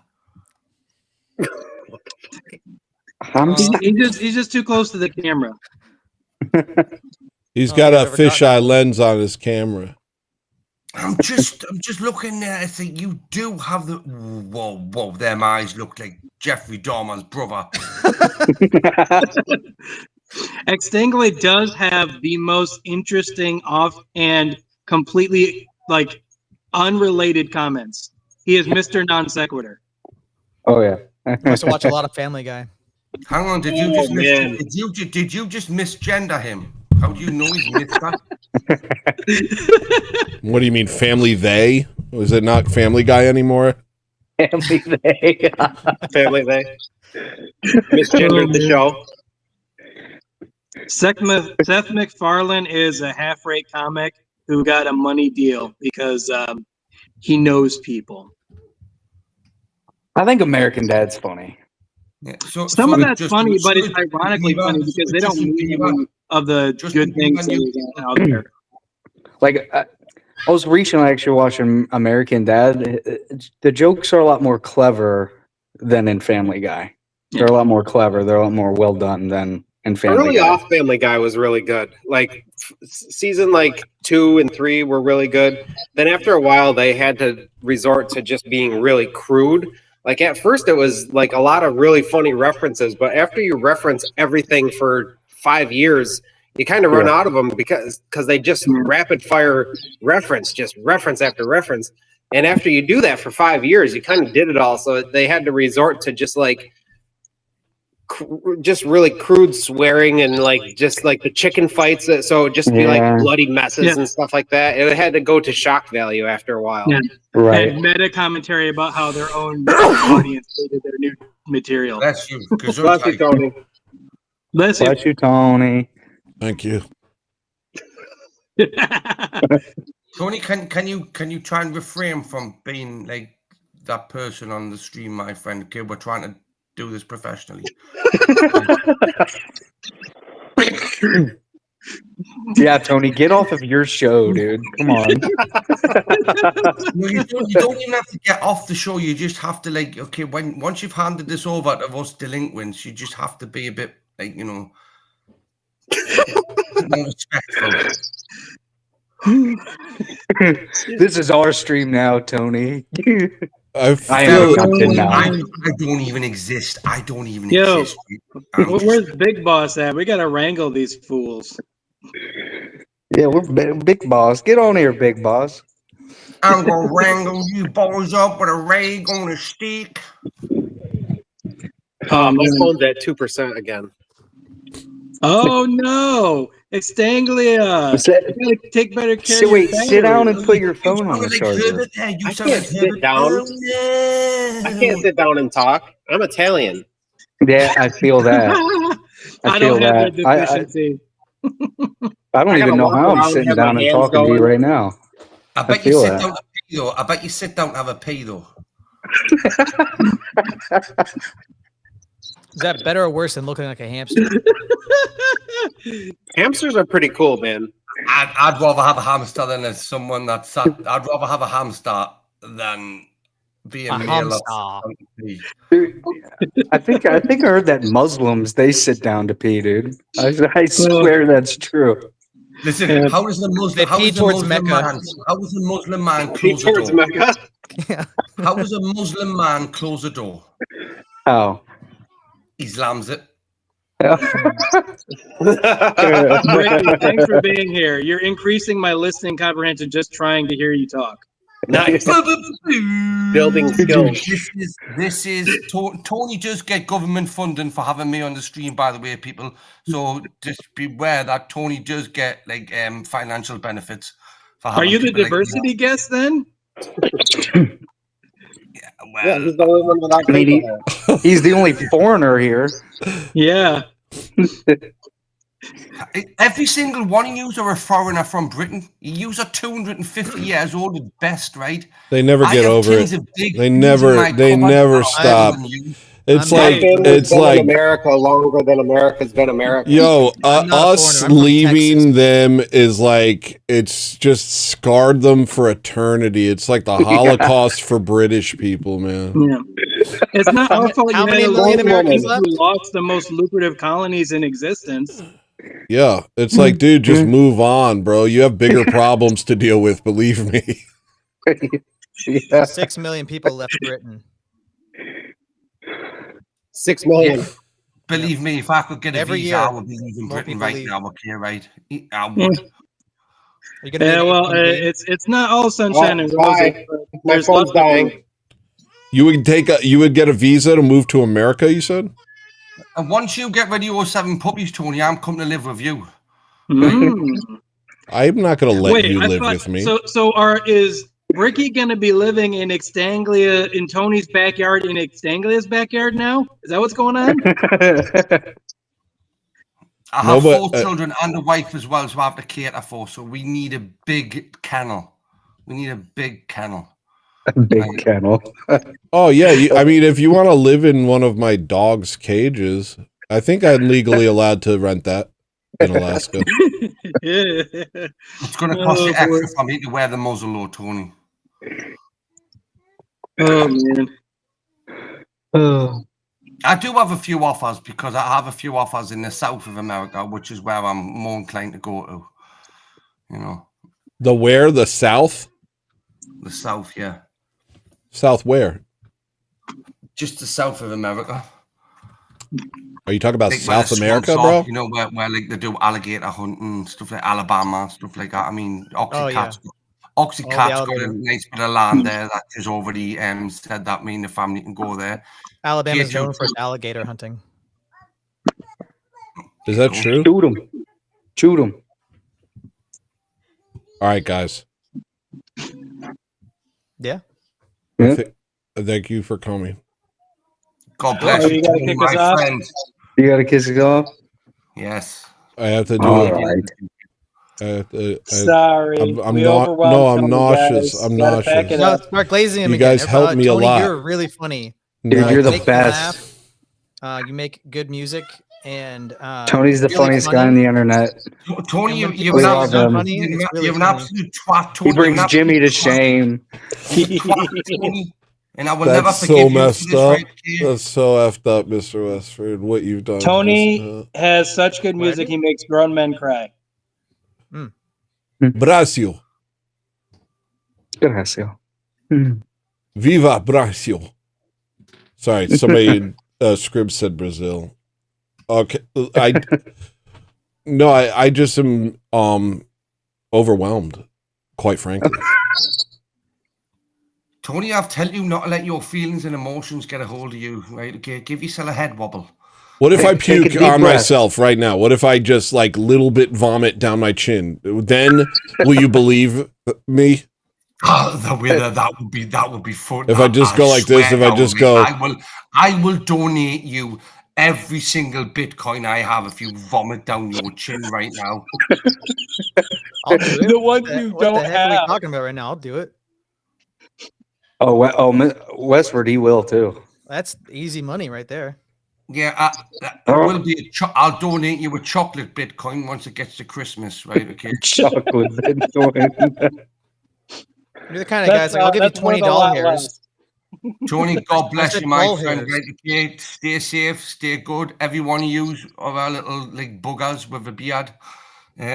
He's just too close to the camera. He's got a fisheye lens on his camera. I'm just looking there. I think you do have the whoa. Them eyes look like Jeffrey Dahmer's brother. Extinguate does have the most interesting off and completely like unrelated comments. He is Mr. Non Sequitur. Oh yeah. Must have watched a lot of Family Guy. Hang on, did you just did you just misgender him? How do you know he's Mr.? What do you mean, family they? Was it not Family Guy anymore? Family they. Family they. Misgendered the show. Seth MacFarlane is a half-rate comic who got a money deal because he knows people. I think American Dad's funny. Yeah. Some of that's just- funny, but it's just- ironically just- funny because they don't just- mean any of the good things that are out there. Like I was recently actually watching American Dad. The jokes are a lot more clever than in Family Guy. They're a lot more clever. They're a lot more well done than in Family Early Guy. off Family Guy was really good. Like season 2 and 3 were really good. Then after a while they had to resort to just being really crude. Like at first it was like a lot of really funny references, but after you reference everything for 5 years, you kind of run out of them because they just rapid fire reference after reference. And after you do that for 5 years, you kind of did it all. So they had to resort to just really crude swearing and just the chicken fights. So it'd just be like bloody messes and stuff like that. It had to go to shock value after a while. Yeah. Right. And meta commentary about how their own audience hated their new material. Bless you. Bless you, Tony. Bless you. Bless you, Tony. Thank you. Tony, can you try and refrain from being like that person on the stream, my friend? Okay, we're trying to do this professionally. Yeah, Tony, get off of your show, dude. Come on. No, you don't even have to get off the show. You just have to once you've handed this over to us delinquents, you just have to be a bit more respectful. This is our stream now, Tony. I am captain now. I don't even exist. I don't even Yo, exist. where's Big Boss at? We gotta wrangle these fools. Yeah, we're Big Boss. Get on here, Big Boss. I'm gonna wrangle you boys up with a rag on a stick. My phone's at 2% again. Oh no, Extanglia! You gotta take better care. of your Sit down battery. and put your phone on the charger. I can't sit down. I can't sit down and talk. I'm Italian. Yeah, I feel that. I feel don't have that. that deficiency. I don't even know how I'm sitting down and talking to you right now. I bet you sit down to pee though. I bet you sit down to have a pee though. Is that better or worse than looking like a hamster? Hamsters are pretty cool, man. I'd rather have a hamster than someone that's. I'd rather have a hamster than be a male. Dude, I think I heard that Muslims they sit down to pee, dude. I swear that's true. Listen, how does the Muslim? How does a Muslim man close a door? How does a Muslim man close a door? How? He slams it. Ricky, thanks for being here. You're increasing my listening comprehension just trying to hear you talk. Nice. Building skills. This is Tony does get government funding for having me on the stream, by the way, people. So just beware that Tony does get financial benefits. For Are you the people diversity guest then? Yeah, he's the only one without paper. He's the only foreigner here. Yeah. Every single one of you are a foreigner from Britain. You are 250 years old at best, right? They never I get have over tins it. of big They things in my never cupboard. stop. It's My like family's been in America longer than America's been America. Yo, us leaving them is like it's just scarred them for eternity. It's like the Holocaust for British people, man. Yeah. It's not our fault How you many had a million lot of Americans people who lost the most lucrative colonies in existence. Yeah, it's like, dude, just move on, bro. You have bigger problems to deal with, believe me. 6 million people left Britain. 6 million. Believe me, if I could get a Every visa, year, I would be leaving more Britain people right leave. now. Okay, right? I would. Yeah, well, it's not all sunshine and roses. Bye. but My there's phone's lots of- dying. You would get a visa to move to America, you said? And once you get rid of your 7 puppies, Tony, I'm coming to live with you. I'm not gonna let Wait, you I live thought- with me. Is Ricky gonna be living in Extanglia in Tony's backyard in Extanglia's backyard now? Is that what's going on? I have No, 4 but, children and a wife as well, so I have to cater for. So we need a big kennel. We need a big kennel. Big kennel. Oh yeah, I mean, if you want to live in one of my dog's cages, I think I'm legally allowed to rent that in Alaska. It's going to cost you extra for me to wear the muzzle, though, Tony. Oh man. Oh. I do have a few offers because I have a few offers in the south of America, which is where I'm more inclined to go to. You know, The where? The South? the south, yeah, South where? just the south of America. Are you talking about Like where South the America, swamps are, bro? you know, where like they do alligator hunting, stuff like Alabama, stuff like that. I mean, Oxycat's All the got a alligator. nice bit of land there that is already said that me and the family can go there. Alabama's K2 known for its alligator hunting. Is that true? Shoot him. Shoot him. All right, guys. Yeah. Thank you for coming. God bless you, Tony, my friend. You got to kiss it off? Yes. I have to do All it. right. Sorry, I'm we not. overwhelmed No, I'm Tony, nauseous. guys. I'm Gotta pack nauseous. it No, up. start glazing him You again. guys help me a Tony, lot. you're really funny. Dude, you're the Make me best. laugh. You make good music, and Tony's the really funniest funny. guy on the internet. Tony, And when you're people an We say love absolute, him. funny, it's really you're an funny. absolute twat, Tony. He brings Jimmy to shame. Tony, and I will never That's forgive so you for messed this, up. right, kid? That's so effed up, Mr. Westford. What you've done. Tony has such good music, he makes grown men cry. Brasil. Gracias. Viva Brasil. Sorry, somebody Scribs said Brazil. Okay, I just am overwhelmed, quite frankly. Tony, I've told you not to let your feelings and emotions get a hold of you, right? Okay, give yourself a head wobble. What if I Take a puke deep on breath. myself right now? What if I just like little bit vomit down my chin? Then will you believe me? That would be fun. If I just go like this, swear if I that just would be- go, I will donate you every single Bitcoin I have if you vomit down your chin right now. I'll do it. The one What the- you what the don't heck are we have. talking about right now? I'll do it. Westford, he will too. That's easy money right there. Yeah, it will be. I'll donate you a chocolate Bitcoin once it gets to Christmas, right? Okay. Chocolate Bitcoin. You're the kind of guys like I'll give you $20 hairs. Tony, God bless said you, my ball friend. hairs. Right, okay? Stay safe, stay good. Every one of you are our little like buggers with a beard.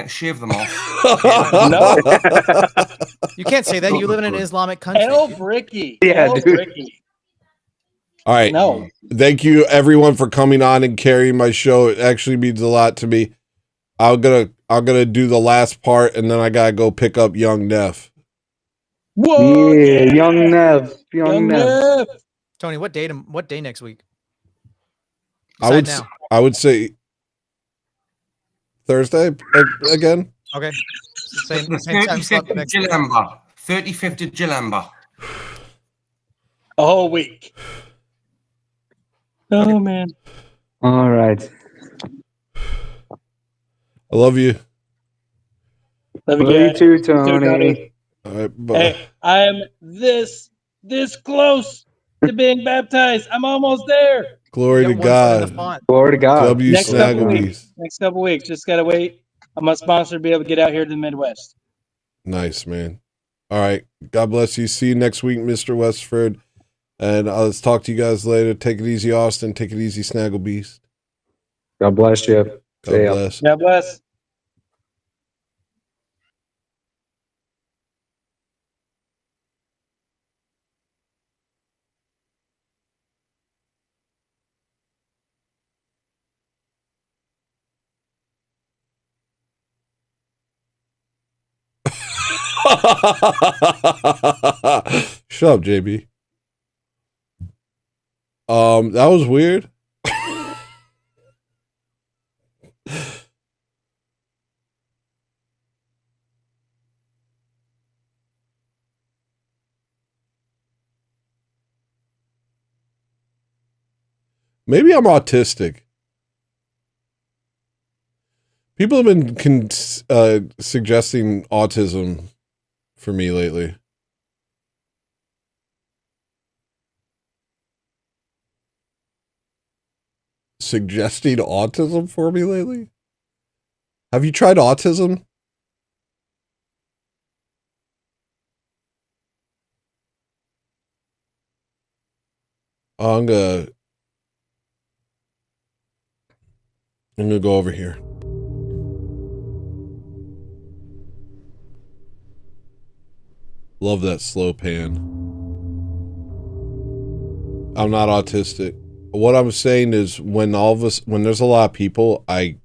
Shave them off. No. You can't say that. You live in an Islamic country. Hell, Bricky. Yeah, Hell, dude. Bricky. all right. No. Thank you everyone for coming on and carrying my show. It actually means a lot to me. I'm gonna do the last part and then I gotta go pick up young Neff. Whoa, Yeah, young Nev. Young Young Nev. Nev. Tony, what day next week? I Decide now. I would say Thursday again. Okay. Same The time slot 35th of next week. Julember. 35th of Julember. A whole week. Oh, man. All right. I love you. Love Love you too, Tony. All right, bye. Hey, I am this close to being baptized. I'm almost there. Glory to God. Glory to God. W Next couple Snagglebees. weeks. Next couple weeks. Just gotta wait. I'm a sponsor to be able to get out here to the Midwest. Nice, man. All right. God bless you. See you next week, Mr. Westford. And let's talk to you guys later. Take it easy, Austin. Take it easy, Snagglebeast. God bless you. God See ya. bless. God bless. Shut up, JB. That was weird. Maybe I'm autistic. People have been suggesting autism for me lately. suggesting autism for me lately? Have you tried autism? Oh, I'm gonna go over here. Love that slow pan. I'm not autistic. What I'm saying is when there's a lot of people, I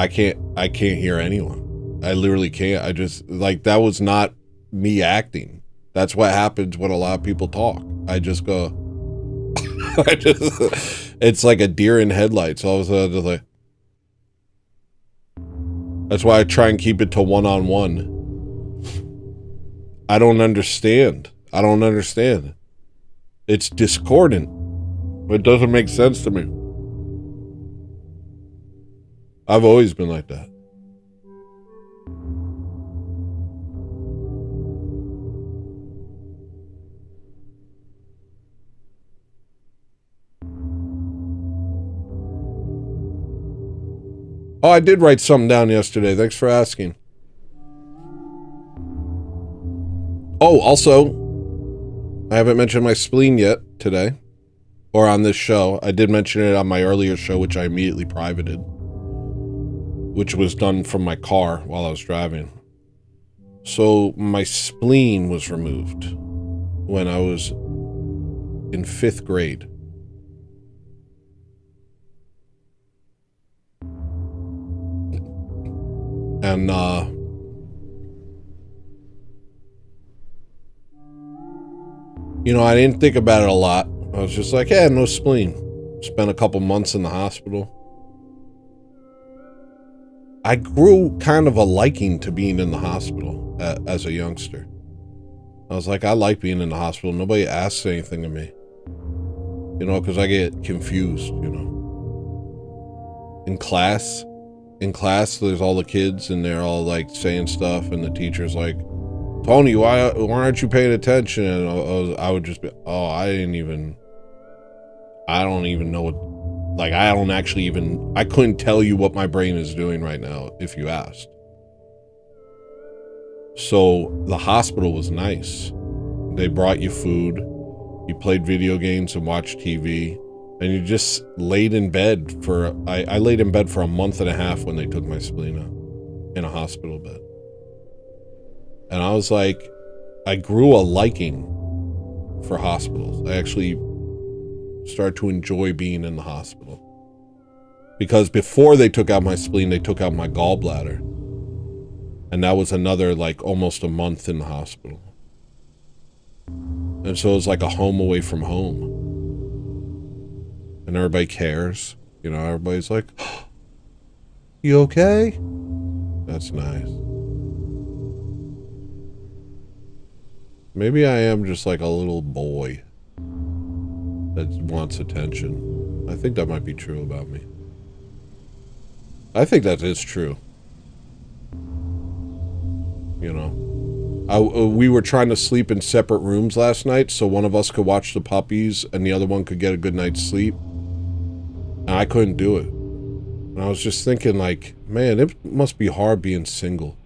can't hear anyone. I literally can't. I just, like, that was not me acting. That's what happens when a lot of people talk. I just go, it's like a deer in headlights. All of a sudden, just like, that's why I try and keep it to one-on-one. I don't understand. It's discordant. It doesn't make sense to me. I've always been like that. Oh, I did write something down yesterday. Thanks for asking. Oh, also, I haven't mentioned my spleen yet today, or on this show. I did mention it on my earlier show, which I immediately privated, which was done from my car while I was driving. So my spleen was removed when I was in 5th grade. And, you know, I didn't think about it a lot. I was just like, yeah, no spleen. Spent a couple months in the hospital. I grew kind of a liking to being in the hospital as a youngster. I was like, I like being in the hospital. Nobody asks anything of me. You know, because I get confused, you know. In class, there's all the kids and they're all like saying stuff and the teacher's like, Tony, why aren't you paying attention? And I would just be, oh, I don't even know what, like, I couldn't tell you what my brain is doing right now if you asked. So the hospital was nice. They brought you food, you played video games and watched TV, and you just laid in bed for, I laid in bed for a month and a half when they took my spleen out in a hospital bed. And I was like, I grew a liking for hospitals. I actually started to enjoy being in the hospital. Because before they took out my spleen, they took out my gallbladder. And that was another, like, almost a month in the hospital. And so it was like a home away from home. And everybody cares. You know, everybody's like, oh, you okay? That's nice. Maybe I am just like a little boy that wants attention. I think that might be true about me. I think that is true. You know, we were trying to sleep in separate rooms last night so one of us could watch the puppies and the other one could get a good night's sleep. And I couldn't do it. And I was just thinking, like, man, it must be hard being single.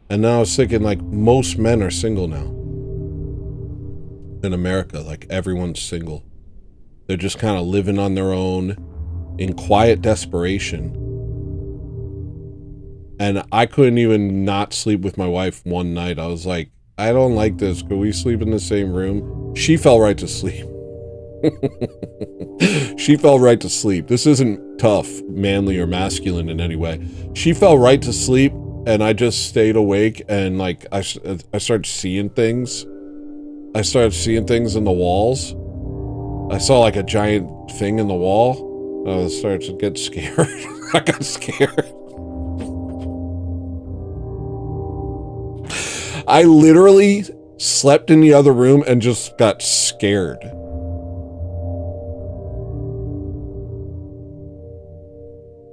And then I was thinking, like, most men are single now. In America, like, everyone's single. They're just kind of living on their own in quiet desperation. And I couldn't even not sleep with my wife one night. I was like, I don't like this. Could we sleep in the same room? She fell right to sleep. She fell right to sleep. This isn't tough, manly, or masculine in any way. She fell right to sleep, and I just stayed awake, and, like, I started seeing things. I started seeing things in the walls. I saw, like, a giant thing in the wall. I started to get scared. I got scared. I literally slept in the other room and just got scared.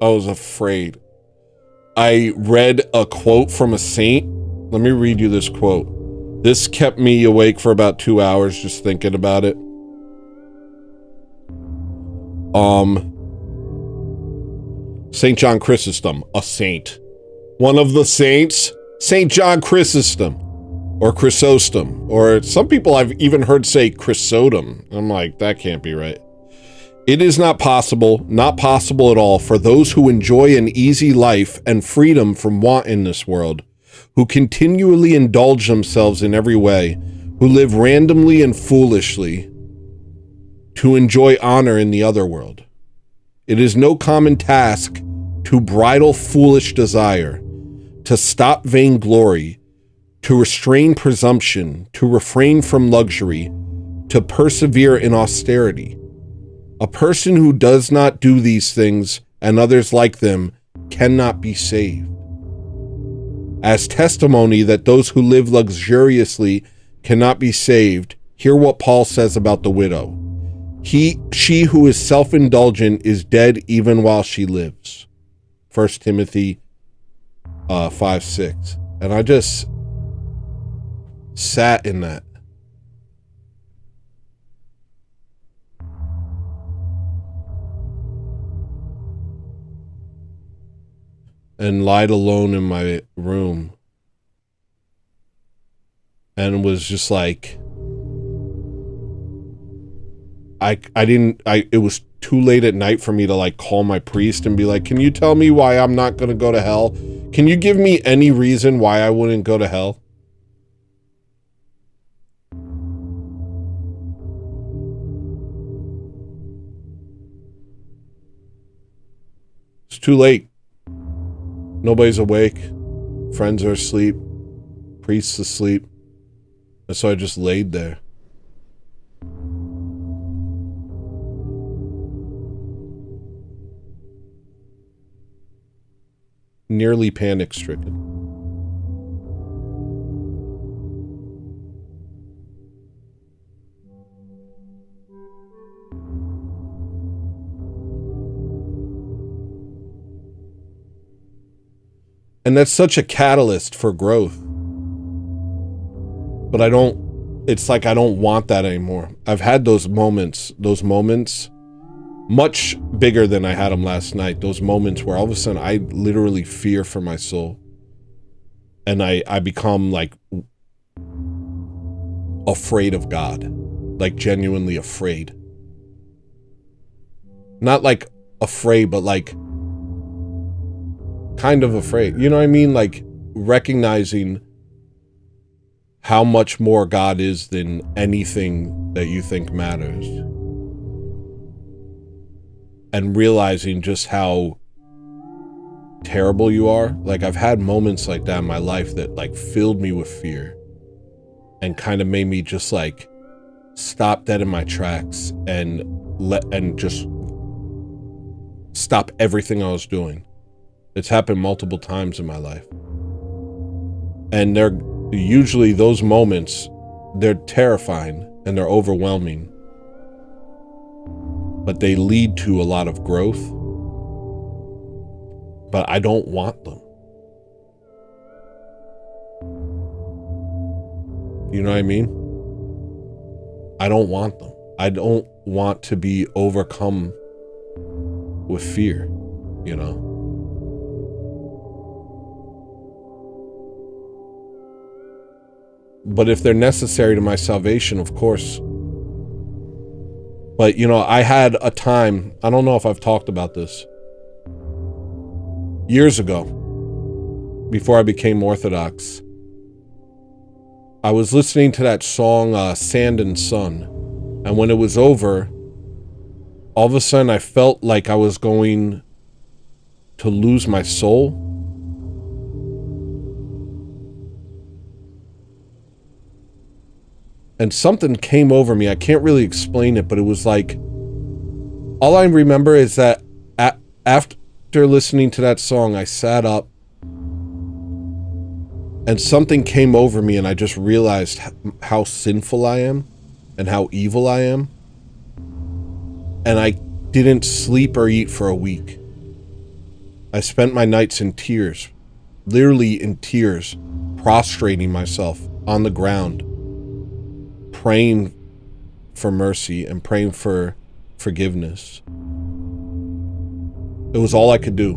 I was afraid. I read a quote from a saint. Let me read you this quote. This kept me awake for about 2 hours just thinking about it. St. John Chrysostom, a saint. One of the saints, St. John Chrysostom, or Chrysostom, or some people I've even heard say Chrysostom. I'm like, that can't be right. It is not possible at all, for those who enjoy an easy life and freedom from want in this world, who continually indulge themselves in every way, who live randomly and foolishly, to enjoy honor in the other world. It is no common task to bridle foolish desire, to stop vainglory, to restrain presumption, to refrain from luxury, to persevere in austerity. A person who does not do these things and others like them cannot be saved. As testimony that those who live luxuriously cannot be saved, hear what Paul says about the widow. She who is self-indulgent is dead even while she lives. 1 Timothy 5:6. And I just sat in that. And lied alone in my room. And was just like, it was too late at night for me to like call my priest and be like, can you tell me why I'm not going to go to hell? Can you give me any reason why I wouldn't go to hell? It's too late. Nobody's awake. Friends are asleep. Priests asleep. And so I just laid there. Nearly panic-stricken. And that's such a catalyst for growth. But it's like I don't want that anymore. I've had those moments much bigger than I had them last night. Those moments where all of a sudden I literally fear for my soul. And I become like afraid of God. Like genuinely afraid. Not like afraid, but like kind of afraid. You know what I mean? Like recognizing how much more God is than anything that you think matters. And realizing just how terrible you are. Like I've had moments like that in my life that like filled me with fear and kind of made me just like stop dead in my tracks and just stop everything I was doing. It's happened multiple times in my life. And they're usually those moments, they're terrifying and they're overwhelming. But they lead to a lot of growth. But I don't want them. You know what I mean? I don't want them. I don't want to be overcome with fear, you know? But if they're necessary to my salvation, of course. But, you know, I had a time, I don't know if I've talked about this, years ago, before I became Orthodox, I was listening to that song, Sand and Sun. And when it was over, all of a sudden I felt like I was going to lose my soul. And something came over me. I can't really explain it, but it was like, all I remember is that after listening to that song, I sat up and something came over me and I just realized how sinful I am and how evil I am. And I didn't sleep or eat for a week. I spent my nights in tears, literally in tears, prostrating myself on the ground, praying for mercy and praying for forgiveness. It was all I could do.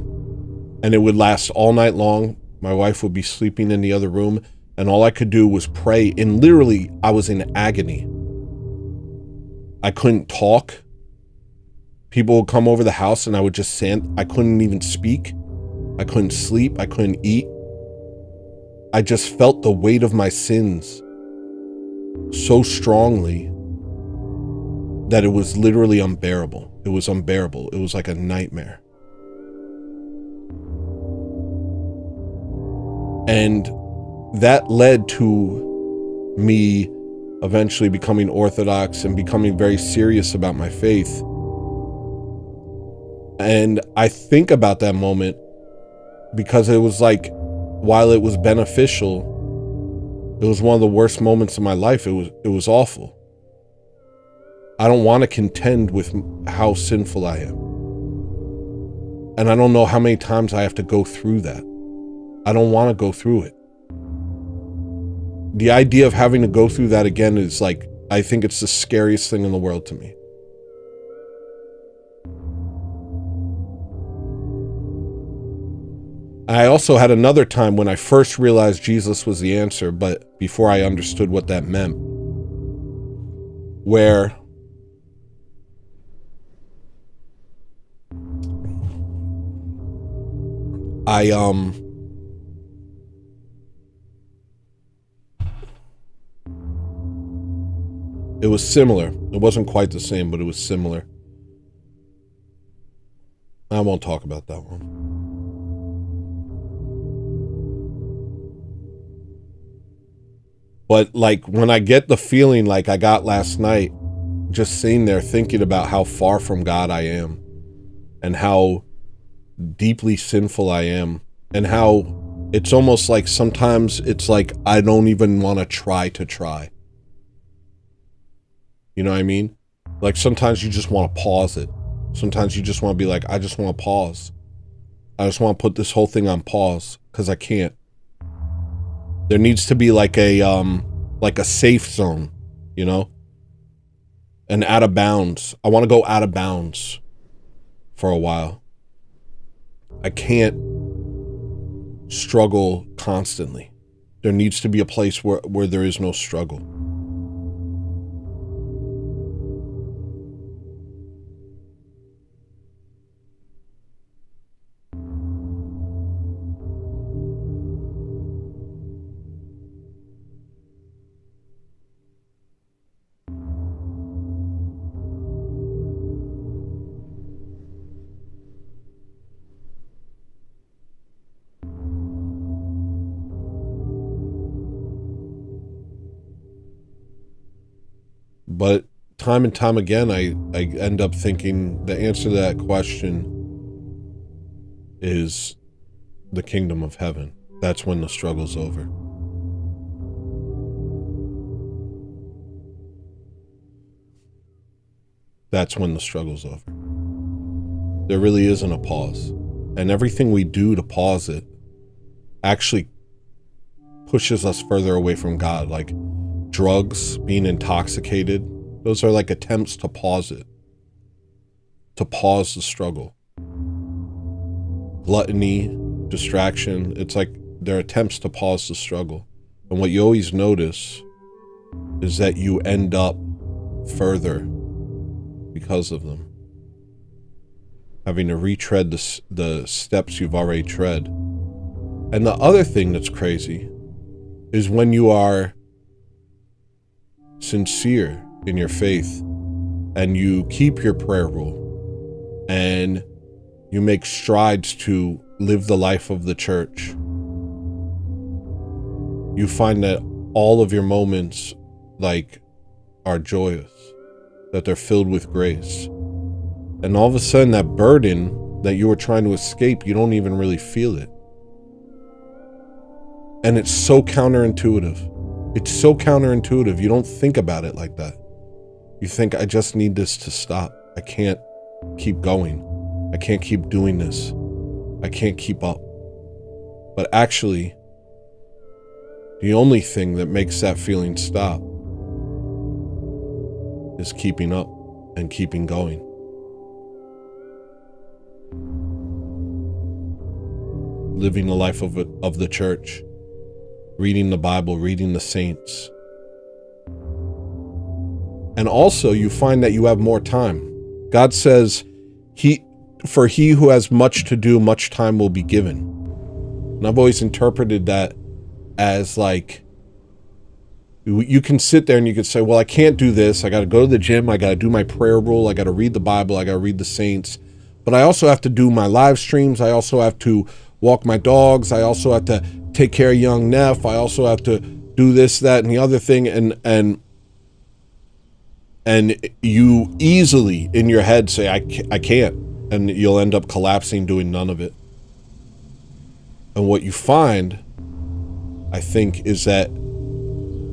And it would last all night long. My wife would be sleeping in the other room, and all I could do was pray. And literally, I was in agony. I couldn't talk. People would come over the house and I would just stand. I couldn't even speak. I couldn't sleep. I couldn't eat. I just felt the weight of my sins so strongly that it was literally unbearable. It was unbearable. It was like a nightmare. And that led to me eventually becoming Orthodox and becoming very serious about my faith. And I think about that moment because it was like, while it was beneficial, it was one of the worst moments of my life. It was awful. I don't want to contend with how sinful I am. And I don't know how many times I have to go through that. I don't want to go through it. The idea of having to go through that again is like, I think it's the scariest thing in the world to me. I also had another time when I first realized Jesus was the answer, but before I understood what that meant, where it was similar. It wasn't quite the same, but it was similar. I won't talk about that one. But like when I get the feeling like I got last night, just sitting there thinking about how far from God I am and how deeply sinful I am and how it's almost like sometimes it's like I don't even want to try. You know what I mean? Like sometimes you just want to pause it. Sometimes you just want to be like, I just want to pause. I just want to put this whole thing on pause because I can't. There needs to be like a safe zone, you know? And out of bounds. I want to go out of bounds for a while. I can't struggle constantly. There needs to be a place where there is no struggle. But time and time again, I end up thinking the answer to that question is the kingdom of heaven. That's when the struggle's over. That's when the struggle's over. There really isn't a pause. And everything we do to pause it actually pushes us further away from God. Like drugs, being intoxicated, those are like attempts to pause it, to pause the struggle. Gluttony, distraction, it's like they're attempts to pause the struggle. And what you always notice is that you end up further because of them. Having to retread the steps you've already tread. And the other thing that's crazy is when you are sincere in your faith and you keep your prayer rule and you make strides to live the life of the church, you find that all of your moments like are joyous, that they're filled with grace. And all of a sudden that burden that you were trying to escape, you don't even really feel it. And it's so counterintuitive. It's so counterintuitive. You don't think about it like that. You think, I just need this to stop. I can't keep going. I can't keep doing this. I can't keep up. But actually, the only thing that makes that feeling stop is keeping up and keeping going. living the life of the church, reading the Bible, reading the saints. And also you find that you have more time. God says, for he who has much to do, much time will be given. And I've always interpreted that as like, you can sit there and you could say, well, I can't do this. I got to go to the gym. I got to do my prayer rule. I got to read the Bible. I got to read the saints. But I also have to do my live streams. I also have to walk my dogs. I also have to take care of young Neff. I also have to do this, that, and the other thing. And you easily in your head say, I can't. And you'll end up collapsing doing none of it. And what you find, I think, is that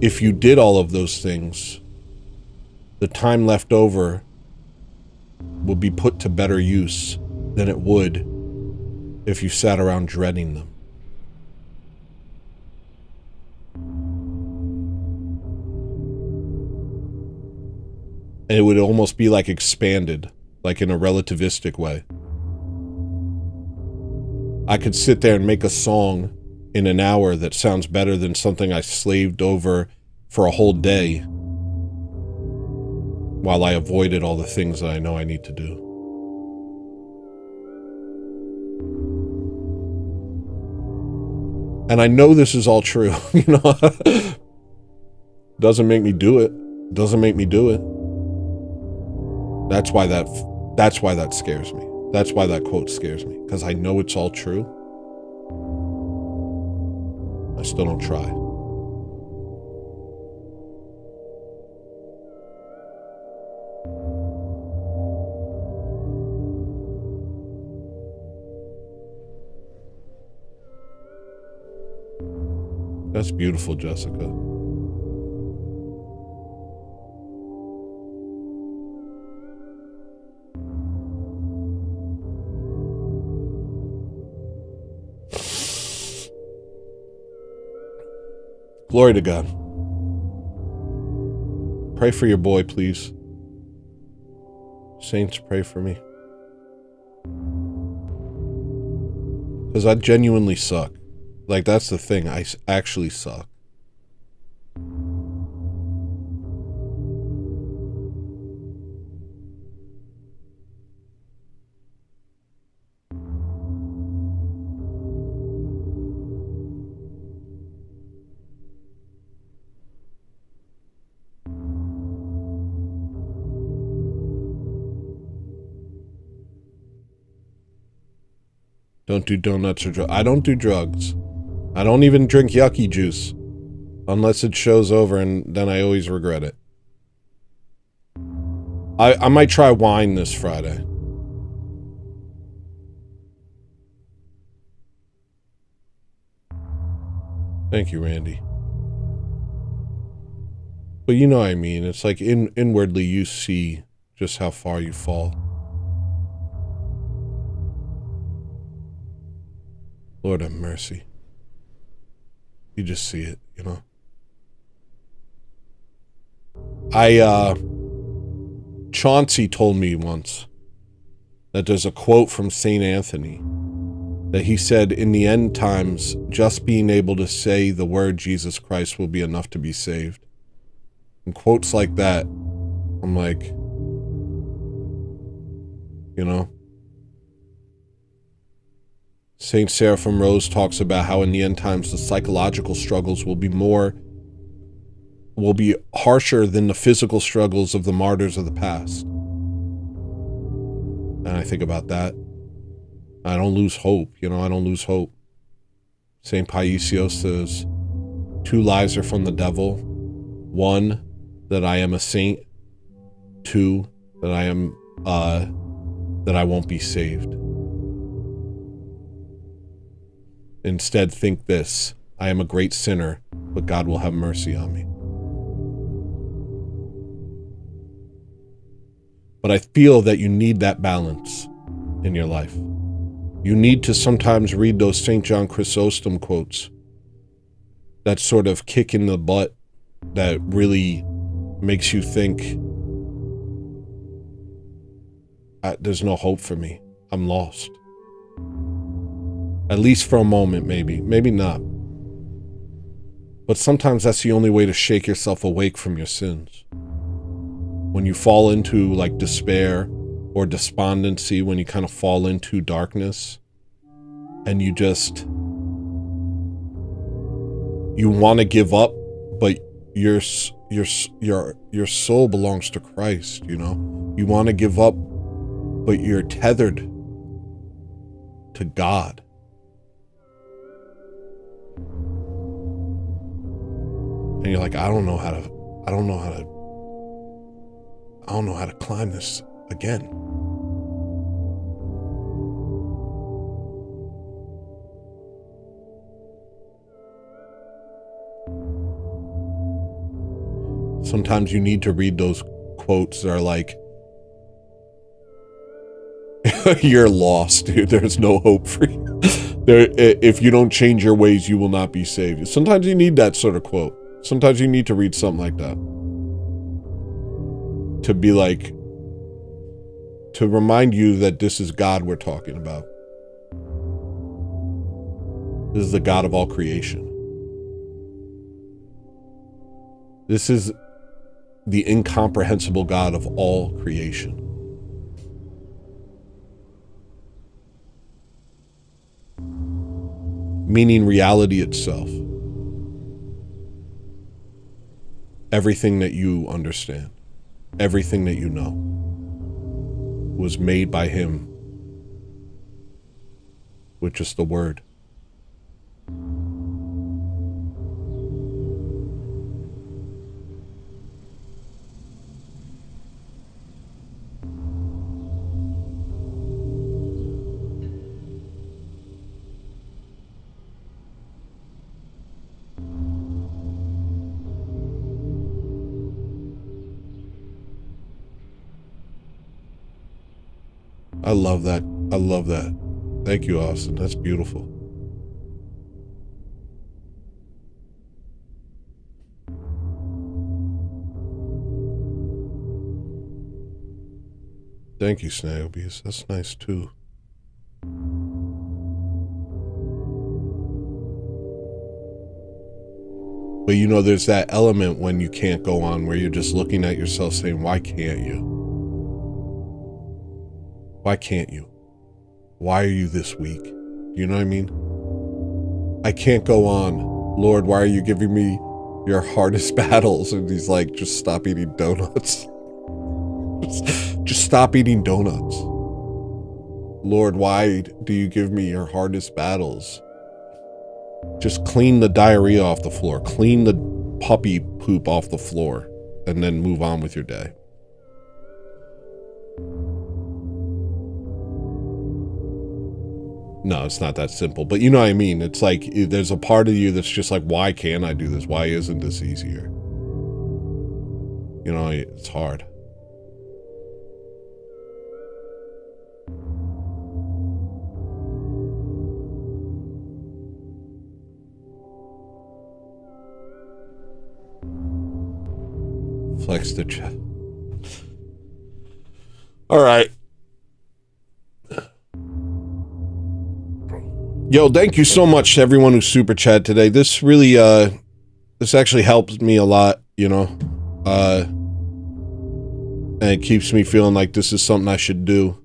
if you did all of those things, the time left over will be put to better use than it would if you sat around dreading them. And it would almost be like expanded, like in a relativistic way. I could sit there and make a song in an hour that sounds better than something I slaved over for a whole day while I avoided all the things that I know I need to do. And I know this is all true, you know. Doesn't make me do it. Doesn't make me do it. That's why that scares me. That's why that quote scares me, because I know it's all true. I still don't try. That's beautiful, Jessica. Glory to God. Pray for your boy, please. Saints, pray for me. Because I genuinely suck. Like, that's the thing. I actually suck. Don't do donuts or drugs. I don't do drugs. I don't even drink yucky juice. Unless it shows over, and then I always regret it. I might try wine this Friday. Thank you, Randy. But you know what I mean. It's like inwardly you see just how far you fall. Lord have mercy. You just see it, you know. Chauncey told me once that there's a quote from St. Anthony that he said, in the end times, just being able to say the word Jesus Christ will be enough to be saved. And quotes like that, I'm like, you know. St. Seraphim Rose talks about how in the end times the psychological struggles will be harsher than the physical struggles of the martyrs of the past. And I think about that. I don't lose hope, you know, I don't lose hope. St. Paisios says, 2 lies are from the devil. 1, that I am a saint. 2, that I won't be saved. Instead, think this: I am a great sinner, but God will have mercy on me. But I feel that you need that balance in your life. You need to sometimes read those St. John Chrysostom quotes that sort of kick in the butt, that really makes you think, there's no hope for me. I'm lost. At least for a moment, maybe. Maybe not. But sometimes that's the only way to shake yourself awake from your sins. When you fall into like despair or despondency, when you kind of fall into darkness and you want to give up, but your soul belongs to Christ, you know? You want to give up, but you're tethered to God. And you're like, I don't know how to climb this again. Sometimes you need to read those quotes that are like, you're lost, dude. There's no hope for you. If you don't change your ways, you will not be saved. Sometimes you need that sort of quote. Sometimes you need to read something like that. To be like, to remind you that this is God we're talking about. This is the God of all creation. This is the incomprehensible God of all creation. Meaning reality itself. Everything that you understand, everything that you know, was made by him with just the word. I love that. I love that. Thank you, Austin. That's beautiful. Thank you, Snagglebees. That's nice too. But you know, there's that element when you can't go on where you're just looking at yourself saying, why can't you? Why can't you? Why are you this weak? You know what I mean? I can't go on. Lord, why are you giving me your hardest battles? And he's like, just stop eating donuts. Just stop eating donuts. Lord, why do you give me your hardest battles? Just clean the diarrhea off the floor. Clean the puppy poop off the floor. And then move on with your day. No, it's not that simple. But you know what I mean? It's like, there's a part of you that's just like, why can't I do this? Why isn't this easier? You know, it's hard. Flex the chat. All right. Yo, thank you so much to everyone who super chat today. This really, this actually helps me a lot, you know, and it keeps me feeling like this is something I should do.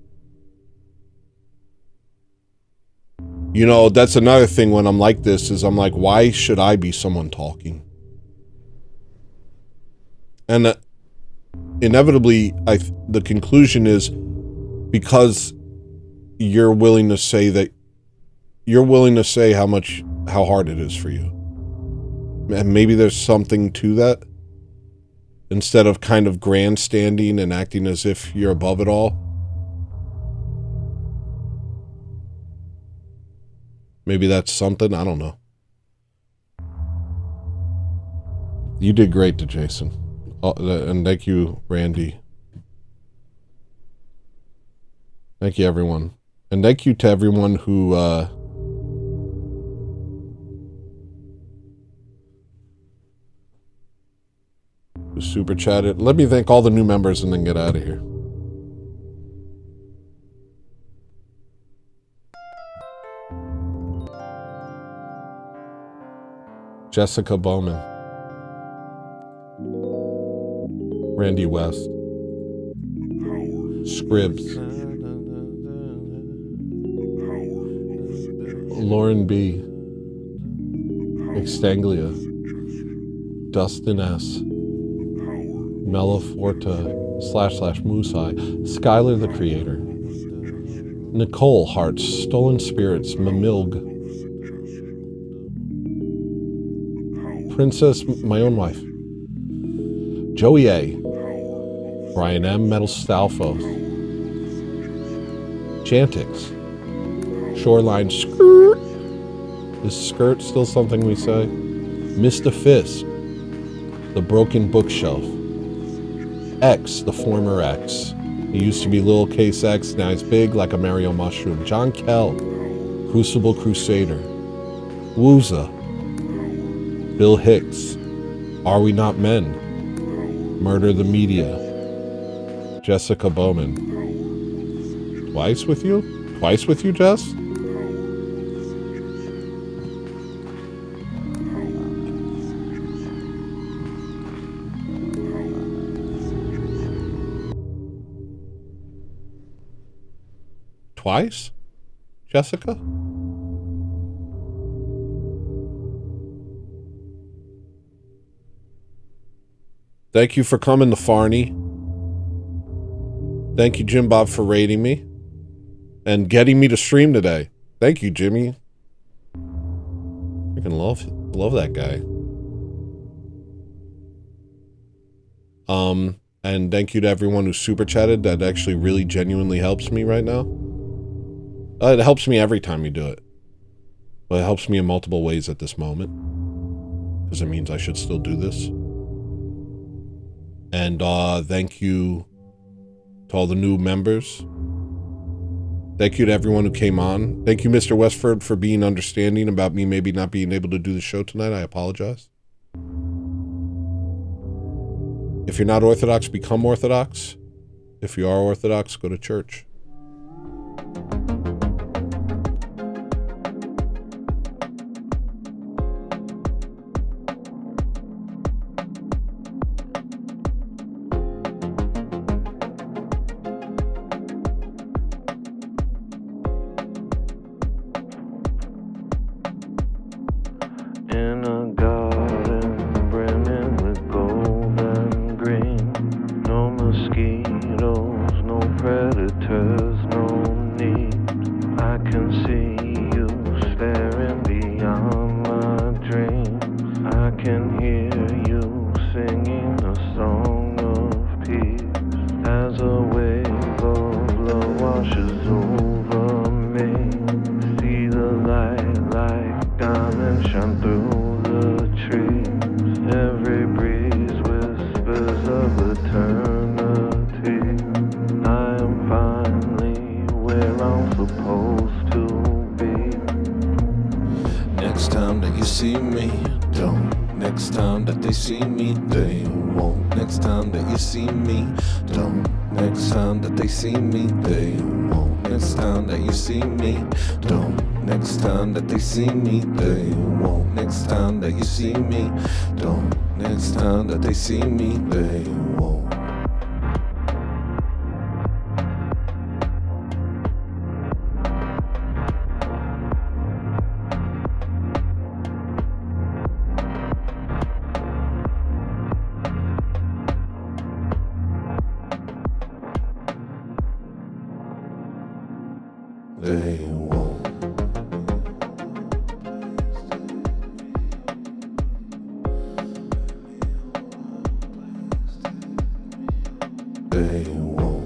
You know, that's another thing when I'm like this is I'm like, why should I be someone talking? And inevitably, the conclusion is because you're willing to say that you're willing to say how hard it is for you. And maybe there's something to that. Instead of kind of grandstanding and acting as if you're above it all. Maybe that's something, I don't know. You did great to Jason. And thank you, Randy. Thank you, everyone. And thank you to everyone who, super chatted. Let me thank all the new members and then get out of here. Jessica Bowman. Randy West. Scribs. Lauren B. Extanglia. Dustin S. Melaforta / Musai. Skylar the Creator. Nicole Hearts. Stolen Spirits. Mamilg. Princess, my own wife. Joey A. Brian M. Metal Stalfos. Chantix. Shoreline Skirt. Is skirt still something we say? Mr. Fist. The Broken Bookshelf. X, the former X. He used to be Lil Case X, now he's big like a Mario Mushroom. John Kell. Crucible Crusader. Wooza. Bill Hicks. Are We Not Men? Murder the Media. Jessica Bowman. Twice with you? Twice with you, Jess? Twice? Jessica? Thank you for coming to Farney. Thank you, Jim Bob, for rating me and getting me to stream today. Thank you, Jimmy. Freaking love that guy. And thank you to everyone who super chatted. That actually really genuinely helps me right now. It helps me every time you do it. But it helps me in multiple ways at this moment. Because it means I should still do this. And thank you to all the new members. Thank you to everyone who came on. Thank you, Mr. Westford, for being understanding about me maybe not being able to do the show tonight. I apologize. If you're not Orthodox, become Orthodox. If you are Orthodox, go to church. In a garden brimming with gold and green. No mosquitoes, no predators, no need. I can see you staring beyond my dreams. I can hear you singing a song of peace. As a wave of love washes over me. See the light like diamonds shine through the trees. Every breeze whispers of eternity. I am finally where I'm supposed to be. Next time that you see me, don't. Next time that they see me, they won't. Next time that you see me, don't. Next time that they see me, they won't. Next time that you see me, don't. Next time that they see me, they won't. Next time that you see me, don't. Next time that they see me, they won't. They won't. They won't.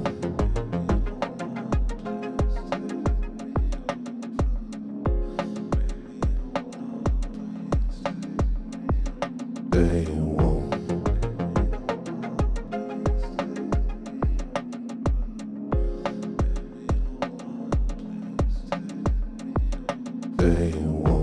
They won't. They won't.